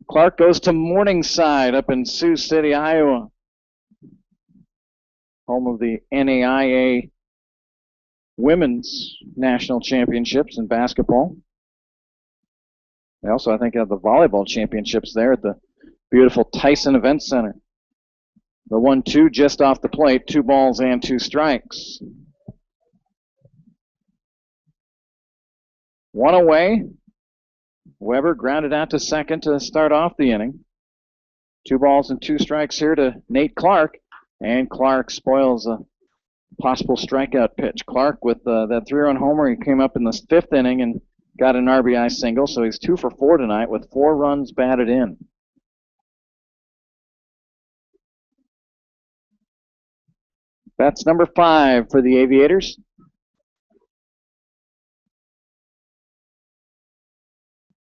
Speaker 1: Clark goes to Morningside up in Sioux City, Iowa. home of the NAIA Women's National Championships in basketball. They also, I think, have the volleyball championships there at the beautiful Tyson Event Center. The 1-2 just off the plate, 2 balls and 2 strikes. 1 away. Weber grounded out to second to start off the inning. 2 balls and 2 strikes here to Nate Clark, and Clark spoils a possible strikeout pitch. Clark with that 3-run homer, he came up in the 5th inning and got an RBI single, so he's 2 for 4 tonight with 4 runs batted in. That's number 5 for the Aviators.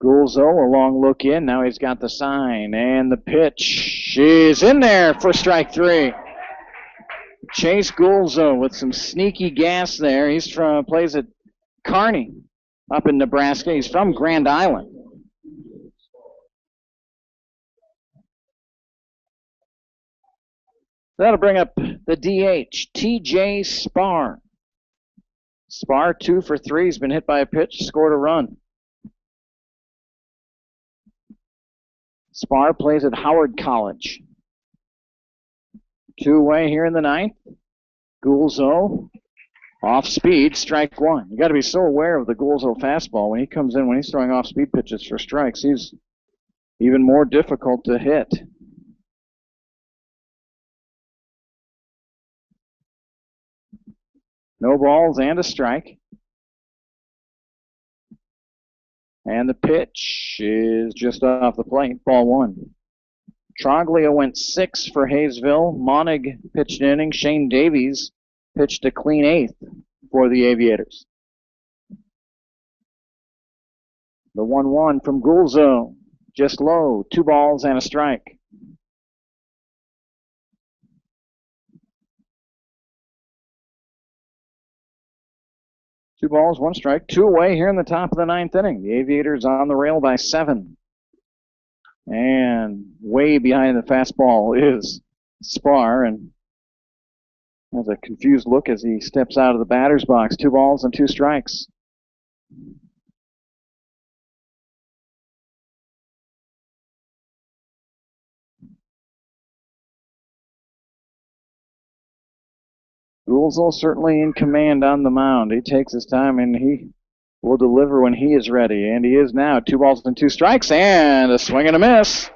Speaker 1: Gulzo, a long look in. Now he's got the sign, and the pitch is in there for strike 3. Chase Gulzo with some sneaky gas there. He's plays at Kearney up in Nebraska. He's from Grand Island. That'll bring up the DH, TJ Spar. Spar 2 for 3. He's been hit by a pitch, scored a run. Spar plays at Howard College. 2 away here in the 9th. Gulzo off speed, strike 1. You got to be so aware of the Gulzo fastball when he comes in, when he's throwing off speed pitches for strikes. He's even more difficult to hit. No balls and a strike. And the pitch is just off the plate, ball 1. Troglia went 6 for Haysville. Monig pitched an inning. Shane Davies pitched a clean 8th for the Aviators. The 1-1 from Gulzo, just low, 2 balls and a strike. Two balls, 1 strike, 2 away here in the top of the 9th inning. The Aviators on the rail by 7. And way behind the fastball is Spar, and has a confused look as he steps out of the batter's box. 2 balls and 2 strikes. Gulzo certainly in command on the mound. He takes his time, and he will deliver when he is ready. And he is now. 2 balls and 2 strikes, and a swing and a miss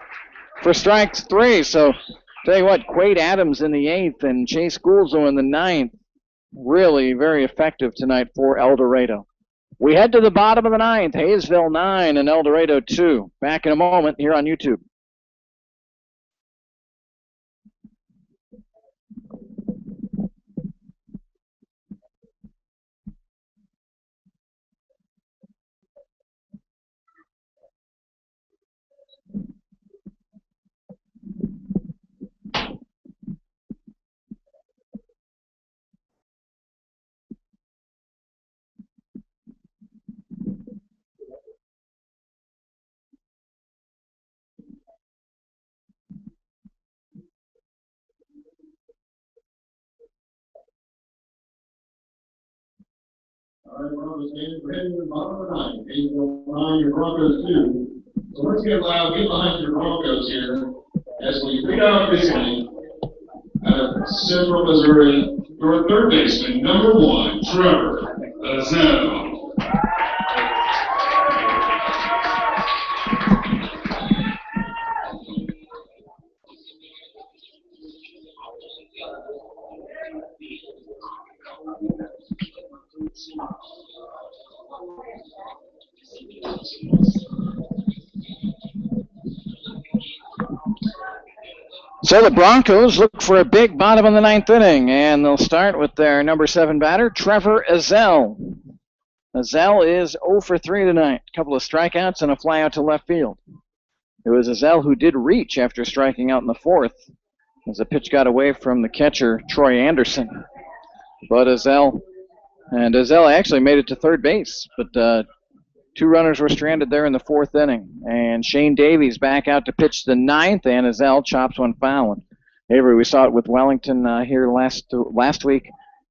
Speaker 1: for strike 3. So, tell you what, Quade Adams in the 8th and Chase Gulzo in the 9th. Really very effective tonight for El Dorado. We head to the bottom of the 9th. Haysville 9 and El Dorado 2. Back in a moment here on YouTube.
Speaker 3: All right, Broncos fans, we're heading to the bottom of the 9th. Haysville 9, your Broncos 2. So let's get loud, get behind your Broncos here as we lead off this inning out of Central Missouri, your third baseman, number 1, Trevor Azell.
Speaker 1: So the Broncos look for a big bottom of the 9th inning, and they'll start with their number 7 batter, Trevor Azell. Azell is 0 for 3 tonight. A couple of strikeouts and a fly out to left field. It was Azell who did reach after striking out in the 4th, as the pitch got away from the catcher, Troy Anderson. But Azell actually made it to third base, but 2 runners were stranded there in the 4th inning. And Shane Davies back out to pitch the 9th, and Azell chops one foul. Avery, we saw it with Wellington here last week.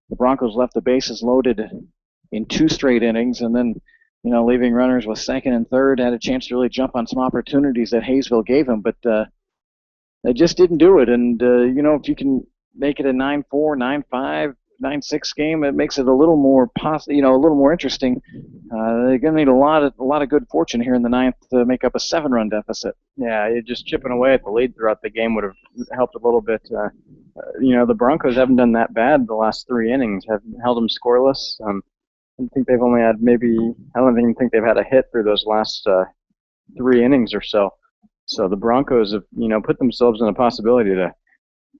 Speaker 1: The Broncos left the bases loaded in 2 straight innings, and then, leaving runners with second and third, had a chance to really jump on some opportunities that Haysville gave him, but they just didn't do it. And if you can make it a 9-4, 9-5, 9-6 game, it makes it a little more a little more interesting. They're going to need a lot of good fortune here in the ninth to make up a 7-run deficit.
Speaker 2: Yeah, just chipping away at the lead throughout the game would have helped a little bit. The Broncos haven't done that bad the last 3 innings. Have held them scoreless. I think they've only had I don't even think they've had a hit through those last 3 innings or so. So the Broncos have, put themselves in a possibility to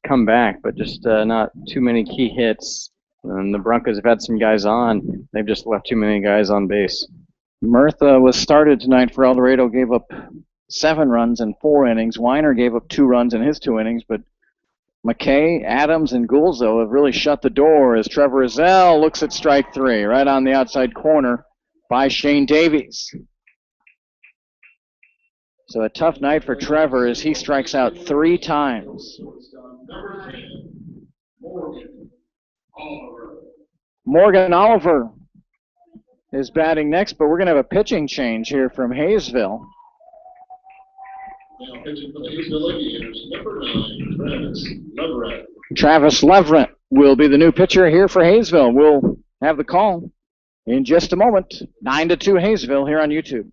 Speaker 2: come back, but just not too many key hits. And the Broncos have had some guys on. They've just left too many guys on base.
Speaker 1: Murtha was started tonight for El Dorado, gave up 7 runs in 4 innings. Weiner gave up 2 runs in his 2 innings, but McKay, Adams, and Gulzo have really shut the door as Trevor Ezell looks at strike 3, right on the outside corner by Shane Davies. So a tough night for Trevor as he strikes out 3 times. Morgan Oliver is batting next, but we're going to have a pitching change here from Haysville.
Speaker 3: Now pitching for the Haysville Aviators, number 9, Travis Leverett.
Speaker 1: Travis Leverett will be the new pitcher here for Haysville. We'll have the call in just a moment. 9-2 Haysville here on YouTube.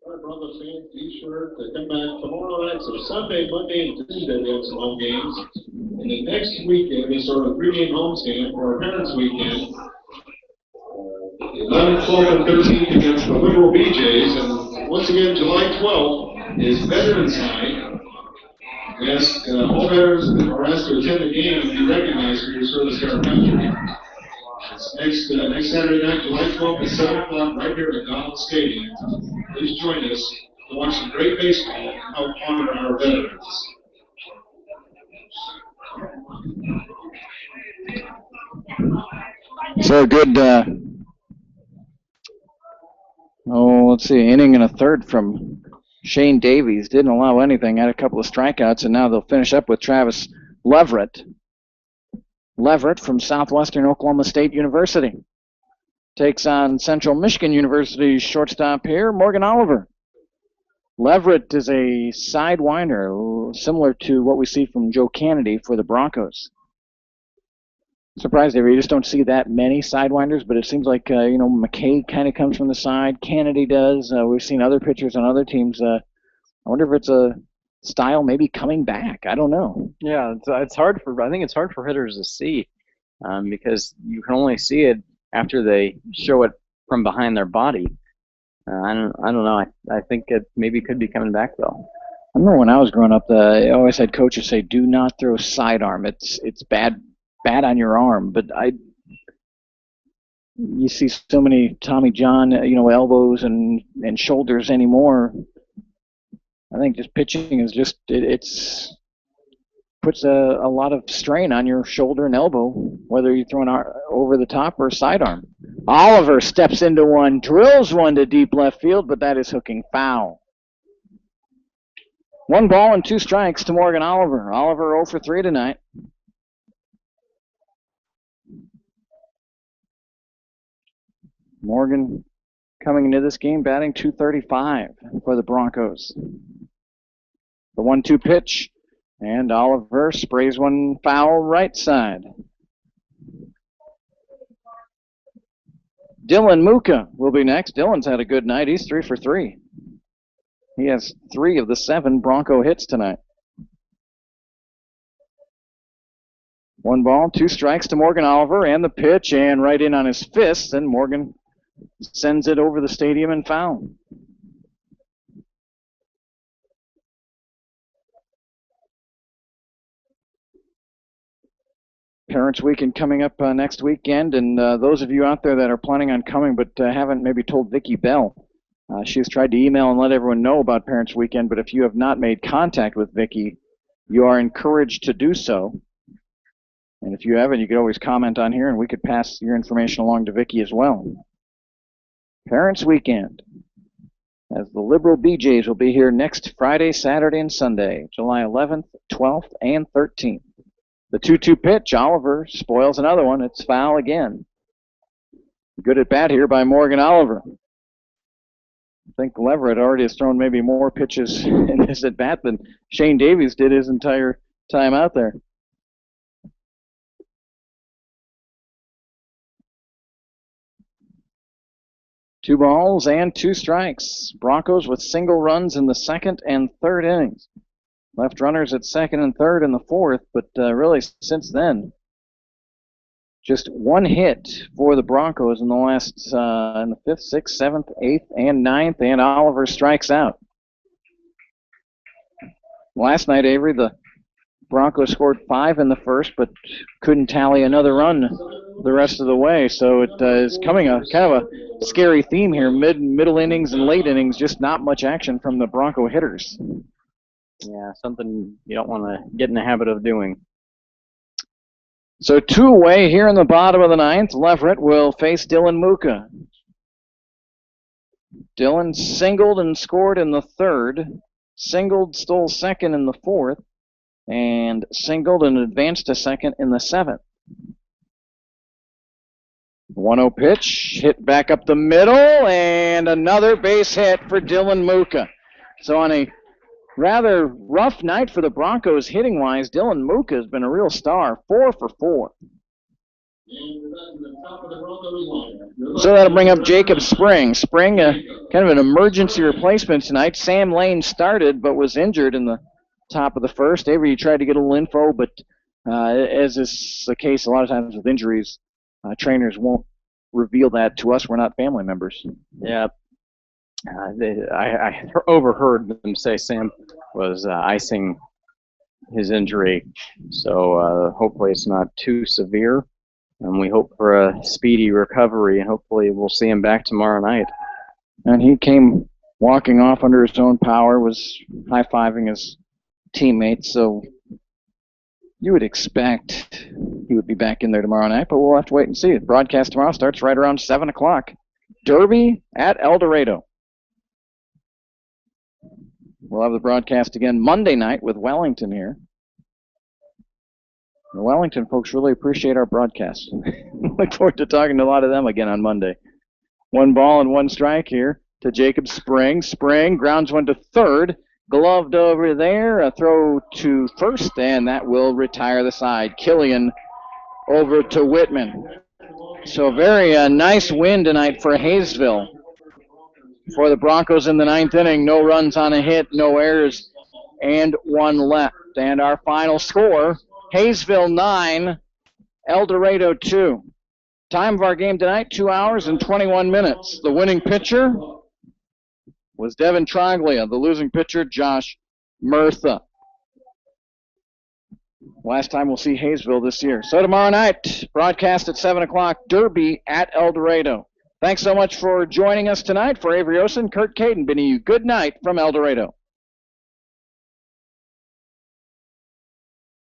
Speaker 3: All right, Broncos fans, be sure to come back tomorrow night. So Sunday, Monday, and Tuesday we have some home games. And then next weekend is sort of a 3-game homestand for our Parents' Weekend. 11th, 12th, and 13th against the Liberal BJs. And once again, July 12th is Veterans Night. We ask all veterans are asked to attend the game and be recognized for your service to our country. It's next Saturday night, July 12th at 7 o'clock, right here at Donald Stadium. Please join us to watch some great baseball and help honor our veterans.
Speaker 1: So good, let's see, inning and a third from Shane Davies. Didn't allow anything, had a couple of strikeouts, and now they'll finish up with Travis Leverett. Leverett from Southwestern Oklahoma State University takes on Central Michigan University's shortstop here, Morgan Oliver. Leverett is a sidewinder, similar to what we see from Joe Kennedy for the Broncos. Surprised you just don't see that many sidewinders, but it seems like McKay kind of comes from the side. Kennedy does. We've seen other pitchers on other teams. I wonder if it's a style maybe coming back. I don't know.
Speaker 2: Yeah, it's hard I think it's hard for hitters to see because you can only see it after they show it from behind their body. I don't know. I think it maybe could be coming back though.
Speaker 1: I remember when I was growing up, I always had coaches say, "Do not throw sidearm. It's bad on your arm." But you see so many Tommy John, elbows and shoulders anymore. I think just pitching is just it's puts a lot of strain on your shoulder and elbow, whether you're throwing over the top or sidearm. Oliver steps into one, drills one to deep left field, but that is hooking foul. 1 ball and 2 strikes to Morgan Oliver. Oliver 0 for 3 tonight. Morgan coming into this game batting .235 for the Broncos. The 1-2 pitch, and Oliver sprays one foul right side. Dylan Muka will be next. Dylan's had a good night. He's 3 for 3. He has 3 of the 7 Bronco hits tonight. 1 ball, 2 strikes to Morgan Oliver, and the pitch, and right in on his fist, and Morgan sends it over the stadium and foul. Parents Weekend coming up next weekend, and those of you out there that are planning on coming but haven't maybe told Vicki Bell, she has tried to email and let everyone know about Parents Weekend, but if you have not made contact with Vicki, you are encouraged to do so. And if you haven't, you could always comment on here, and we could pass your information along to Vicki as well. Parents Weekend, as the Liberal BJs will be here next Friday, Saturday, and Sunday, July 11th, 12th, and 13th. The 2-2 pitch, Oliver spoils another one. It's foul again. Good at bat here by Morgan Oliver. I think Leverett already has thrown maybe more pitches in his at bat than Shane Davies did his entire time out there. Two balls and 2 strikes. Broncos with single runs in the 2nd and 3rd innings. Left runners at 2nd and 3rd in the 4th, but really since then, just 1 hit for the Broncos in the last, in the 5th, 6th, 7th, 8th, and 9th, and Oliver strikes out. Last night, Avery, the Broncos scored 5 in the 1st, but couldn't tally another run the rest of the way. So it is coming a kind of a scary theme here. Middle innings and late innings, just not much action from the Bronco hitters.
Speaker 2: Yeah, something you don't want to get in the habit of doing.
Speaker 1: So 2 away here in the bottom of the 9th. Leverett will face Dylan Muka. Dylan singled and scored in the 3rd. Singled, stole 2nd in the 4th. And singled and advanced to 2nd in the 7th. 1-0 pitch, hit back up the middle, and another base hit for Dylan Muka. So on a rather rough night for the Broncos hitting-wise, Dylan Muka has been a real star, 4 for 4. So that'll bring up Jacob Spring. Spring, kind of an emergency replacement tonight. Sam Lane started but was injured in the top of the 1st. Avery, you tried to get a little info, but as is the case a lot of times with injuries, trainers won't reveal that to us. We're not family members.
Speaker 2: Yeah. I overheard them say Sam was icing his injury, so hopefully it's not too severe, and we hope for a speedy recovery, and hopefully we'll see him back tomorrow night.
Speaker 1: And he came walking off under his own power, was high-fiving his teammates, so you would expect he would be back in there tomorrow night, but we'll have to wait and see. The broadcast tomorrow starts right around 7 o'clock. Derby at El Dorado. We'll have the broadcast again Monday night with Wellington here. The Wellington folks really appreciate our broadcast. Look forward to talking to a lot of them again on Monday. 1 ball and 1 strike here to Jacob Spring. Spring grounds one to 3rd. Gloved over there, a throw to 1st, and that will retire the side. Killian over to Whitman. So very nice win tonight for Haysville. For the Broncos in the 9th inning, no runs on a hit, no errors, and 1 left. And our final score, Haysville 9, El Dorado 2. Time of our game tonight, 2 hours and 21 minutes. The winning pitcher was Devin Troglia. The losing pitcher, Josh Murtha. Last time we'll see Haysville this year. So tomorrow night, broadcast at 7 o'clock, Derby at El Dorado. Thanks so much for joining us tonight. For Avery Osen, Kurt Caden bidding you good night from El Dorado.